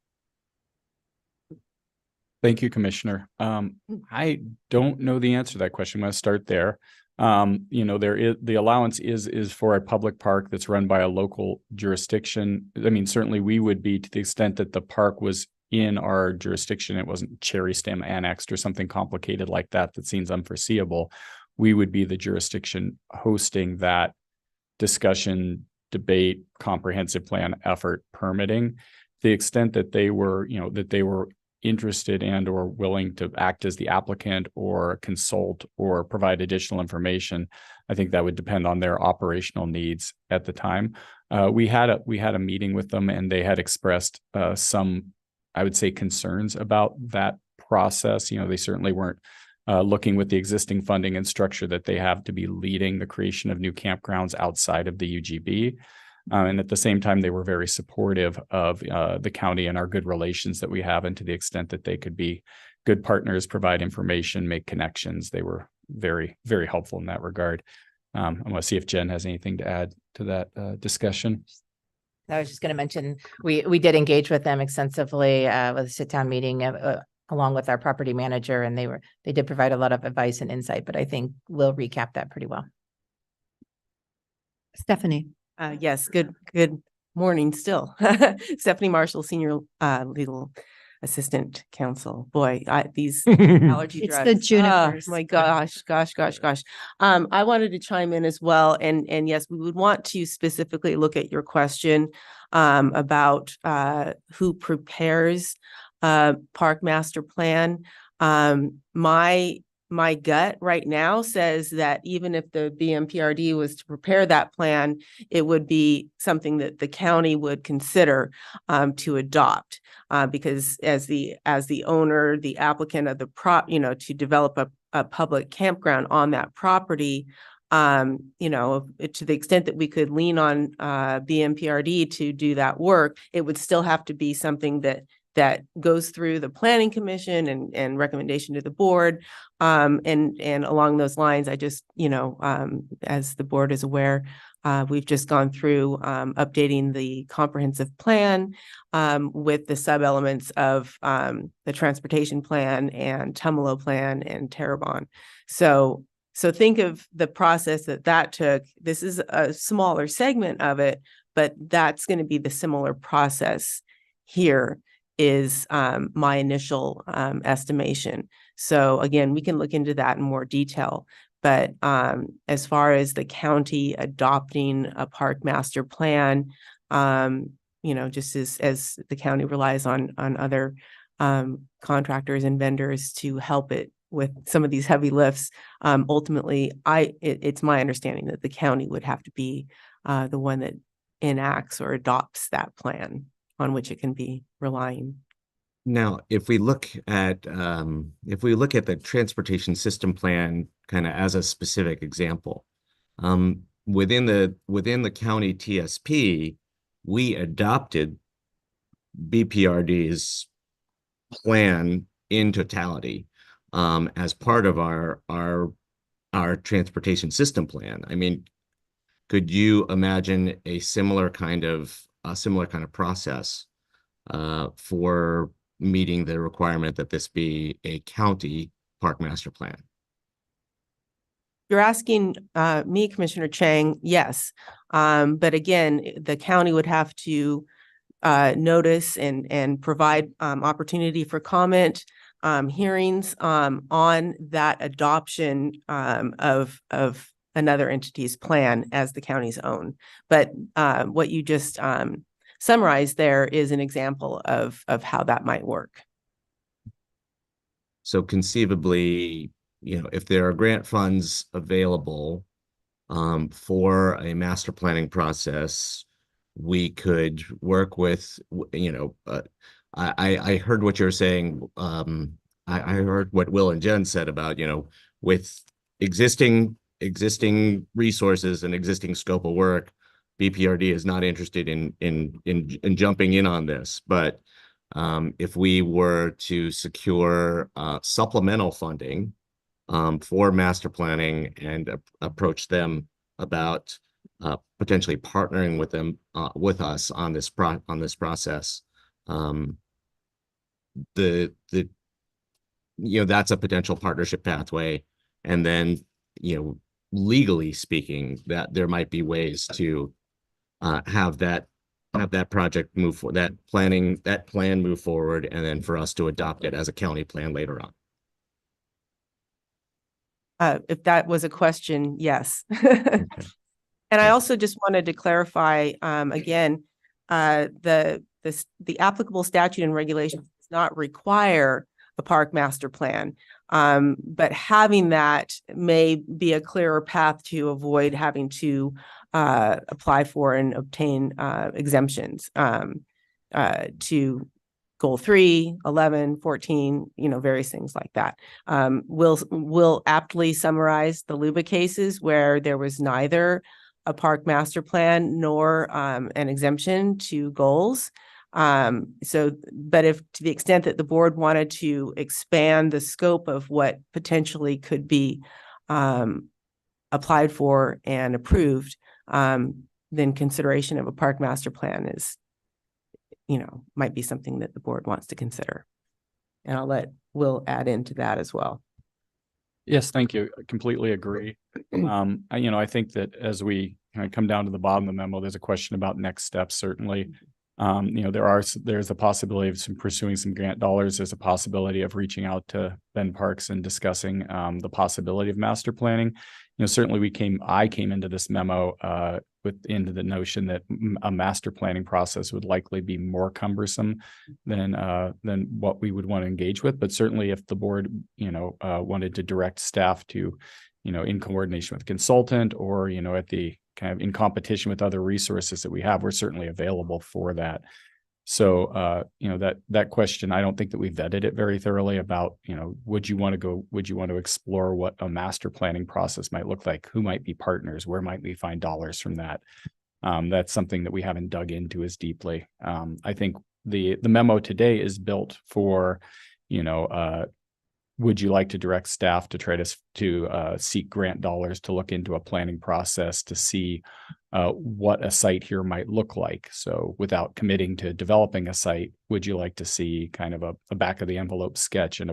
Thank you, Commissioner. I don't know the answer to that question. I'm going to start there. You know, the allowance is for a public park that's run by a local jurisdiction. I mean, certainly we would be, to the extent that the park was in our jurisdiction, it wasn't cherry stem annexed or something complicated like that that seems unforeseeable. We would be the jurisdiction hosting that discussion, debate, comprehensive plan effort, permitting. To the extent that they were, you know, that they were interested and or willing to act as the applicant or consult or provide additional information, I think that would depend on their operational needs at the time. We had a meeting with them, and they had expressed some, I would say, concerns about that process. You know, they certainly weren't looking with the existing funding and structure that they have to be leading the creation of new campgrounds outside of the UGB. And at the same time, they were very supportive of the county and our good relations that we have. And to the extent that they could be good partners, provide information, make connections, they were very, very helpful in that regard. I want to see if Jen has anything to add to that discussion. I was just going to mention, we did engage with them extensively with a sit-down meeting along with our property manager, and they did provide a lot of advice and insight, but I think we'll recap that pretty well. Stephanie. Yes, good morning still. Stephanie Marshall, Senior Legal Assistant Counsel. Boy, these allergy It's drugs. the junipers. Oh my gosh. I wanted to chime in as well. And yes, we would want to specifically look at your question about who prepares park master plan. My gut right now says that even if the BMPRD was to prepare that plan, it would be something that the county would consider to adopt, because as the owner, the applicant of the to develop a public campground on that property, you know, to the extent that we could lean on BMPRD to do that work, it would still have to be something that goes through the planning commission and recommendation to the board. And along those lines, I just, you know, as the board is aware, we've just gone through updating the comprehensive plan with the sub-elements of the transportation plan and Tumalo plan and Terrebonne. So think of the process that took. This is a smaller segment of it, but that's going to be the similar process here, is my initial estimation. So again, we can look into that in more detail. But as far as the county adopting a park master plan, you know, just as the county relies on other contractors and vendors to help it with some of these heavy lifts, ultimately, it's my understanding that the county would have to be the one that enacts or adopts that plan on which it can be relying. Now, if we look at the transportation system plan kind of as a specific example, within the county TSP, we adopted BPRD's plan in totality as part of our transportation system plan. I mean, could you imagine a similar kind of process for meeting the requirement that this be a county park master plan? You're asking me, Commissioner Chang, yes. But again, the county would have to notice and provide opportunity for comment, hearings on that adoption of another entity's plan as the county's own. But what you just summarized there is an example of how that might work. So conceivably, if there are grant funds available for a master planning process, we could work with, I heard what you're saying. I heard what Will and Jen said about, with existing resources and existing scope of work, BPRD is not interested in jumping in on this. But if we were to secure supplemental funding for master planning and approach them about potentially partnering with them with us on this process, that's a potential partnership pathway. And then legally speaking, that there might be ways to have that project move for that plan move forward, and then for us to adopt it as a county plan later on. If that was a question, yes. And I also just wanted to clarify, again, the applicable statute and regulations does not require a park master plan. But having that may be a clearer path to avoid having to apply for and obtain exemptions to Goal 3, 11, 14, various things like that. We'll aptly summarize the LUBA cases where there was neither a park master plan nor an exemption to goals. But if to the extent that the board wanted to expand the scope of what potentially could be applied for and approved, then consideration of a park master plan is, might be something that the board wants to consider. And I'll let Will add into that as well. Yes, thank you. I completely agree. I think that as we kind of come down to the bottom of the memo, there's a question about next steps, certainly. There's a possibility of pursuing some grant dollars. There's a possibility of reaching out to Bend Parks and discussing the possibility of master planning. Certainly I came into this memo into the notion that a master planning process would likely be more cumbersome than what we would want to engage with. But certainly if the board, wanted to direct staff to, in coordination with a consultant or, at the kind of in competition with other resources that we have, we're certainly available for that. So, that question, I don't think that we vetted it very thoroughly about, would you want to explore what a master planning process might look like? Who might be partners? Where might we find dollars from that? That's something that we haven't dug into as deeply. I think the memo today is built for, would you like to direct staff to try to seek grant dollars to look into a planning process to see what a site here might look like? So without committing to developing a site, would you like to see kind of a back of the envelope sketch and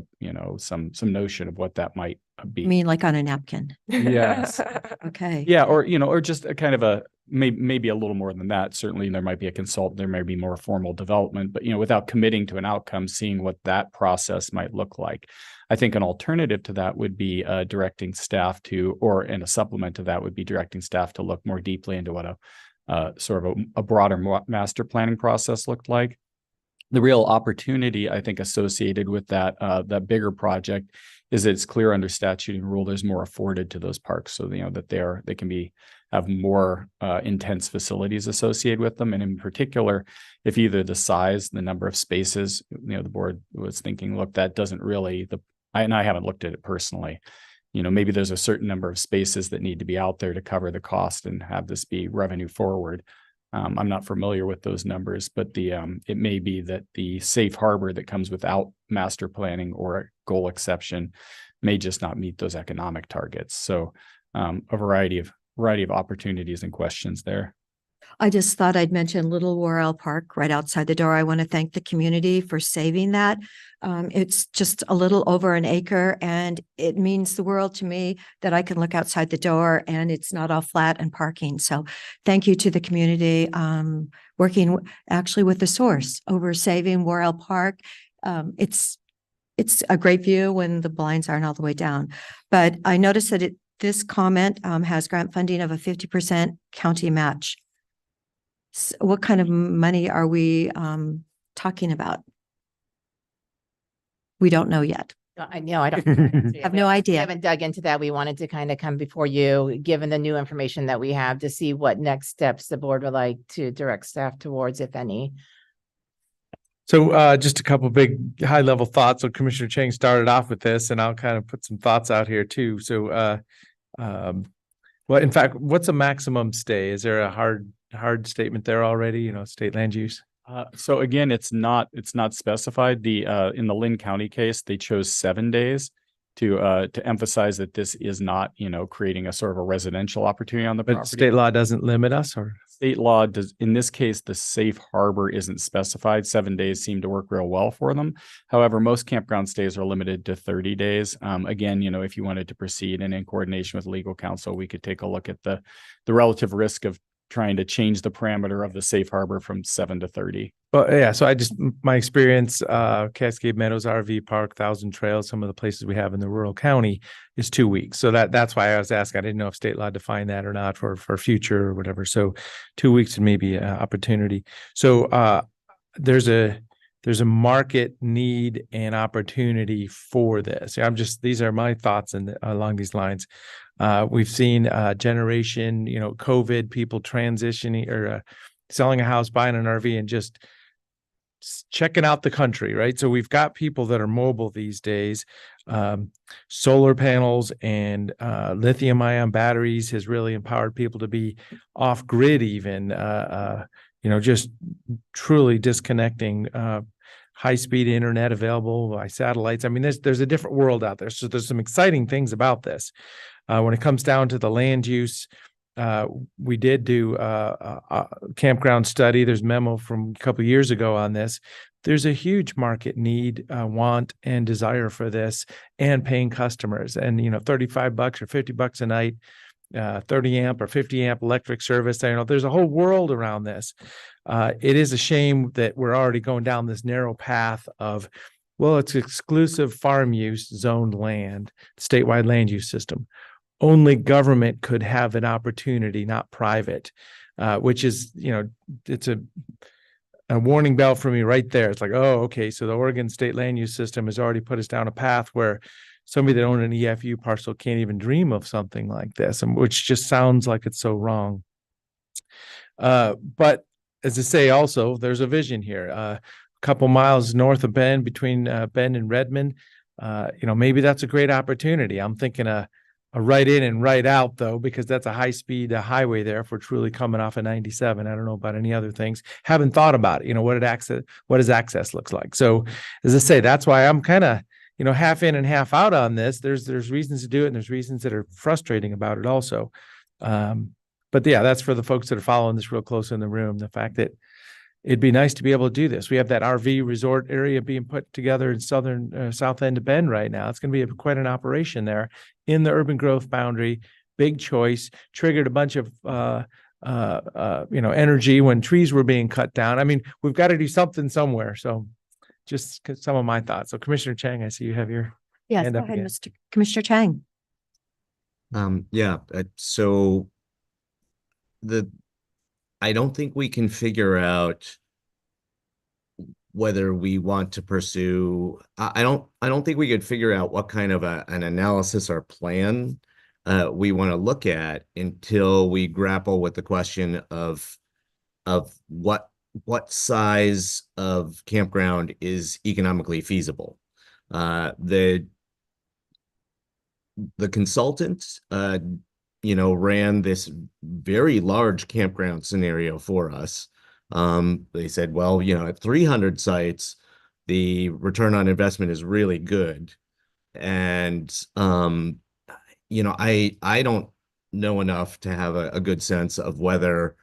some notion of what that might be? I mean, like on a napkin. Yes. Okay. Yeah, or just a kind of maybe a little more than that. Certainly there might be a consultant, there may be more formal development, but without committing to an outcome, seeing what that process might look like. I think an alternative to that would be directing staff to, and a supplement to that would be directing staff to look more deeply into what a broader master planning process looked like. The real opportunity, I think, associated with that bigger project is that it's clear under statute and rule there's more afforded to those parks, so that they can have more intense facilities associated with them. And in particular, if either the size, the number of spaces, the board was thinking, look, that doesn't really, and I haven't looked at it personally, maybe there's a certain number of spaces that need to be out there to cover the cost and have this be revenue forward. I'm not familiar with those numbers, but it may be that the safe harbor that comes without master planning or a goal exception may just not meet those economic targets. So a variety of opportunities and questions there. I just thought I'd mention Little Worrell Park right outside the door. I want to thank the community for saving that. It's just a little over an acre, and it means the world to me that I can look outside the door and it's not all flat and parking. So thank you to the community, working actually with the source over saving Worrell Park. It's a great view when the blinds aren't all the way down. But I noticed that this comment has grant funding of a 50% county match. What kind of money are we talking about? We don't know yet. I know, I don't. Have no We idea. haven't dug into that. We wanted to kind of come before you, given the new information that we have, to see what next steps the board would like to direct staff towards, if any. So just a couple big high level thoughts. So Commissioner Chang started off with this, and I'll kind of put some thoughts out here too. So well, in fact, what's a maximum stay? Is there a hard statement there already, you know, state land use? So again, it's not specified. In the Lynn County case, they chose 7 days to emphasize that this is not, creating a sort of a residential opportunity on the But property. state law doesn't limit us, or? State law does, in this case, the safe harbor isn't specified. 7 days seem to work real well for them. However, most campground stays are limited to 30 days. Again, if you wanted to proceed and in coordination with legal counsel, we could take a look at the relative risk of trying to change the parameter of the safe harbor from 7 to 30. Well, yeah, so my experience, Cascade Meadows RV Park, Thousand Trails, some of the places we have in the rural county is 2 weeks. So that's why I was asking. I didn't know if state law defined that or not for future or whatever. So 2 weeks and maybe an opportunity. So there's a market need and opportunity for this. These are my thoughts along these lines. We've seen generation, COVID, people transitioning or selling a house, buying an RV, and just checking out the country, right? So we've got people that are mobile these days. Solar panels and lithium ion batteries has really empowered people to be off grid even, just truly disconnecting, high-speed internet available by satellites. I mean, there's a different world out there. So there's some exciting things about this. When it comes down to the land use, we did do a campground study. There's a memo from a couple of years ago on this. There's a huge market need, want, and desire for this, and paying customers. And $35 or $50 a night, 30 amp or 50 amp electric service. There's a whole world around this. It is a shame that we're already going down this narrow path of, well, it's exclusive farm use zoned land, statewide land use system. Only government could have an opportunity, not private, which is, it's a warning bell for me right there. It's like, oh, okay. So the Oregon state land use system has already put us down a path where somebody that owned an EFU parcel can't even dream of something like this, which just sounds like it's so wrong. But as I say, also, there's a vision here. A couple miles north of Bend, between Bend and Redmond, maybe that's a great opportunity. I'm thinking a right in and right out, though, because that's a high-speed highway there if we're truly coming off of 97. I don't know about any other things. Haven't thought about it. What does access looks like? So as I say, that's why I'm kind of, half in and half out on this. There's reasons to do it, and there's reasons that are frustrating about it also. But yeah, that's for the folks that are following this real close in the room. The fact that it'd be nice to be able to do this. We have that RV resort area being put together in south end of Bend right now. It's going to be quite an operation there in the urban growth boundary. Big choice, triggered a bunch of energy when trees were being cut down. I mean, we've got to do something somewhere. So just some of my thoughts. So Commissioner Chang, I see you have your Yes, hand go up ahead, again. Mr. Commissioner Chang. So I don't think we can figure out whether we want to pursue. I don't think we could figure out what kind of an analysis or plan we want to look at until we grapple with the question of what size of campground is economically feasible. The consultant ran this very large campground scenario for us. They said, well, at 300 sites, the return on investment is really good. And, I don't know enough to have a good sense of whether,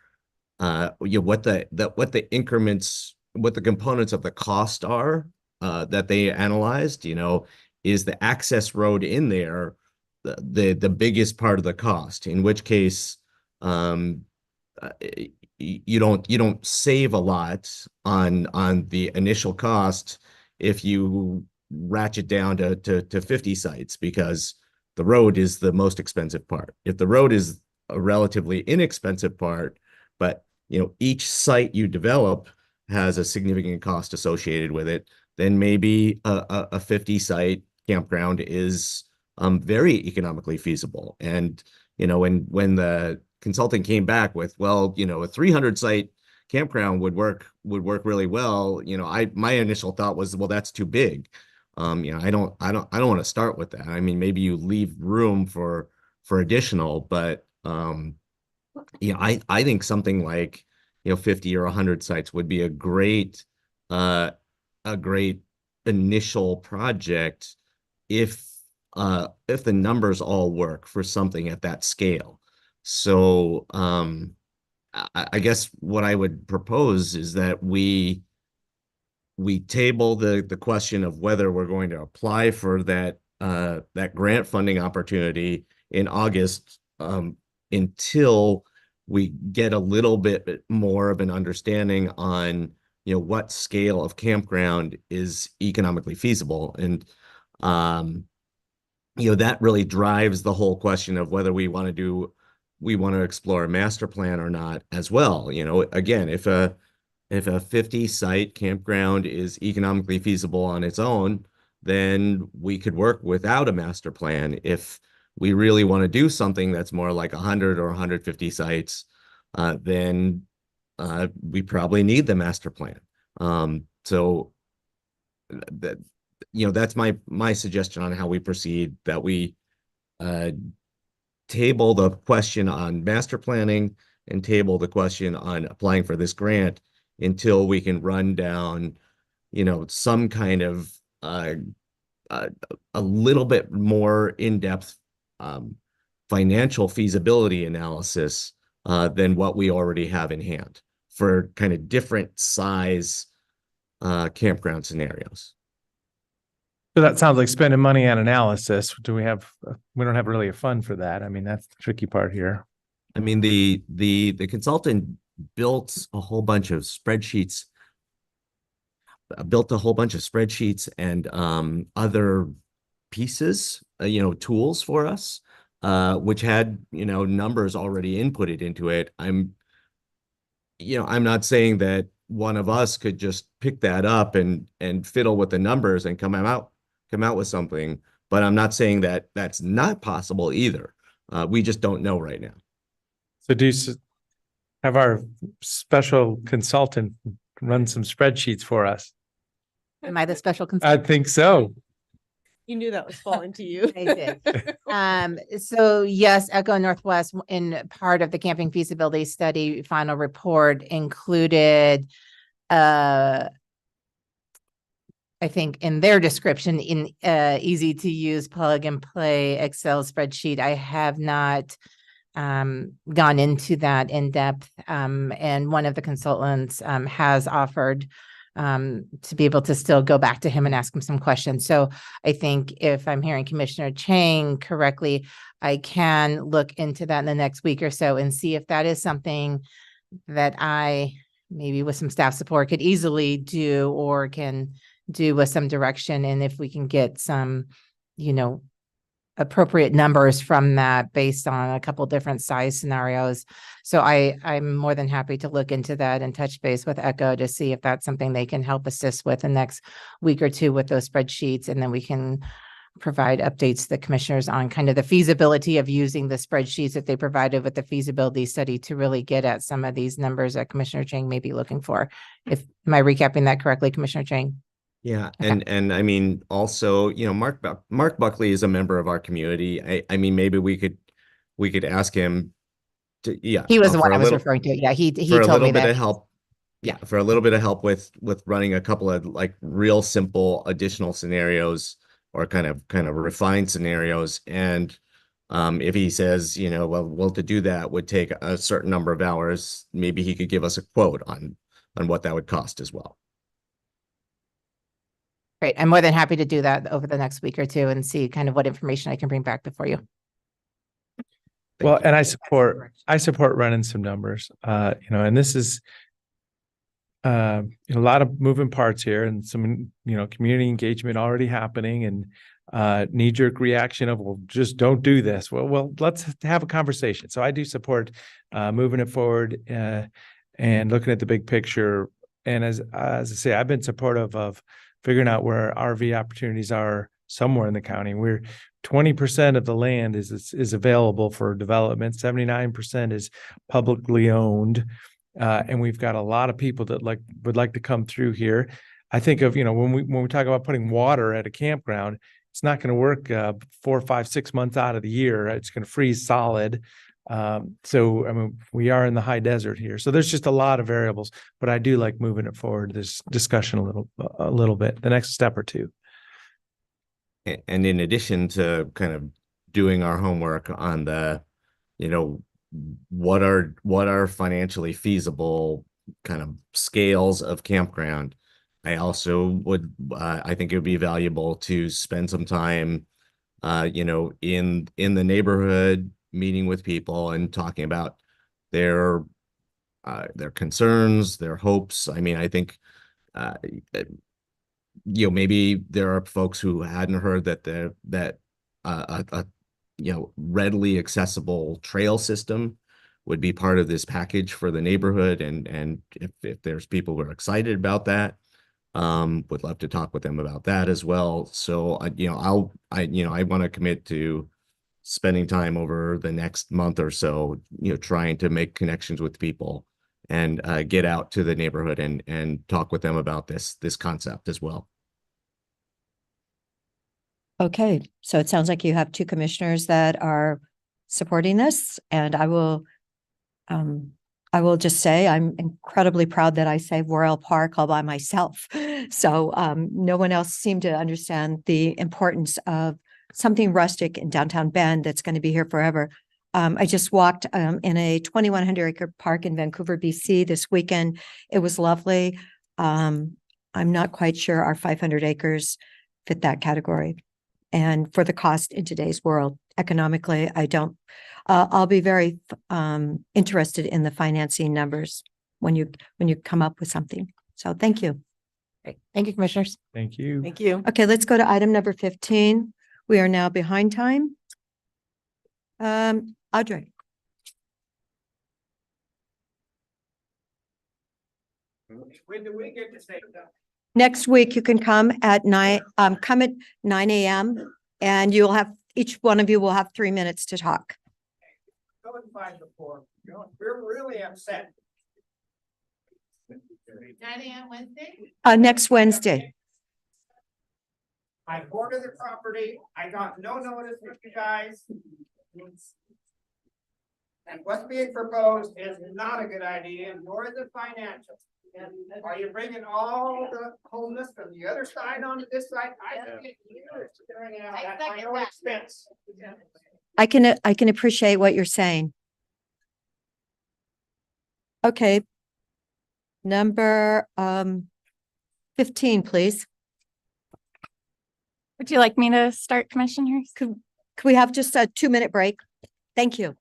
what the increments, what the components of the cost are, that they analyzed. Is the access road in there the biggest part of the cost, in which case, you don't save a lot on the initial cost if you ratchet down to 50 sites, because the road is the most expensive part. If the road is a relatively inexpensive part, but each site you develop has a significant cost associated with it, then maybe a 50 site campground is very economically feasible. And when the consultant came back with, well, a 300 site campground would work really well, my initial thought was, well, that's too big. I don't want to start with that. I mean, maybe you leave room for additional, but I think something like 50 or 100 sites would be a great initial project if the numbers all work for something at that scale. So I guess what I would propose is that we table the question of whether we're going to apply for that grant funding opportunity in August, until we get a little bit more of an understanding on what scale of campground is economically feasible. And that really drives the whole question of whether we want to explore a master plan or not as well. Again, if a 50 site campground is economically feasible on its own, then we could work without a master plan. If we really want to do something that's more like 100 or 150 sites, then we probably need the master plan. So that's my suggestion on how we proceed, that we table the question on master planning and table the question on applying for this grant until we can run down, some kind of a little bit more in-depth financial feasibility analysis than what we already have in hand for kind of different size campground scenarios. So that sounds like spending money on analysis. We don't have really a fund for that. I mean, that's the tricky part here. I mean, the consultant built a whole bunch of spreadsheets and other pieces, tools for us, which had, numbers already inputted into it. I'm not saying that one of us could just pick that up and fiddle with the numbers and come out with something, but I'm not saying that that's not possible either. We just don't know right now. So do you have our special consultant run some spreadsheets for us? Am I the special consultant? I think so. You knew that was falling to you. I did. So yes, Echo Northwest, in part of the camping feasibility study final report, included I think in their description, in easy to use plug and play Excel spreadsheet. I have not gone into that in depth. And one of the consultants has offered to be able to still go back to him and ask him some questions. So I think if I'm hearing Commissioner Chang correctly, I can look into that in the next week or so and see if that is something that I, maybe with some staff support, could easily do or can do with some direction. And if we can get some, appropriate numbers from that based on a couple different size scenarios. So I'm more than happy to look into that and touch base with Echo to see if that's something they can help assist with the next week or two with those spreadsheets. And then we can provide updates to the commissioners on kind of the feasibility of using the spreadsheets that they provided with the feasibility study to really get at some of these numbers that Commissioner Chang may be looking for. Am I recapping that correctly, Commissioner Chang? Yeah. And I mean, also, Mark Buckley is a member of our community. I mean, maybe we could we could ask him to, yeah. He was the for one I a was little- referring to. Yeah, he for a told little me bit that. of help. Yeah, for a little bit of help with running a couple of like real simple additional scenarios or kind of refined scenarios. And if he says, you know, well, to do that would take a certain number of hours, maybe he could give us a quote on what that would cost as well. Great. I'm more than happy to do that over the next week or two and see kind of what information I can bring back before you. Well, and I support running some numbers, you know, and this is a lot of moving parts here and some, you know, community engagement already happening and knee-jerk reaction of, well, just don't do this. Well, let's have a conversation. So I do support moving it forward and looking at the big picture. And as I say, I've been supportive of figuring out where RV opportunities are somewhere in the county. We're 20% of the land is available for development. 79% is publicly owned. And we've got a lot of people that would like to come through here. I think of, you know, when we talk about putting water at a campground, it's not going to work 4, 5, 6 months out of the year. It's going to freeze solid. So, I mean, we are in the high desert here. So there's just a lot of variables, but I do like moving it forward, this discussion a little bit, the next step or two. And in addition to kind of doing our homework on the, you know, what are financially feasible kind of scales of campground, I also would, I think it would be valuable to spend some time, you know, in the neighborhood, meeting with people and talking about their concerns, their hopes. I mean, I think, you know, maybe there are folks who hadn't heard that you know, readily accessible trail system would be part of this package for the neighborhood. And if there's people who are excited about that, would love to talk with them about that as well. So, you know, I want to commit to spending time over the next month or so, you know, trying to make connections with people and get out to the neighborhood and talk with them about this concept as well. Okay, so it sounds like you have 2 commissioners that are supporting this, and I will just say I'm incredibly proud that I saved Royal Park all by myself. So no one else seemed to understand the importance of something rustic in downtown Bend that's going to be here forever. I just walked in a 2,100 acre park in Vancouver, BC this weekend. It was lovely. I'm not quite sure our 500 acres fit that category. And for the cost in today's world, economically, I don't, I'll be very interested in the financing numbers when you come up with something. So thank you. Great. Thank you, commissioners. Thank you. Thank you. Okay, let's go to item number 15. We are now behind time. Audrey. When do we get to say that? Next week, you can come at 9 a.m. and you'll have, each one of you will have 3 minutes to talk. Go and find the form. We're really upset. 9 a.m. Wednesday? Next Wednesday. I ordered the property. I got no notice from you guys. And what's being proposed is not a good idea, nor is it financial. Are you bringing all the homeless from the other side onto this side? I think years figuring it out at my own expense. I can appreciate what you're saying. Okay. Number 15, please. Would you like me to start, commissioners? Could we have just a 2-minute break? Thank you.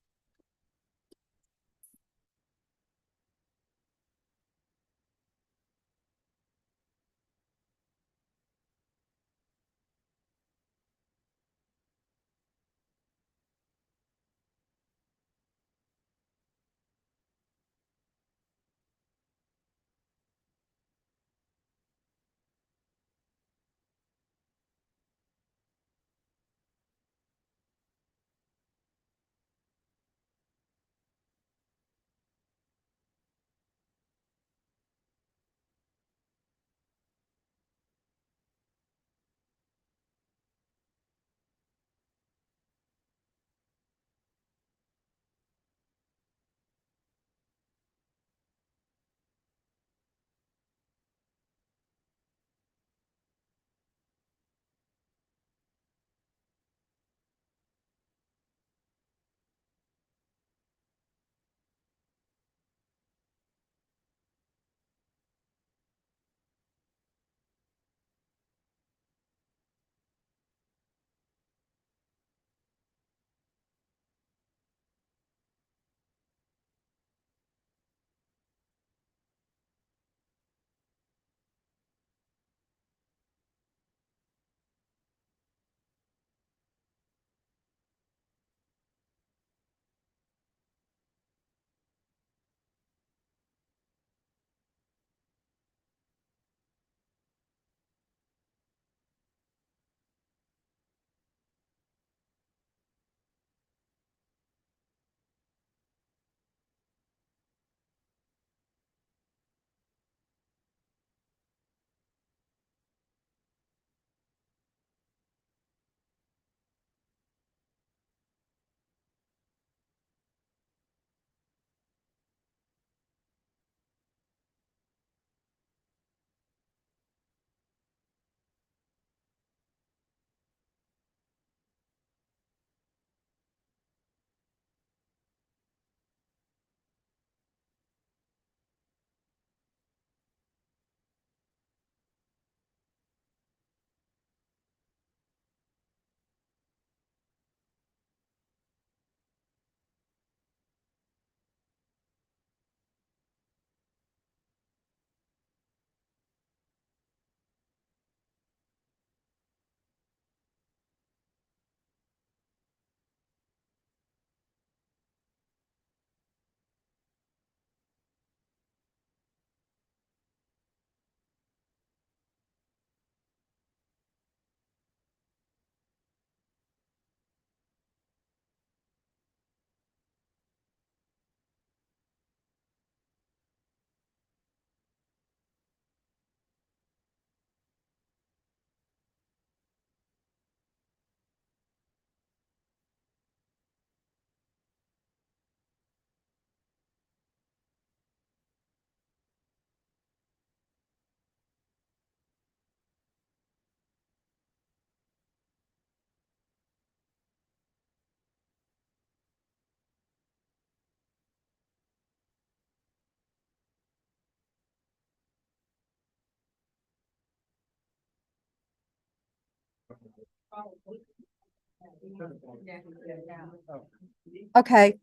Okay,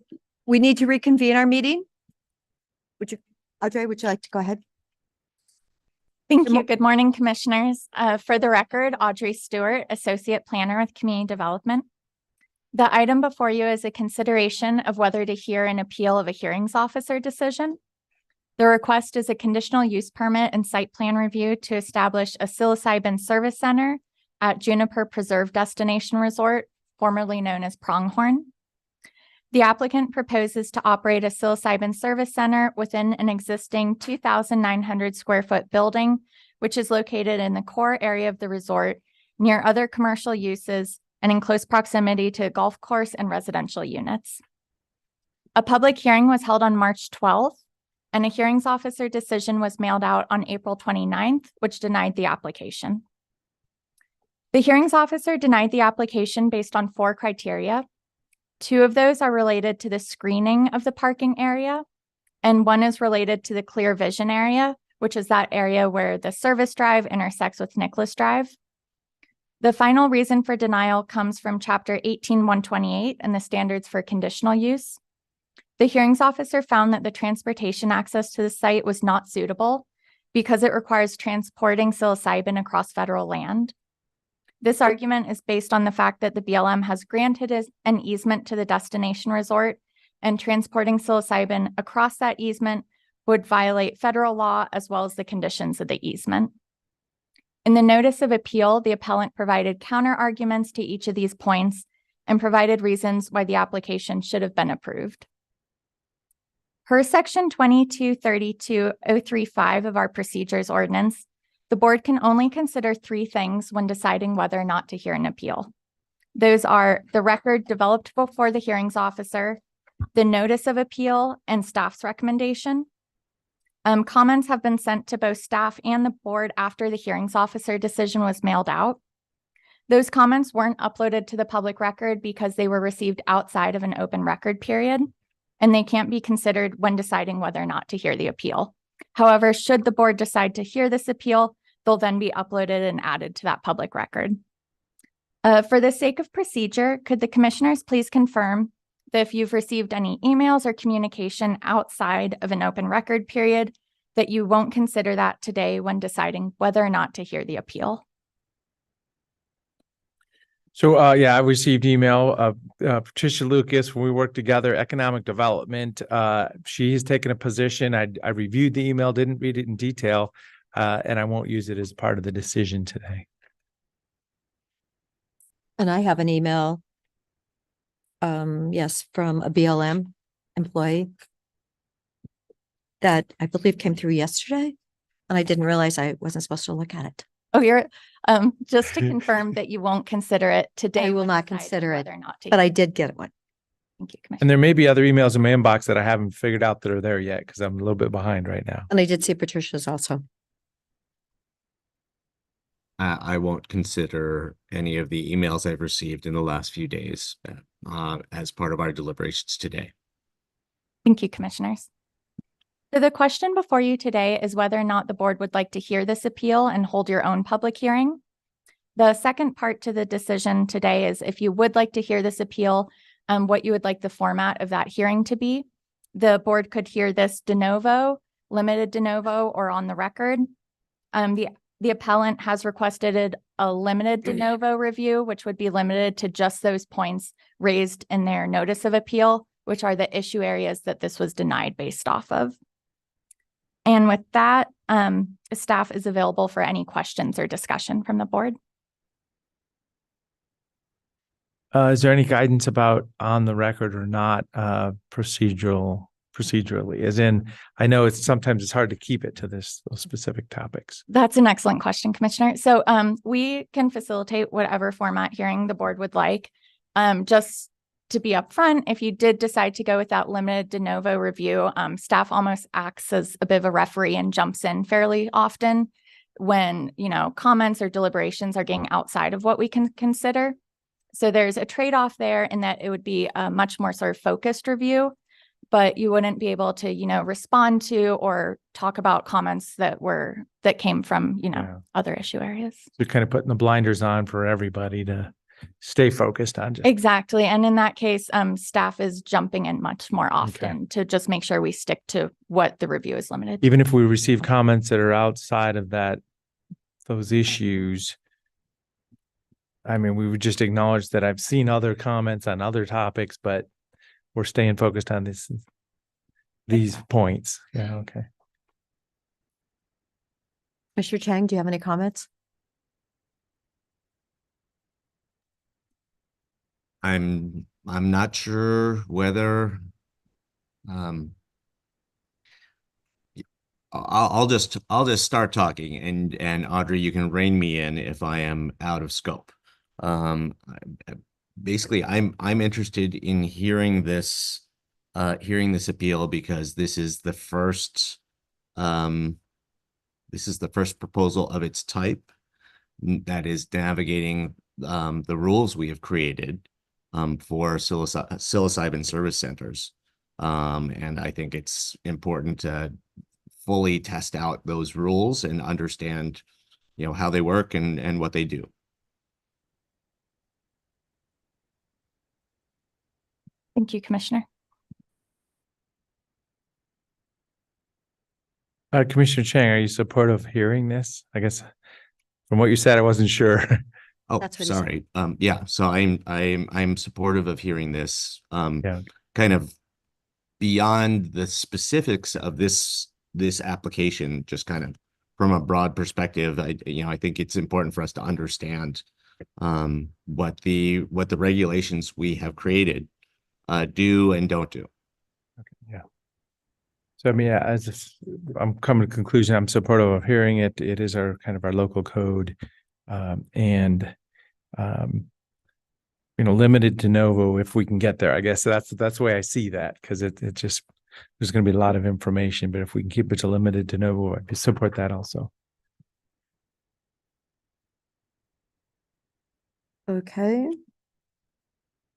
we need to reconvene our meeting. Audrey, would you like to go ahead? Thank you. Good morning, commissioners. For the record, Audrey Stewart, Associate Planner with Community Development. The item before you is a consideration of whether to hear an appeal of a hearings officer decision. The request is a conditional use permit and site plan review to establish a psilocybin service center at Juniper Preserve Destination Resort, formerly known as Pronghorn. The applicant proposes to operate a psilocybin service center within an existing 2,900 square foot building, which is located in the core area of the resort near other commercial uses and in close proximity to a golf course and residential units. A public hearing was held on March 12th, and a hearings officer decision was mailed out on April 29th, which denied the application. The hearings officer denied the application based on 4 criteria. 2 of those are related to the screening of the parking area, and 1 is related to the clear vision area, which is that area where the service drive intersects with Nicholas Drive. The final reason for denial comes from Chapter 18-128 and the standards for conditional use. The hearings officer found that the transportation access to the site was not suitable because it requires transporting psilocybin across federal land. This argument is based on the fact that the BLM has granted an easement to the destination resort, and transporting psilocybin across that easement would violate federal law as well as the conditions of the easement. In the notice of appeal, the appellant provided counter arguments to each of these points and provided reasons why the application should have been approved. Per Section 2232.035 of our procedures ordinance, the board can only consider 3 things when deciding whether or not to hear an appeal. Those are the record developed before the hearings officer, the notice of appeal, and staff's recommendation. Comments have been sent to both staff and the board after the hearings officer decision was mailed out. Those comments weren't uploaded to the public record because they were received outside of an open record period, and they can't be considered when deciding whether or not to hear the appeal. However, should the board decide to hear this appeal, they'll then be uploaded and added to that public record. For the sake of procedure, could the commissioners please confirm that if you've received any emails or communication outside of an open record period, that you won't consider that today when deciding whether or not to hear the appeal? So, yeah, I received email of Patricia Lucas when we worked together, economic development. She has taken a position. I reviewed the email, didn't read it in detail, and I won't use it as part of the decision today. And I have an email, yes, from a BLM employee that I believe came through yesterday, and I didn't realize I wasn't supposed to look at it. Oh, you're just to confirm that you won't consider it today. I will when not deciding consider it, whether or not to but I hear. did get one. Thank you, Commissioner. And there may be other emails in my inbox that I haven't figured out that are there yet because I'm a little bit behind right now. And I did see Patricia's also. I won't consider any of the emails I've received in the last few days as part of our deliberations today. Thank you, commissioners. So the question before you today is whether or not the board would like to hear this appeal and hold your own public hearing. The second part to the decision today is if you would like to hear this appeal, what you would like the format of that hearing to be. The board could hear this de novo, limited de novo, or on the record. The appellant has requested a limited de novo review, which would be limited to just those points raised in their notice of appeal, which are the issue areas that this was denied based off of. And with that, staff is available for any questions or discussion from the board. Is there any guidance about on the record or not procedurally? As in, I know sometimes it's hard to keep it to those specific topics. That's an excellent question, Commissioner. So we can facilitate whatever format hearing the board would like. Just to be upfront, if you did decide to go with that limited de novo review, staff almost acts as a bit of a referee and jumps in fairly often when, comments or deliberations are getting outside of what we can consider. So there's a trade-off there in that it would be a much more sort of focused review. but you wouldn't be able to, respond to or talk about comments that came from, Yeah. other issue areas. You're kind of putting the blinders on for everybody to stay focused on just. Exactly. And in that case, staff is jumping in much more often to just make sure we stick to what the review is limited to. Even if we receive comments that are outside of those issues, I mean, we would just acknowledge that I've seen other comments on other topics, but we're staying focused on these points. Yeah, okay. Mr. Chang, do you have any comments? I'm not sure whether I'll just start talking, and Audrey, you can rein me in if I am out of scope. Basically, I'm interested in hearing this appeal because this is the first proposal of its type that is navigating the rules we have created for psilocybin service centers. And I think it's important to fully test out those rules and understand, how they work and what they do. Thank you, Commissioner. Commissioner Chang, are you supportive of hearing this? I guess from what you said, I wasn't sure. Oh, That's what he said. sorry. Yeah, so I'm supportive of hearing this. Kind of beyond the specifics of this application, just kind of from a broad perspective. I think it's important for us to understand what the regulations we have created do and don't do. Yeah. So, I mean, I'm coming to the conclusion, I'm supportive of hearing it. It is our local code, and limited de novo if we can get there. I guess that's the way I see that, because it just, there's going to be a lot of information, but if we can keep it to limited de novo, I support that also. Okay.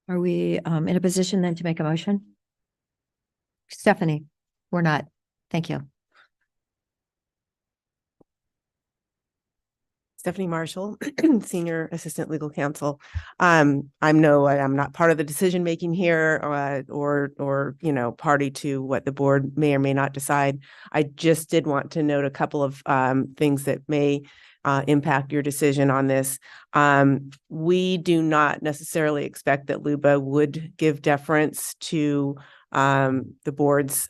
Are we in a position then to make a motion? Stephanie, we're not. Thank you. Stephanie Marshall, Senior Assistant Legal Counsel. I'm not part of the decision making here, or party to what the board may or may not decide. I just did want to note a couple of things that may impact your decision on this. We do not necessarily expect that LUBA would give deference to the board's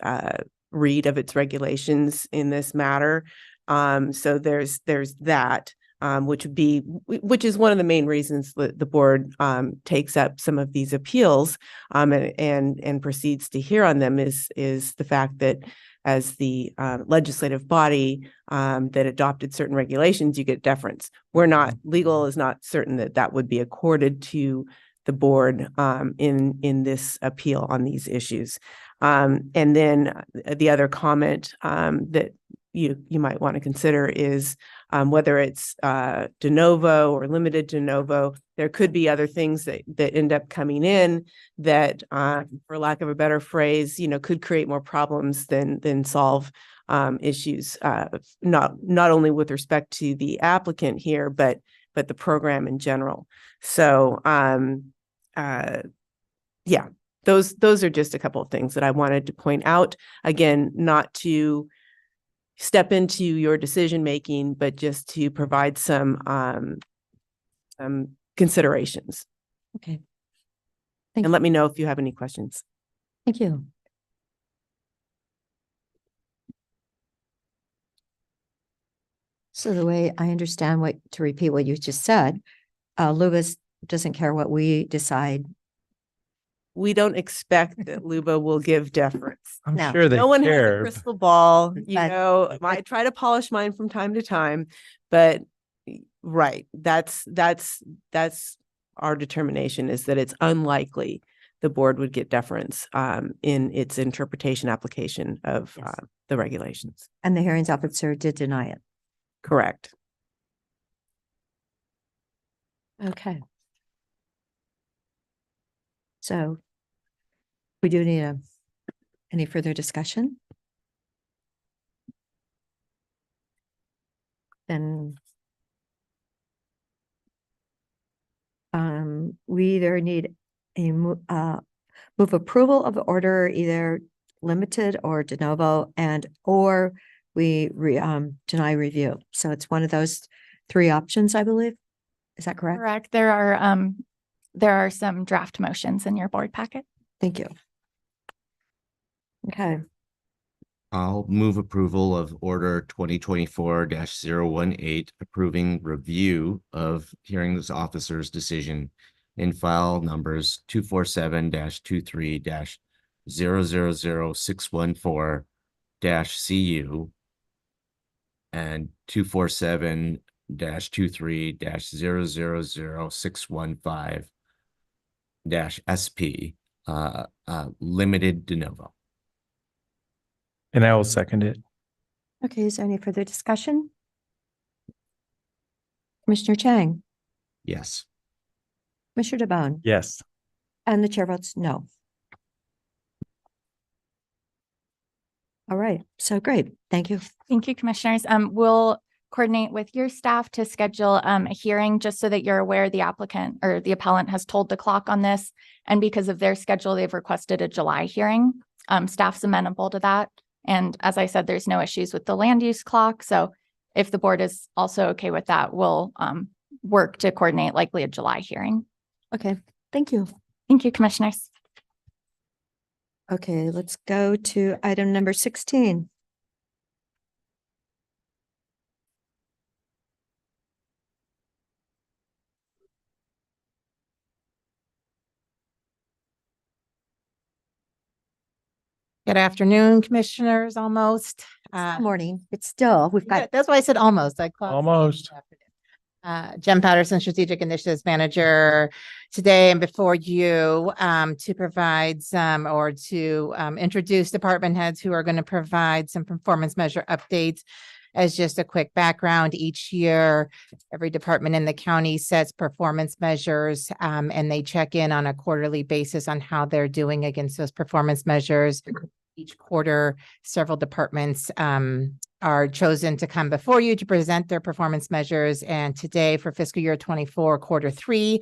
read of its regulations in this matter. So there's that. Which is one of the main reasons that the board takes up some of these appeals and proceeds to hear on them is the fact that as the legislative body that adopted certain regulations, you get deference. Legal is not certain that would be accorded to the board in this appeal on these issues. And then the other comment that you might want to consider is whether it's de novo or limited de novo. There could be other things that end up coming in that, for lack of a better phrase, could create more problems than solve issues. Not only with respect to the applicant here, but the program in general. So, yeah, those are just a couple of things that I wanted to point out. Again, not to step into your decision making, but just to provide some considerations. Okay. And let me know if you have any questions. Thank you. So the way I understand to repeat what you just said, Lubas doesn't care what we decide. We don't expect that LUBA will give deference. I'm sure they no one has care. a crystal ball. I try to polish mine from time to time, but right, that's our determination, is that it's unlikely the board would get deference in its interpretation application of the regulations. And the hearings officer did deny it. Correct. Okay. So we do need a Any further discussion? Then we either need a move approval of the order, either limited or de novo, and or we deny review. So it's one of those three options, I believe. Is that correct? Correct. There are some draft motions in your board packet. Thank you. Okay. I'll move approval of order 2024-018, approving review of hearings officer's decision in file numbers 247-23-000614-CU and 247-23-000615-SP, limited de novo. And I will second it. Okay, is there any further discussion? Commissioner Chang, Yes. Commissioner DeBonne, Yes. and the chair votes no. All right, so great. Thank you. Thank you, commissioners. We'll coordinate with your staff to schedule a hearing just so that you're aware the applicant or the appellant has told the clock on this. And because of their schedule, they've requested a July hearing. Staff's amenable to that. And as I said, there's no issues with the land use clock. So if the board is also okay with that, we'll work to coordinate likely a July hearing. Okay, thank you. Thank you, commissioners. Okay, let's go to item number 16. Good afternoon, commissioners, almost. Morning. It's still, we've got. That's why I said almost. Almost. Jen Patterson, Strategic Initiatives Manager, today and before you to provide some or to introduce department heads who are going to provide some performance measure updates. As just a quick background, each year, every department in the county sets performance measures and they check in on a quarterly basis on how they're doing against those performance measures. Each quarter, several departments are chosen to come before you to present their performance measures. And today for fiscal year 24, quarter 3,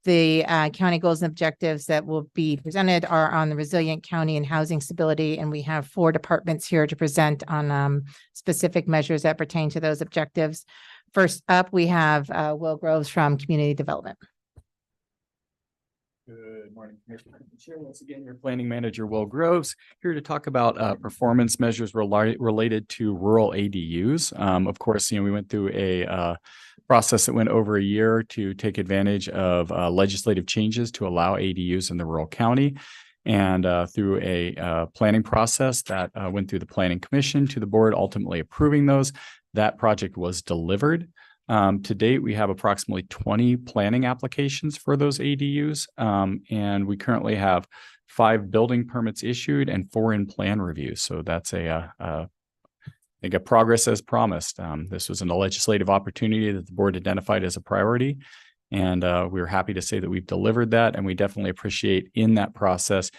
the county goals and objectives that will be presented are on the resilient county and housing stability. And we have 4 departments here to present on specific measures that pertain to those objectives. First up, we have Will Groves from Community Development. Good morning, Commissioner. Chair, once again, your planning manager, Will Groves, here to talk about performance measures related to rural ADUs. Of course, we went through a process that went over a year to take advantage of legislative changes to allow ADUs in the rural county. And through a planning process that went through the Planning Commission to the board, ultimately approving those, that project was delivered. To date, we have approximately 20 planning applications for those ADUs, and we currently have 5 building permits issued and 4 in plan reviews. So that's I think a progress as promised. This was a legislative opportunity that the board identified as a priority, and we're happy to say that we've delivered that, and we definitely appreciate in that process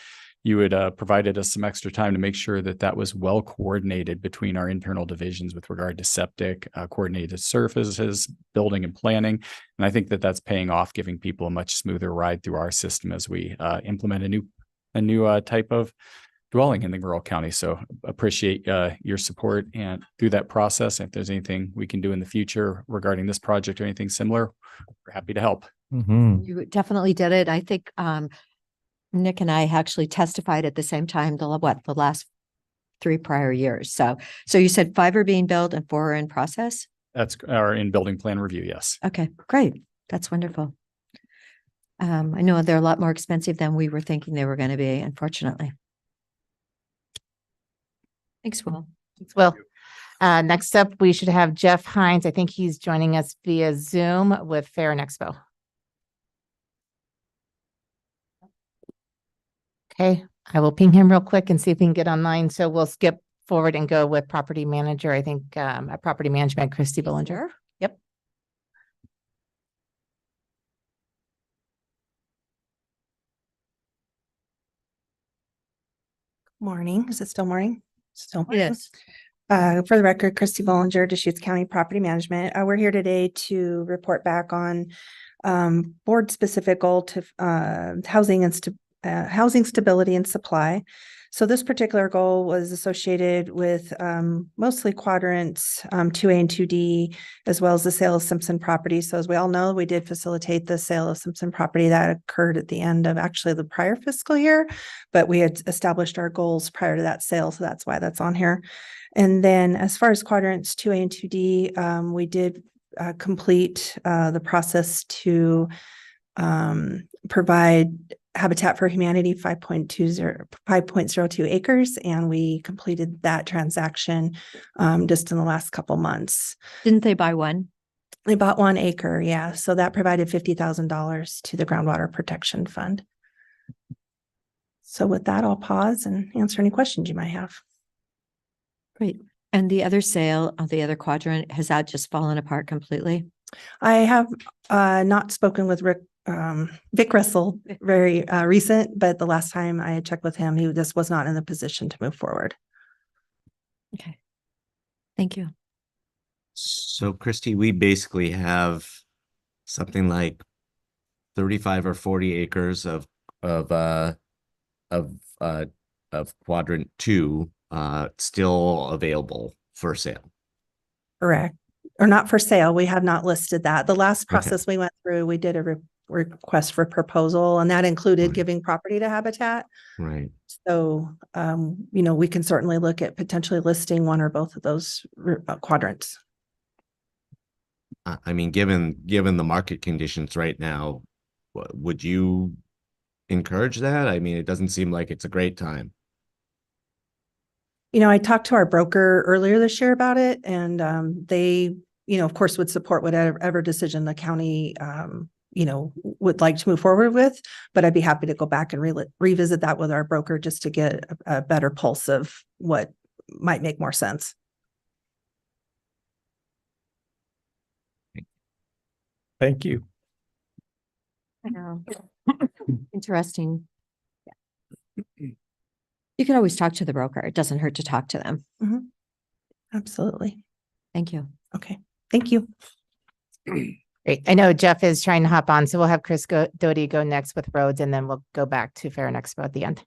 you had provided us some extra time to make sure that that was well coordinated between our internal divisions with regard to septic, coordinated surfaces, building and planning. And I think that that's paying off, giving people a much smoother ride through our system as we implement a new type of dwelling in the rural county. So appreciate your support and through that process. If there's anything we can do in the future regarding this project or anything similar, we're happy to help. You definitely did it. I think Nick and I actually testified at the same time the last 3 prior years. So you said 5 are being built and 4 are in process? That's our in building plan review, yes. Okay, great. That's wonderful. I know they're a lot more expensive than we were thinking they were going to be, unfortunately. Thanks, Will. Thanks, Will. Next up, we should have Jeff Hines. I think he's joining us via Zoom with Fair and Expo. Okay, I will ping him real quick and see if we can get online. So we'll skip forward and go with property manager. I think at property management, Christy Bollinger. Yep. Morning. Is it still morning? Still. Yes. For the record, Christy Bollinger, Deschutes County Property Management. We're here today to report back on board specific goal to housing stability and supply. So this particular goal was associated with mostly quadrants 2A and 2D, as well as the sale of Simpson property. So as we all know, we did facilitate the sale of Simpson property that occurred at the end of actually the prior fiscal year, but we had established our goals prior to that sale. So that's why that's on here. And then as far as quadrants 2A and 2D, we did complete the process to provide Habitat for Humanity 5.02 acres, and we completed that transaction just in the last couple months. Didn't they buy one? They bought 1 acre, yeah. So that provided $50,000 to the Groundwater Protection Fund. So with that, I'll pause and answer any questions you might have. Great. And the other sale of the other quadrant, has that just fallen apart completely? I have not spoken with Vic Russell very recent, but the last time I had checked with him, he just was not in the position to move forward. Okay. Thank you. So Christy, we basically have something like 35 or 40 acres of quadrant 2 still available for sale. Correct. Or not for sale. We have not listed that. The last process we went through, we did a request for proposal, and that included giving property to Habitat. Right. So, we can certainly look at potentially listing one or both of those quadrants. I mean, given the market conditions right now, would you encourage that? I mean, it doesn't seem like it's a great time. I talked to our broker earlier this year about it, and they, of course, would support whatever decision the county, would like to move forward with. But I'd be happy to go back and revisit that with our broker just to get a better pulse of what might make more sense. Thank you. I know. Interesting. You can always talk to the broker. It doesn't hurt to talk to them. Mm-hmm. Absolutely. Thank you. Okay. Thank you. Great. I know Jeff is trying to hop on, so we'll have Chris Doty go next with roads, and then we'll go back to Fair and Expo at the end.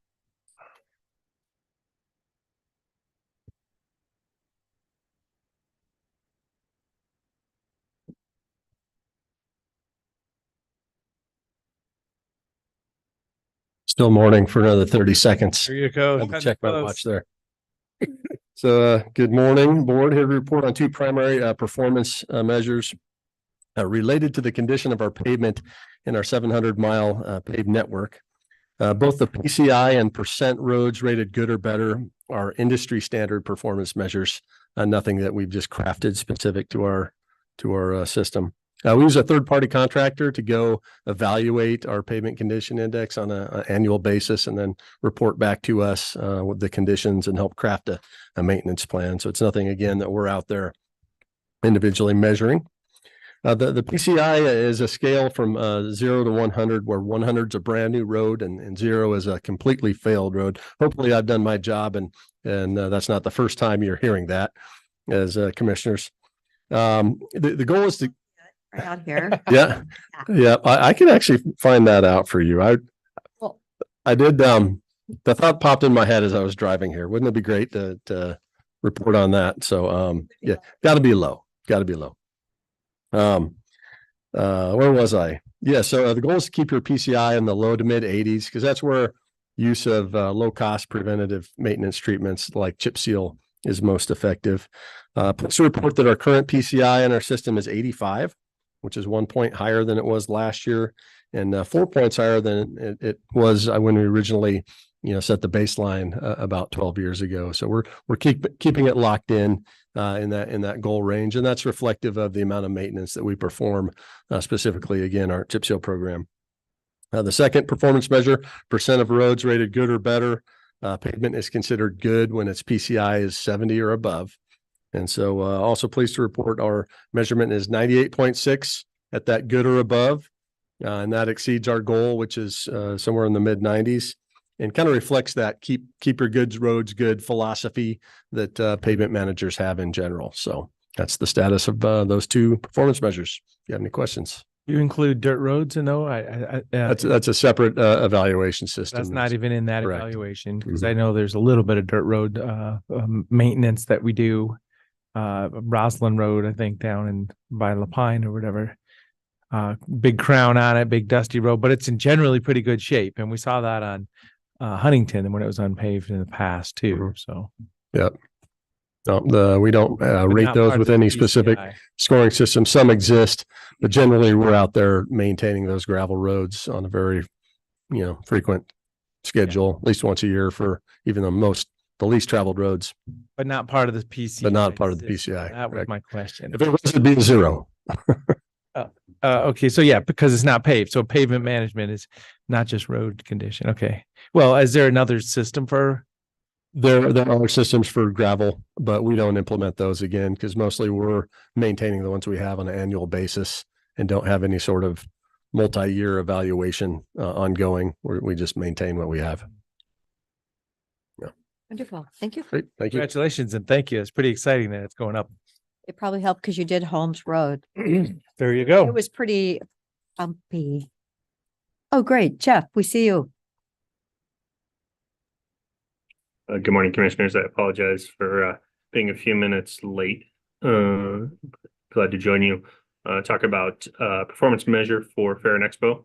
Still morning for another 30 seconds. There you go. Had to check my watch there. So good morning, board. Here to report on 2 primary performance measures related to the condition of our pavement in our 700-mile paved network. Both the PCI and percent roads rated good or better are industry standard performance measures, nothing that we've just crafted specific to our system. We use a third-party contractor to go evaluate our pavement condition index on an annual basis and then report back to us with the conditions and help craft a maintenance plan. So it's nothing, again, that we're out there individually measuring. The PCI is a scale from 0 to 100, where 100 is a brand new road and 0 is a completely failed road. Hopefully I've done my job and that's not the first time you're hearing that as commissioners. The goal is to out here. Yeah. I can actually find that out for you. I did. The thought popped in my head as I was driving here. Wouldn't it be great to report on that? So, yeah, gotta be low. Where was I? Yeah. So the goal is to keep your PCI in the low to mid 80s, because that's where use of low cost preventative maintenance treatments like chip seal is most effective. Please report that our current PCI in our system is 85. Which is 1 point higher than it was last year, and 4 points higher than it was when we originally, set the baseline about 12 years ago. So we're keeping it locked in that goal range, and that's reflective of the amount of maintenance that we perform, specifically again our chip seal program. The second performance measure, percent of roads rated good or better. Pavement is considered good when its PCI is 70 or above. And so also pleased to report our measurement is 98.6 at that good or above. And that exceeds our goal, which is somewhere in the mid 90s. and kind of reflects that keep your goods roads good philosophy that pavement managers have in general. So that's the status of those two performance measures. If you have any questions. You include dirt roads and no, That's a separate evaluation system. that's not even in that correct. evaluation because I know there's a little bit of dirt road maintenance that we do. Roslyn Road, I think, down in by Lapine or whatever. Big crown on it, big dusty road, but it's in generally pretty good shape. And we saw that on Huntington when it was unpaved in the past too. So Yep. No, we don't rate not those part of with the any specific PCI. scoring system. Some exist, but generally we're out there maintaining those gravel roads on a very, frequent schedule, at least once a year for even the least traveled roads, but not part of the PCI. but not part of the system. PCI. That was correct. my question. If it was, it'd be a 0. Okay, so yeah, because it's not paved. So pavement management is not just road condition. Okay. Well, is there another system for? There are systems for gravel, but we don't implement those again because mostly we're maintaining the ones we have on an annual basis and don't have any sort of multi-year evaluation ongoing. We just maintain what we have. Wonderful. Thank you. Great. Thank you. Congratulations and thank you. It's pretty exciting that it's going up. It probably helped because you did Holmes Road. There you go. It was pretty bumpy. Oh, great. Jeff, we see you. Good morning, Commissioners. I apologize for being a few minutes late. Glad to join you. Talk about performance measure for Fair and Expo.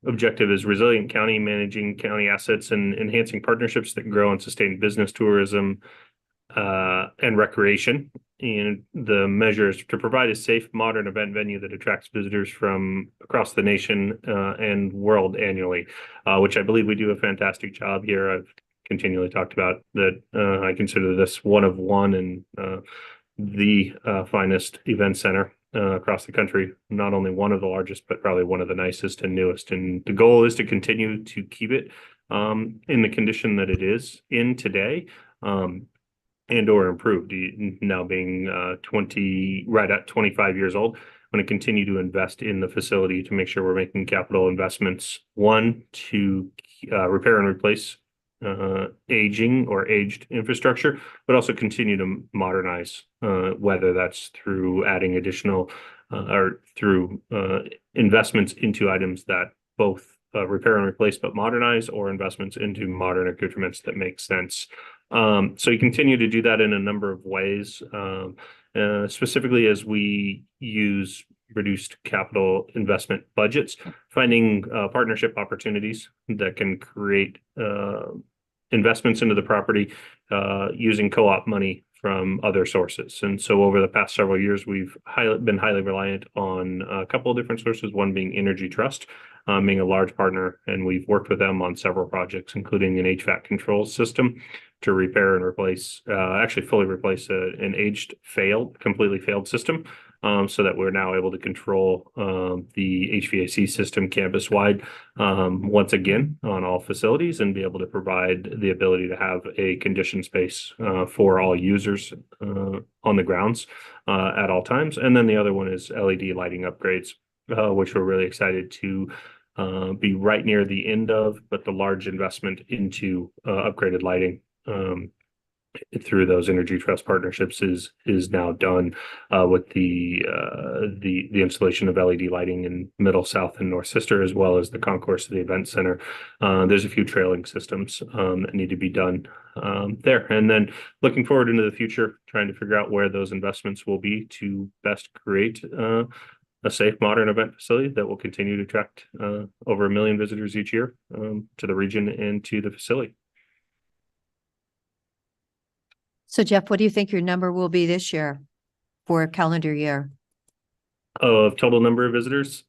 Objective is resilient county, managing county assets and enhancing partnerships that grow and sustain business, tourism, and recreation. And the measure is to provide a safe, modern event venue that attracts visitors from across the nation and world annually, which I believe we do a fantastic job here. I've continually talked about that. I consider this one of one and the finest event center across the country. Not only one of the largest, but probably one of the nicest and newest. And the goal is to continue to keep it in the condition that it is in today. And or improved, now being right at 25 years old. I'm going to continue to invest in the facility to make sure we're making capital investments. One, to repair and replace aging or aged infrastructure, but also continue to modernize, whether that's through adding additional or through investments into items that both repair and replace but modernize, or investments into modern accoutrements that make sense. So we continue to do that in a number of ways, specifically as we use reduced capital investment budgets, finding partnership opportunities that can create investments into the property using co-op money from other sources. And so over the past several years, we've been highly reliant on a couple of different sources, one being Energy Trust, being a large partner, and we've worked with them on several projects, including an HVAC control system to repair and replace, actually fully replace an aged, completely failed system, so that we're now able to control the HVAC system campus-wide once again on all facilities, and be able to provide the ability to have a conditioned space for all users on the grounds at all times. And then the other one is LED lighting upgrades, which we're really excited to be right near the end of, but the large investment into upgraded lighting through those Energy Trust partnerships is now done with the installation of LED lighting in Middle, South, and North Sister, as well as the concourse of the event center. There's a few trailing systems that need to be done there. And then looking forward into the future, trying to figure out where those investments will be to best create a safe, modern event facility that will continue to attract over 1 million visitors each year to the region and to the facility. So Jeff, what do you think your number will be this year for a calendar year? Of total number of visitors?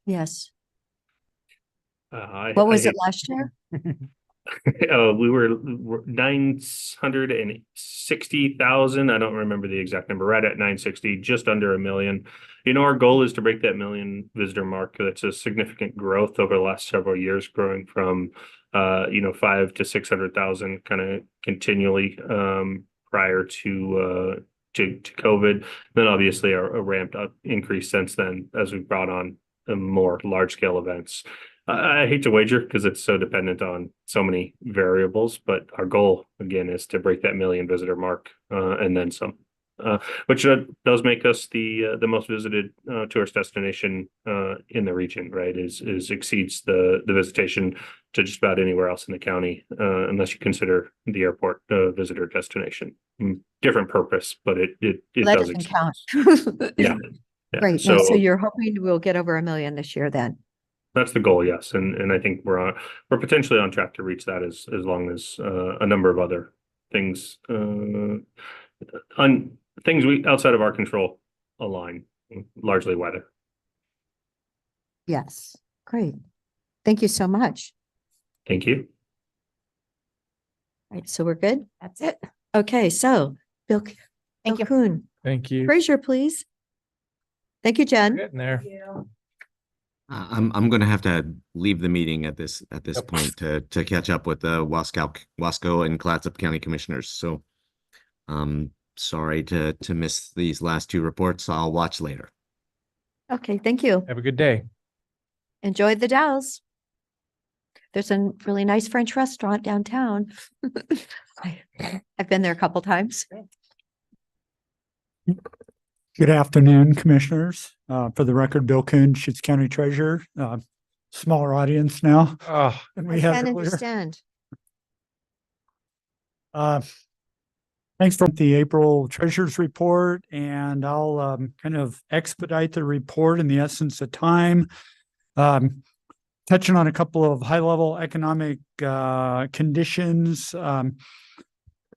Yes. What What was it last year? We were 960,000. I don't remember the exact number, right at 960, just under 1 million. Our goal is to break that 1 million visitor mark. That's a significant growth over the last several years, growing from 500,000 to 600,000 kind of continually prior to COVID. Then obviously a ramped up increase since then as we've brought on more large scale events. I hate to wager because it's so dependent on so many variables, but our goal again is to break that million visitor mark and then some. Which does make us the most visited tourist destination in the region, right? Is exceeds the visitation to just about anywhere else in the county, unless you consider the airport visitor destination. Different purpose, but it That does doesn't exceed. count. Yeah. Yeah. Great. No, so you're hoping we'll get over 1 million this year then? That's the goal, yes, and I think we're potentially on track to reach that as long as a number of other things things we outside of our control align, largely weather. Yes, great. Thank you so much. Thank you. All right, so we're good? That's it. Okay, so Bill Kuhn, Thank you. Fraser, please. Thank you, Jen. Getting there. I'm gonna have to leave the meeting at this point to catch up with the Wasco and Clatsop County Commissioners. So sorry to miss these last two reports. I'll watch later. Okay, thank you. Have a good day. Enjoy the Dalles. There's a really nice French restaurant downtown. I've been there a couple times. Good afternoon, Commissioners. For the record, Bill Kuhn, Deschutes County Treasurer. Smaller audience now. Oh, than I we had can't earlier. understand. Thanks for the April Treasurer's Report, and I'll kind of expedite the report in the essence of time. Touching on a couple of high-level economic conditions.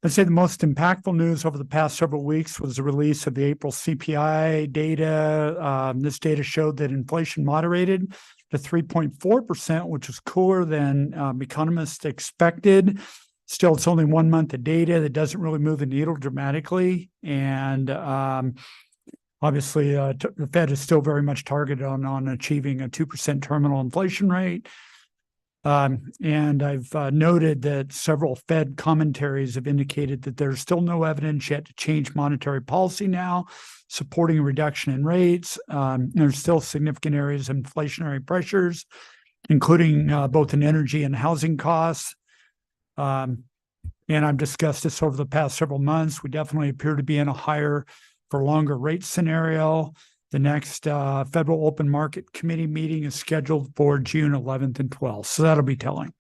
I'd say the most impactful news over the past several weeks was the release of the April CPI data. This data showed that inflation moderated to 3.4%, which is cooler than economists expected. Still, it's only 1 month of data that doesn't really move the needle dramatically. And obviously, the Fed is still very much targeted on achieving a 2% terminal inflation rate. And I've noted that several Fed commentaries have indicated that there's still no evidence yet to change monetary policy now, supporting a reduction in rates. There's still significant areas of inflationary pressures, including both in energy and housing costs. And I've discussed this over the past several months. We definitely appear to be in a higher for longer rate scenario. The next Federal Open Market Committee meeting is scheduled for June 11th and 12th, so that'll be telling.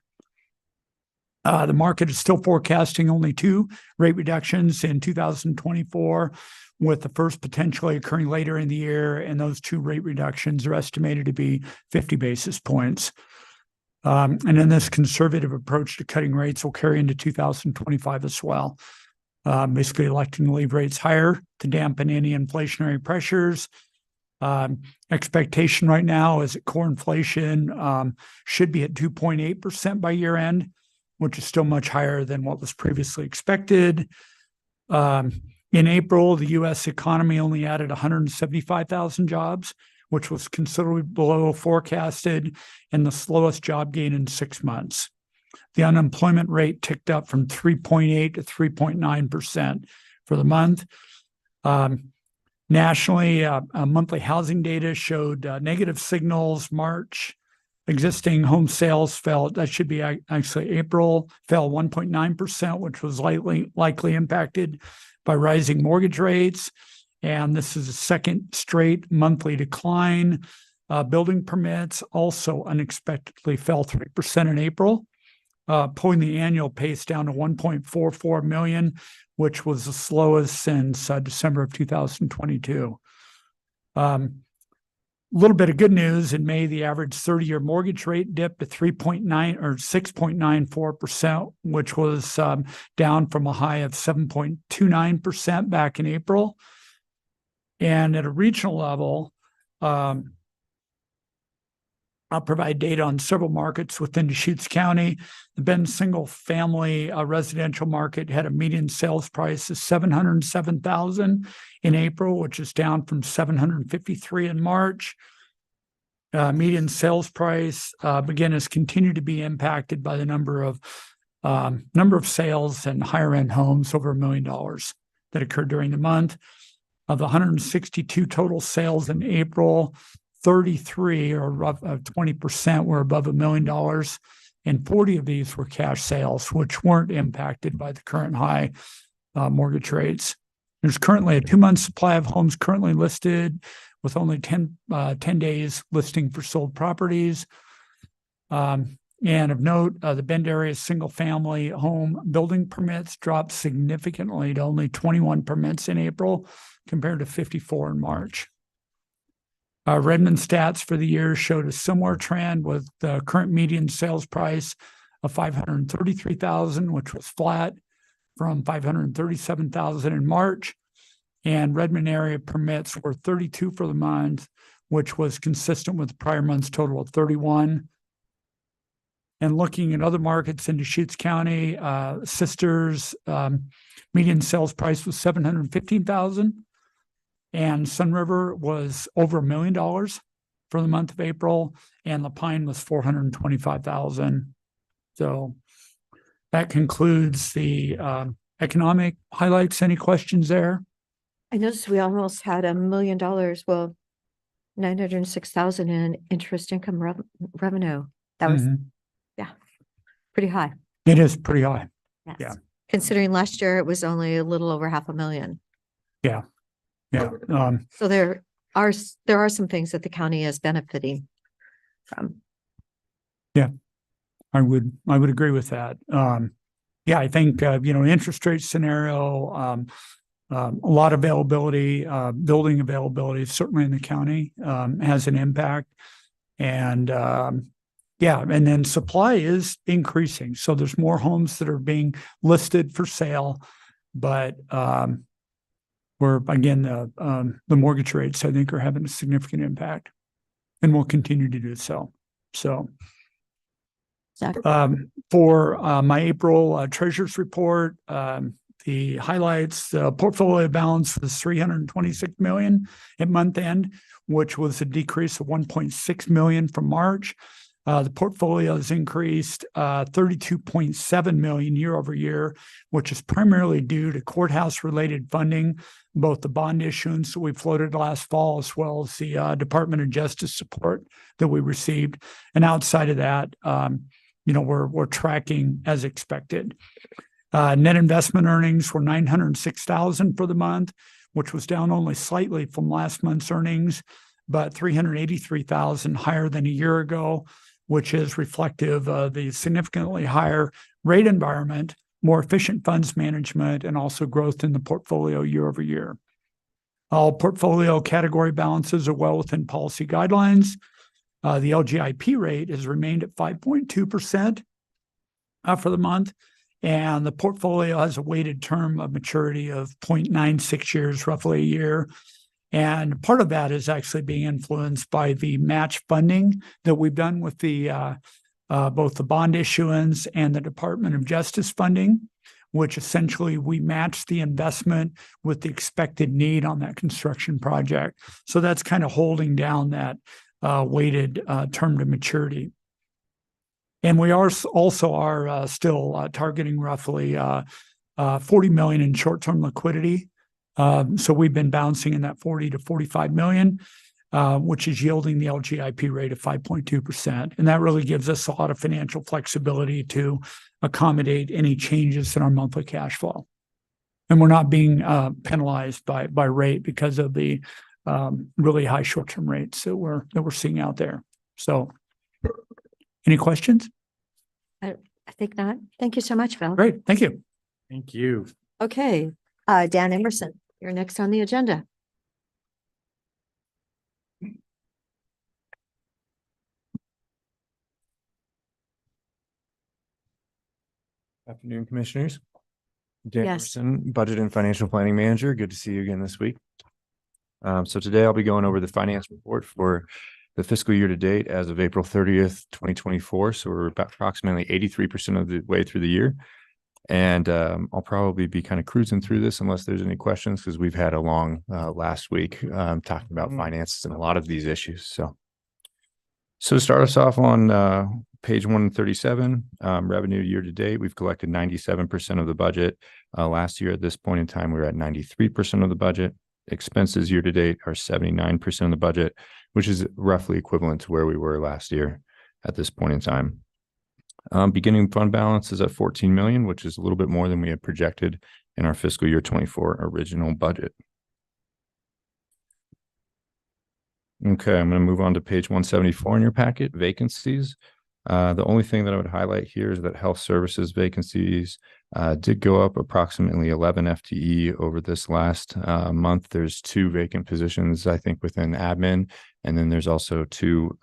The market is still forecasting only 2 rate reductions in 2024, with the first potentially occurring later in the year, and those 2 rate reductions are estimated to be 50 basis points. And then this conservative approach to cutting rates will carry into 2025 as well. Basically electing to leave rates higher to dampen any inflationary pressures. Expectation right now is that core inflation should be at 2.8% by year end, which is still much higher than what was previously expected. In April, the U.S. economy only added 175,000 jobs, which was considerably below forecasted and the slowest job gain in 6 months. The unemployment rate ticked up from 3.8 to 3.9% for the month. Nationally, monthly housing data showed negative signals. March existing home sales fell, that should be actually April, fell 1.9%, which was likely impacted by rising mortgage rates. And this is a second straight monthly decline. Building permits also unexpectedly fell 3% in April, pulling the annual pace down to 1.44 million, which was the slowest since December of 2022. A little bit of good news. In May, the average 30-year mortgage rate dipped to 3.9 or 6.94%, which was down from a high of 7.29% back in April. And at a regional level, I'll provide data on several markets within Deschutes County. The Bend single-family residential market had a median sales price of $707,000 in April, which is down from $753,000 in March. Median sales price again has continued to be impacted by the number of sales and higher-end homes over $1 million that occurred during the month. Of the 162 total sales in April, 33 or 20% were above $1 million. And 40 of these were cash sales, which weren't impacted by the current high mortgage rates. There's currently a 2-month supply of homes currently listed with only 10 days listing for sold properties. And of note, the Bend area single-family home building permits dropped significantly to only 21 permits in April compared to 54 in March. Redmond stats for the year showed a similar trend with the current median sales price of $533,000, which was flat from $537,000 in March. And Redmond area permits were 32 for the month, which was consistent with the prior month's total of 31. And looking at other markets in Deschutes County, Sisters, median sales price was $715,000. And Sun River was over $1 million for the month of April, and La Pine was $425,000. So that concludes the economic highlights. Any questions there? I noticed we almost had $1 million, well, 906,000 in interest income revenue. That was, yeah, pretty high. It is pretty high. Yes. Yeah. Considering last year it was only a little over $500,000. Yeah. Yeah. So there are some things that the county is benefiting from. Yeah, I would agree with that. Yeah, I think, interest rate scenario, a lot of availability, building availability, certainly in the county, has an impact. And yeah, and then supply is increasing. So there's more homes that are being listed for sale, but where again, the mortgage rates, I think, are having a significant impact and will continue to do so. So for my April treasurer's report, the highlights, portfolio balance was $326 million at month end, which was a decrease of $1.6 million from March. The portfolio has increased $32.7 million year over year, which is primarily due to courthouse related funding, both the bond issuance that we floated last fall, as well as the Department of Justice support that we received. And outside of that, we're tracking as expected. Net investment earnings were $906,000 for the month, which was down only slightly from last month's earnings, but $383,000 higher than a year ago, which is reflective of the significantly higher rate environment, more efficient funds management, and also growth in the portfolio year over year. All portfolio category balances are well within policy guidelines. The LGIP rate has remained at 5.2% for the month, and the portfolio has a weighted term of maturity of 0.96 years, roughly a year. And part of that is actually being influenced by the match funding that we've done with the both the bond issuance and the Department of Justice funding, which essentially we match the investment with the expected need on that construction project. So that's kind of holding down that weighted term to maturity. And we are also still targeting roughly $40 million in short-term liquidity. So we've been bouncing in that 40 to 45 million, which is yielding the LGIP rate of 5.2%. And that really gives us a lot of financial flexibility to accommodate any changes in our monthly cash flow. And we're not being penalized by rate because of the really high short-term rates that we're seeing out there. So any questions? I think not. Thank you so much, Val. Great. Thank you. Thank you. Okay. Dan Emerson, you're next on the agenda. Afternoon, Commissioners. Dan Yes. Emerson, Budget and Financial Planning Manager. Good to see you again this week. So today I'll be going over the finance report for the fiscal year to date as of April 30th, 2024. So we're about approximately 83% of the way through the year. And I'll probably be kind of cruising through this unless there's any questions, because we've had a long last week talking about finances and a lot of these issues. So to start us off on page 137, revenue year to date, we've collected 97% of the budget. Last year at this point in time, we were at 93% of the budget. Expenses year to date are 79% of the budget. which is roughly equivalent to where we were last year at this point in time. Beginning fund balance is at 14 million, which is a little bit more than we had projected in our fiscal year 24 original budget. Okay, I'm going to move on to page 174 in your packet, vacancies. The only thing that I would highlight here is that health services vacancies did go up approximately 11 FTE over this last month. There's 2 vacant positions, I think, within admin, and then there's also 2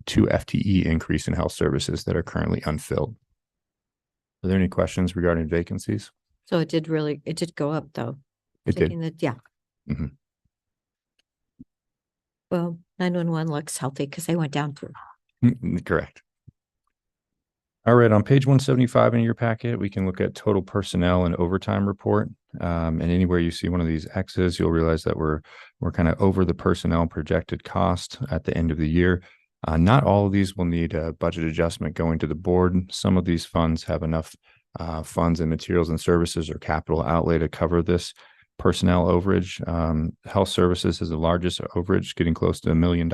FTE increase in health services that are currently unfilled. Are there any questions regarding vacancies? So it did go up though. It did. Yeah. Mm-hmm. Well, 911 looks healthy because they went down too. Correct. All right, on page 175 in your packet, we can look at total personnel and overtime report. And anywhere you see one of these X's, you'll realize that we're kind of over the personnel projected cost at the end of the year. Not all of these will need a budget adjustment going to the board. Some of these funds have enough funds and materials and services or capital outlay to cover this personnel overage. Health services is the largest overage, getting close to $1 million,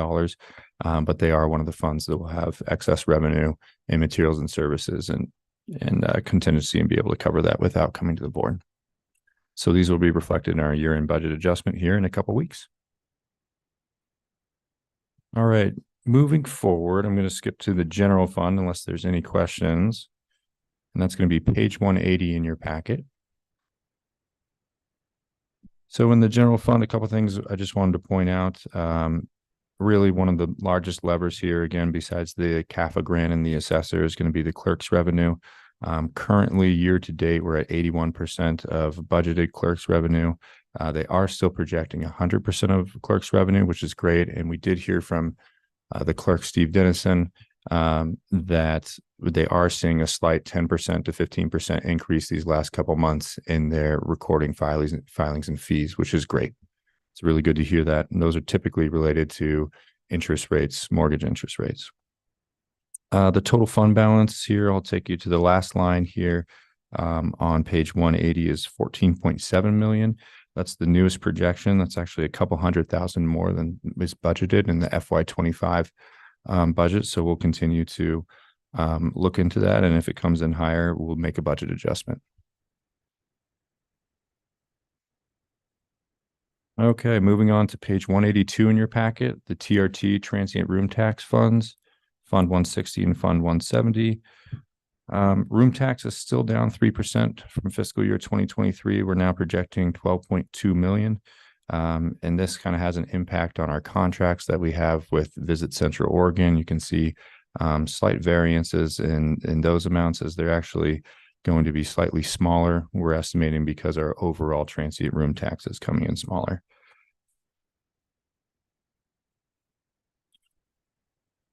but they are one of the funds that will have excess revenue in materials and services and contingency and be able to cover that without coming to the board. So these will be reflected in our year-end budget adjustment here in a couple of weeks. All right, moving forward, I'm going to skip to the general fund unless there's any questions. And that's going to be page 180 in your packet. So in the general fund, a couple of things I just wanted to point out. Really, one of the largest levers here, again, besides the CAFA grant and the assessor, is going to be the clerk's revenue. Currently, year to date, we're at 81% of budgeted clerk's revenue. They are still projecting 100% of clerk's revenue, which is great. And we did hear from the clerk, Steve Dennison, that they are seeing a slight 10% to 15% increase these last couple months in their recording filings and fees, which is great. It's really good to hear that. And those are typically related to interest rates, mortgage interest rates. The total fund balance here, I'll take you to the last line here on page 180 is 14.7 million. That's the newest projection. That's actually a couple $100,000 more than was budgeted in the FY25 budget. So we'll continue to look into that. And if it comes in higher, we'll make a budget adjustment. Okay, moving on to page 182 in your packet, the TRT transient room tax funds, Fund 160 and Fund 170. Room tax is still down 3% from fiscal year 2023. We're now projecting 12.2 million. And this kind of has an impact on our contracts that we have with Visit Central Oregon. You can see slight variances in those amounts as they're actually going to be slightly smaller. We're estimating because our overall transient room tax is coming in smaller.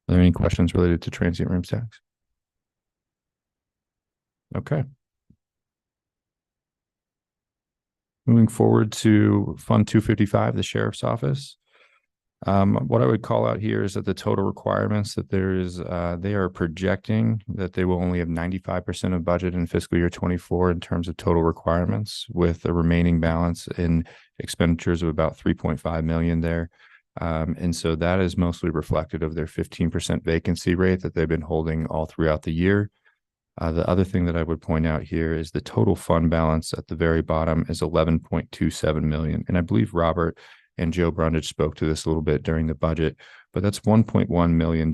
Are there any questions related to transient room tax? Okay. Moving forward to Fund 255, the Sheriff's Office. What I would call out here is that the total requirements that there is, they are projecting that they will only have 95% of budget in fiscal year 24 in terms of total requirements, with a remaining balance in expenditures of about 3.5 million there. And so that is mostly reflective of their 15% vacancy rate that they've been holding all throughout the year. The other thing that I would point out here is the total fund balance at the very bottom is 11.27 million. And I believe Robert and Joe Brundage spoke to this a little bit during the budget, but that's $1.1 million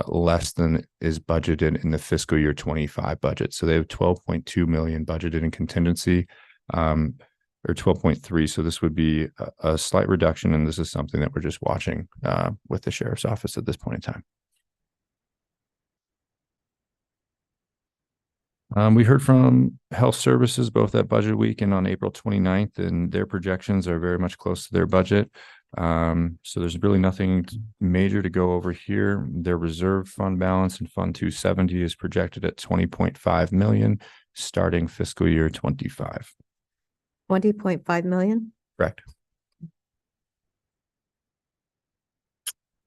less than is budgeted in the fiscal year 25 budget. So they have 12.2 million budgeted in contingency, or 12.3. So this would be a slight reduction. And this is something that we're just watching with the Sheriff's Office at this point in time. We heard from Health Services both at Budget Week and on April 29th, and their projections are very much close to their budget. So there's really nothing major to go over here. Their reserve fund balance in Fund 270 is projected at 20.5 million starting fiscal year 25. 20.5 million? Correct.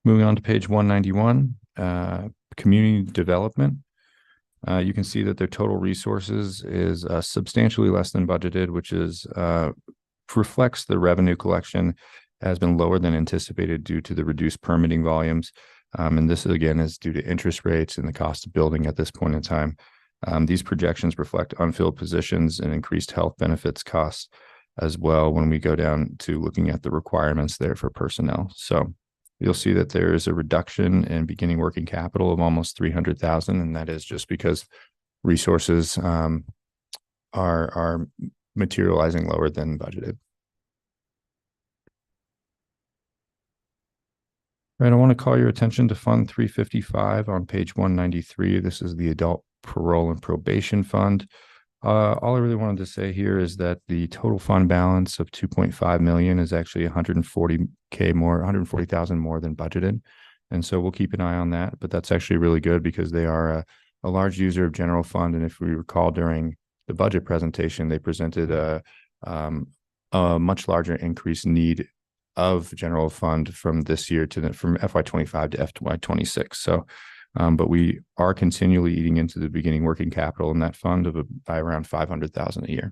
Moving on to page 191, community development. You can see that their total resources is substantially less than budgeted, which is reflects the revenue collection has been lower than anticipated due to the reduced permitting volumes. And this again is due to interest rates and the cost of building at this point in time. These projections reflect unfilled positions and increased health benefits costs as well when we go down to looking at the requirements there for personnel. So you'll see that there is a reduction in beginning working capital of almost 300,000, and that is just because resources are materializing lower than budgeted. Right, I want to call your attention to Fund 355 on page 193. This is the Adult Parole and Probation Fund. All I really wanted to say here is that the total fund balance of 2.5 million is actually 140,000 more than budgeted. And so we'll keep an eye on that, but that's actually really good because they are a large user of general fund. And if we recall during the budget presentation, they presented a much larger increased need of general fund from this year from FY25 to FY26. So, but we are continually eating into the beginning working capital in that fund by around 500,000 a year.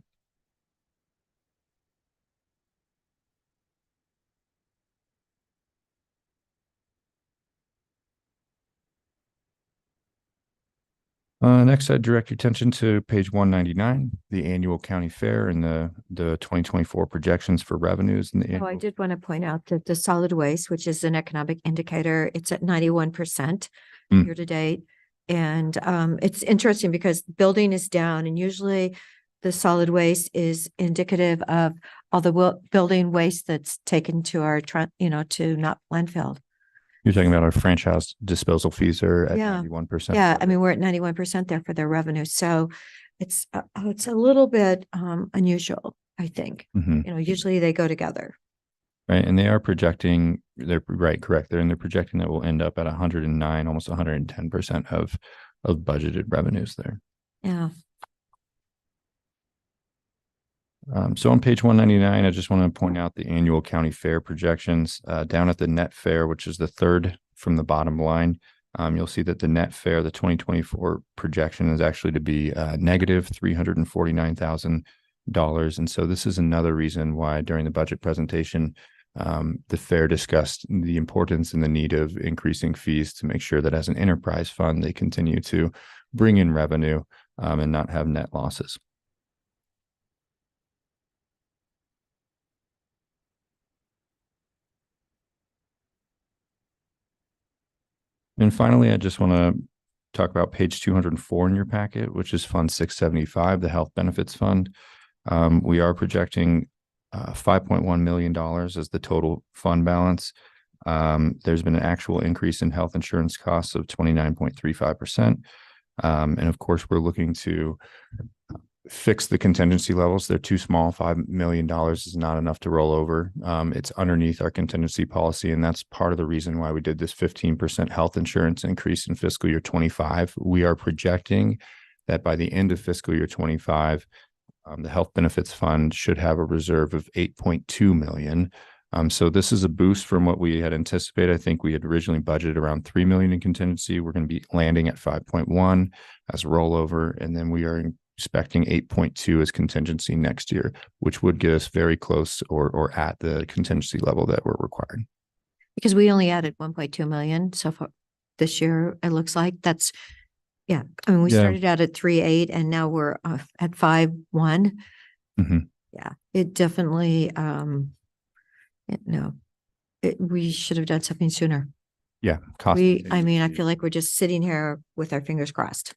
Next, I'd direct your attention to page 199, the annual county fair and the 2024 projections for revenues. And I did want to point out that the solid waste, which is an economic indicator, it's at 91% year to date. And it's interesting because building is down, and usually the solid waste is indicative of all the building waste that's taken to our, to not landfill. You're talking about our franchise disposal fees are at Yeah. 91%. Yeah, I mean, we're at 91% there for their revenue. So it's a little bit unusual, I think. Mhm. Usually they go together. Right. And they are projecting, they're right, correct. They're projecting that we'll end up at 109, almost 110% of budgeted revenues there. Yeah. So on page 199, I just want to point out the annual county fair projections down at the net fair, which is the third from the bottom line. You'll see that the net fair, the 2024 projection is actually to be negative $349,000. And so this is another reason why during the budget presentation, the fair discussed the importance and the need of increasing fees to make sure that as an enterprise fund, they continue to bring in revenue and not have net losses. And finally, I just want to talk about page 204 in your packet, which is Fund 675, the Health Benefits Fund. We are projecting $5.1 million as the total fund balance. There's been an actual increase in health insurance costs of 29.35%. And of course, we're looking to fix the contingency levels. They're too small. $5 million is not enough to roll over. It's underneath our contingency policy. And that's part of the reason why we did this 15% health insurance increase in fiscal year 25. We are projecting that by the end of fiscal year 25, the Health Benefits Fund should have a reserve of 8.2 million. So this is a boost from what we had anticipated. I think we had originally budgeted around 3 million in contingency. We're going to be landing at 5.1 as a rollover. And then we are expecting 8.2 as contingency next year, which would get us very close or at the contingency level that we're required. Because we only added 1.2 million so far this year, it looks like. That's, yeah. I mean, we started out at 3.8 and now we're at 5.1. Yeah, it definitely, we should have done something sooner. Yeah. I feel like we're just sitting here with our fingers crossed.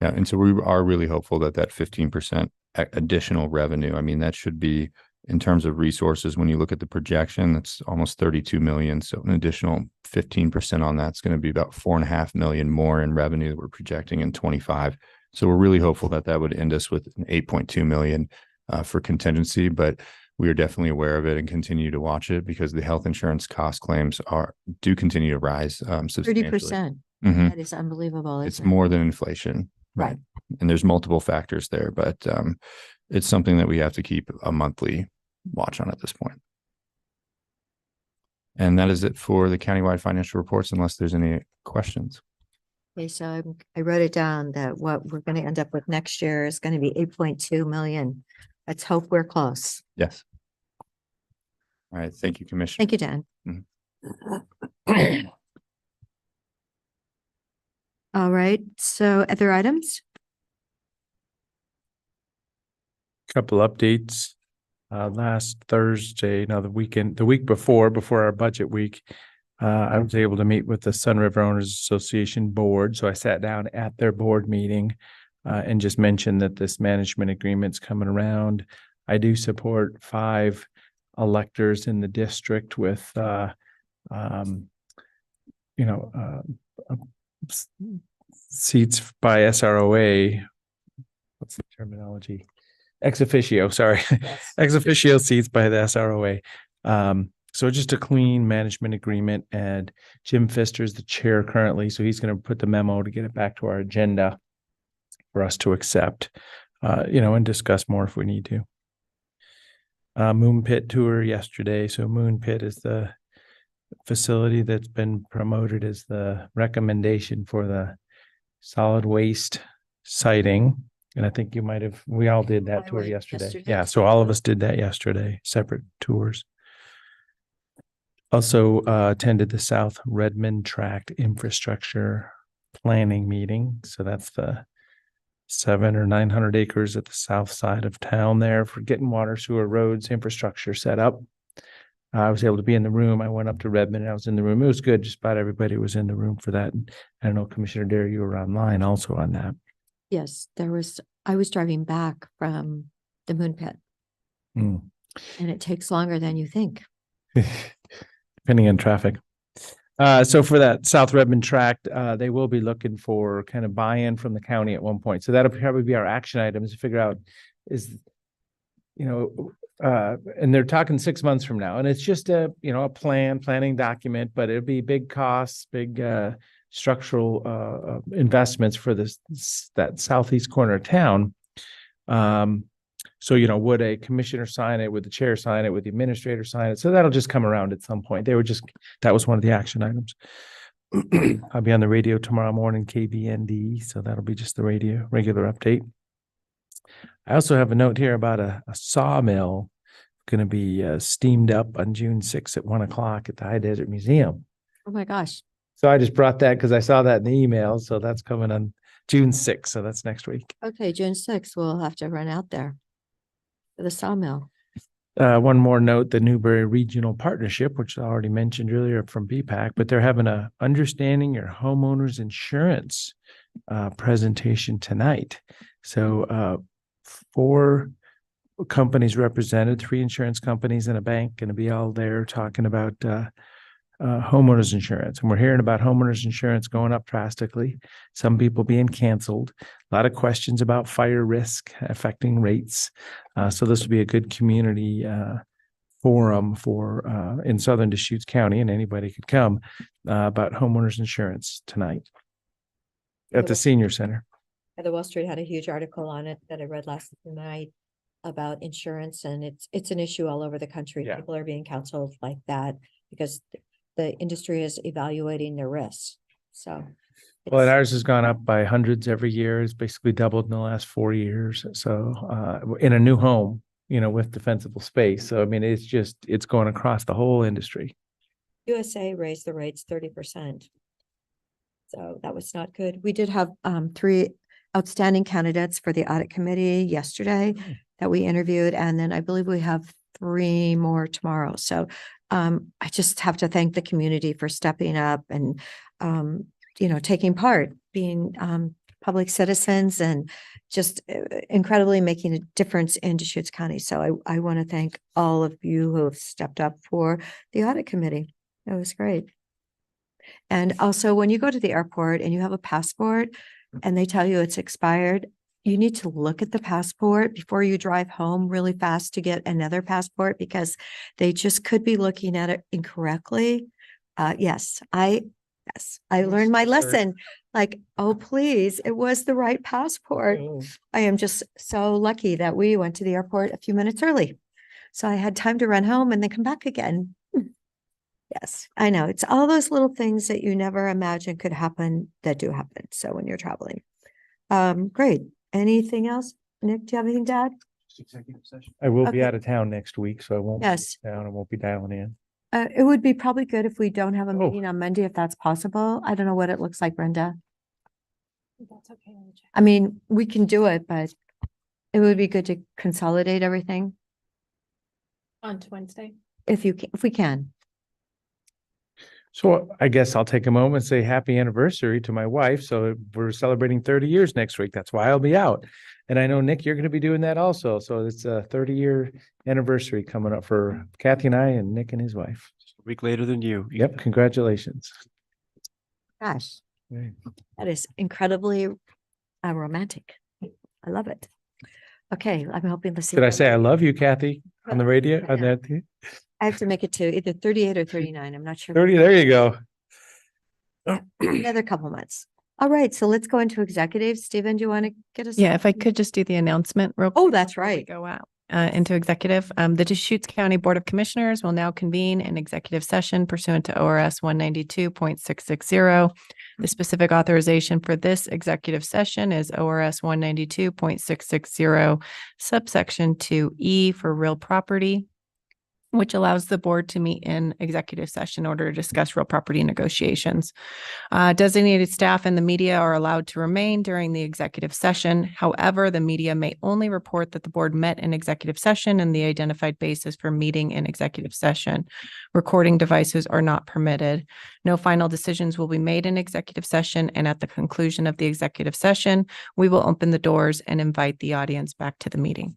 Yeah. And so we are really hopeful that 15% additional revenue, I mean, that should be in terms of resources. When you look at the projection, that's almost 32 million. So an additional 15% on that's going to be about 4.5 million more in revenue that we're projecting in 25. So we're really hopeful that would end us with an 8.2 million for contingency, but we are definitely aware of it and continue to watch it because the health insurance cost claims do continue to rise substantially. 30%. Mhm. That is unbelievable. It's more than inflation. Right. And there's multiple factors there, but it's something that we have to keep a monthly watch on at this point. And that is it for the countywide financial reports, unless there's any questions. Okay, so I wrote it down that what we're going to end up with next year is going to be 8.2 million. Let's hope we're close. Yes. All right. Thank you, Commissioner. Thank you, Dan. Mhm. All right, so other items? Couple updates. Last Thursday, the week before our budget week, I was able to meet with the Sun River Owners Association board. So I sat down at their board meeting and just mentioned that this management agreement's coming around. I do support 5 electors in the district with, seats by SROA. What's the terminology? Ex officio, sorry. Ex officio seats by the SROA. So just a clean management agreement, and Jim Pfister is the chair currently. So he's going to put the memo to get it back to our agenda for us to accept, and discuss more if we need to. Moon Pit tour yesterday. So Moon Pit is the facility that's been promoted as the recommendation for the solid waste siting. And I think we all did that tour yesterday. Yeah. So all of us did that yesterday, separate tours. Also attended the South Redmond Tract Infrastructure Planning meeting. So that's the 700 or 900 acres at the south side of town there for getting water, sewer, roads, infrastructure set up. I was able to be in the room. I went up to Redmond and I was in the room. It was good. Just about everybody was in the room for that. And I don't know, Commissioner Dare, you were online also on that. Yes, I was driving back from the Moon Pit. Mm. And it takes longer than you think. Depending on traffic. So for that South Redmond tract, they will be looking for kind of buy-in from the county at one point. So that'll probably be our action items to figure out and they're talking 6 months from now. And it's just a planning document, but it'll be big costs, big structural investments for that southeast corner of town. So, would a commissioner sign it? Would the chair sign it? Would the administrator sign it? So that'll just come around at some point. That was one of the action items. I'll be on the radio tomorrow morning, KBND. So that'll be just the regular update. I also have a note here about a sawmill going to be steamed up on June 6th at 1:00 at the High Desert Museum. Oh my gosh. So I just brought that because I saw that in the email. So that's coming on June 6th. So that's next week. Okay, June 6th, we'll have to run out there for the sawmill. One more note, the Newberry Regional Partnership, which I already mentioned earlier from BPAC, but they're having a Understanding Your Homeowner's Insurance presentation tonight. So 4 companies represented, 3 insurance companies and a bank, going to be all there talking about homeowners insurance. And we're hearing about homeowners insurance going up drastically, some people being canceled, a lot of questions about fire risk affecting rates. So this will be a good community forum for in Southern Deschutes County, and anybody could come about homeowners insurance tonight at the senior center. The Wall Street had a huge article on it that I read last night about insurance, and it's an issue all over the country. Yeah. People are being counseled like that because the industry is evaluating their risks. So. Well, and ours has gone up by hundreds every year. It's basically doubled in the last 4 years. So in a new home, with defensible space. So, I mean, it's going across the whole industry. USA raised the rates 30%. So that was not good. We did have 3 outstanding candidates for the audit committee yesterday that we interviewed. And then I believe we have 3 more tomorrow. So I just have to thank the community for stepping up and, taking part, being public citizens and just incredibly making a difference in Deschutes County. So I want to thank all of you who have stepped up for the audit committee. It was great. And also when you go to the airport and you have a passport and they tell you it's expired, you need to look at the passport before you drive home really fast to get another passport, because they just could be looking at it incorrectly. Yes, I learned my lesson. Like, oh, please, it was the right passport. I am just so lucky that we went to the airport a few minutes early. So I had time to run home and then come back again. Yes, I know. It's all those little things that you never imagine could happen that do happen. So when you're traveling. Great. Anything else? Nick, do you have anything to add? Executive session. I will be Okay. out of town next week, so I won't. be Yes. Down, I won't be dialing in. It would be probably good if we don't have a Oh. meeting on Monday, if that's possible. I don't know what it looks like, Brenda. That's okay. I mean, we can do it, but it would be good to consolidate everything On to Wednesday. if we can. So I guess I'll take a moment and say happy anniversary to my wife. So we're celebrating 30 years next week. That's why I'll be out. And I know, Nick, you're going to be doing that also. So it's a 30-year anniversary coming up for Kathy and I and Nick and his wife. A week later than you. Yep, congratulations. Gosh, Right. that is incredibly romantic. I love it. Okay, I'm hoping to see. Did I say I love you, Kathy, on the radio? On that? I have to make it to either 38 or 39. I'm not sure. 30, there you go. Another couple months. All right, so let's go into executive. Stephen, do you want to get us? Yeah, if I could just do the announcement real. Oh, quick that's before we right. Go out into executive. The Deschutes County Board of Commissioners will now convene an executive session pursuant to ORS 192.660. The specific authorization for this executive session is ORS 192.660 subsection 2E for real property, which allows the board to meet in executive session in order to discuss real property negotiations. Designated staff and the media are allowed to remain during the executive session. However, the media may only report that the board met in executive session and the identified basis for meeting in executive session. Recording devices are not permitted. No final decisions will be made in executive session, and at the conclusion of the executive session, we will open the doors and invite the audience back to the meeting.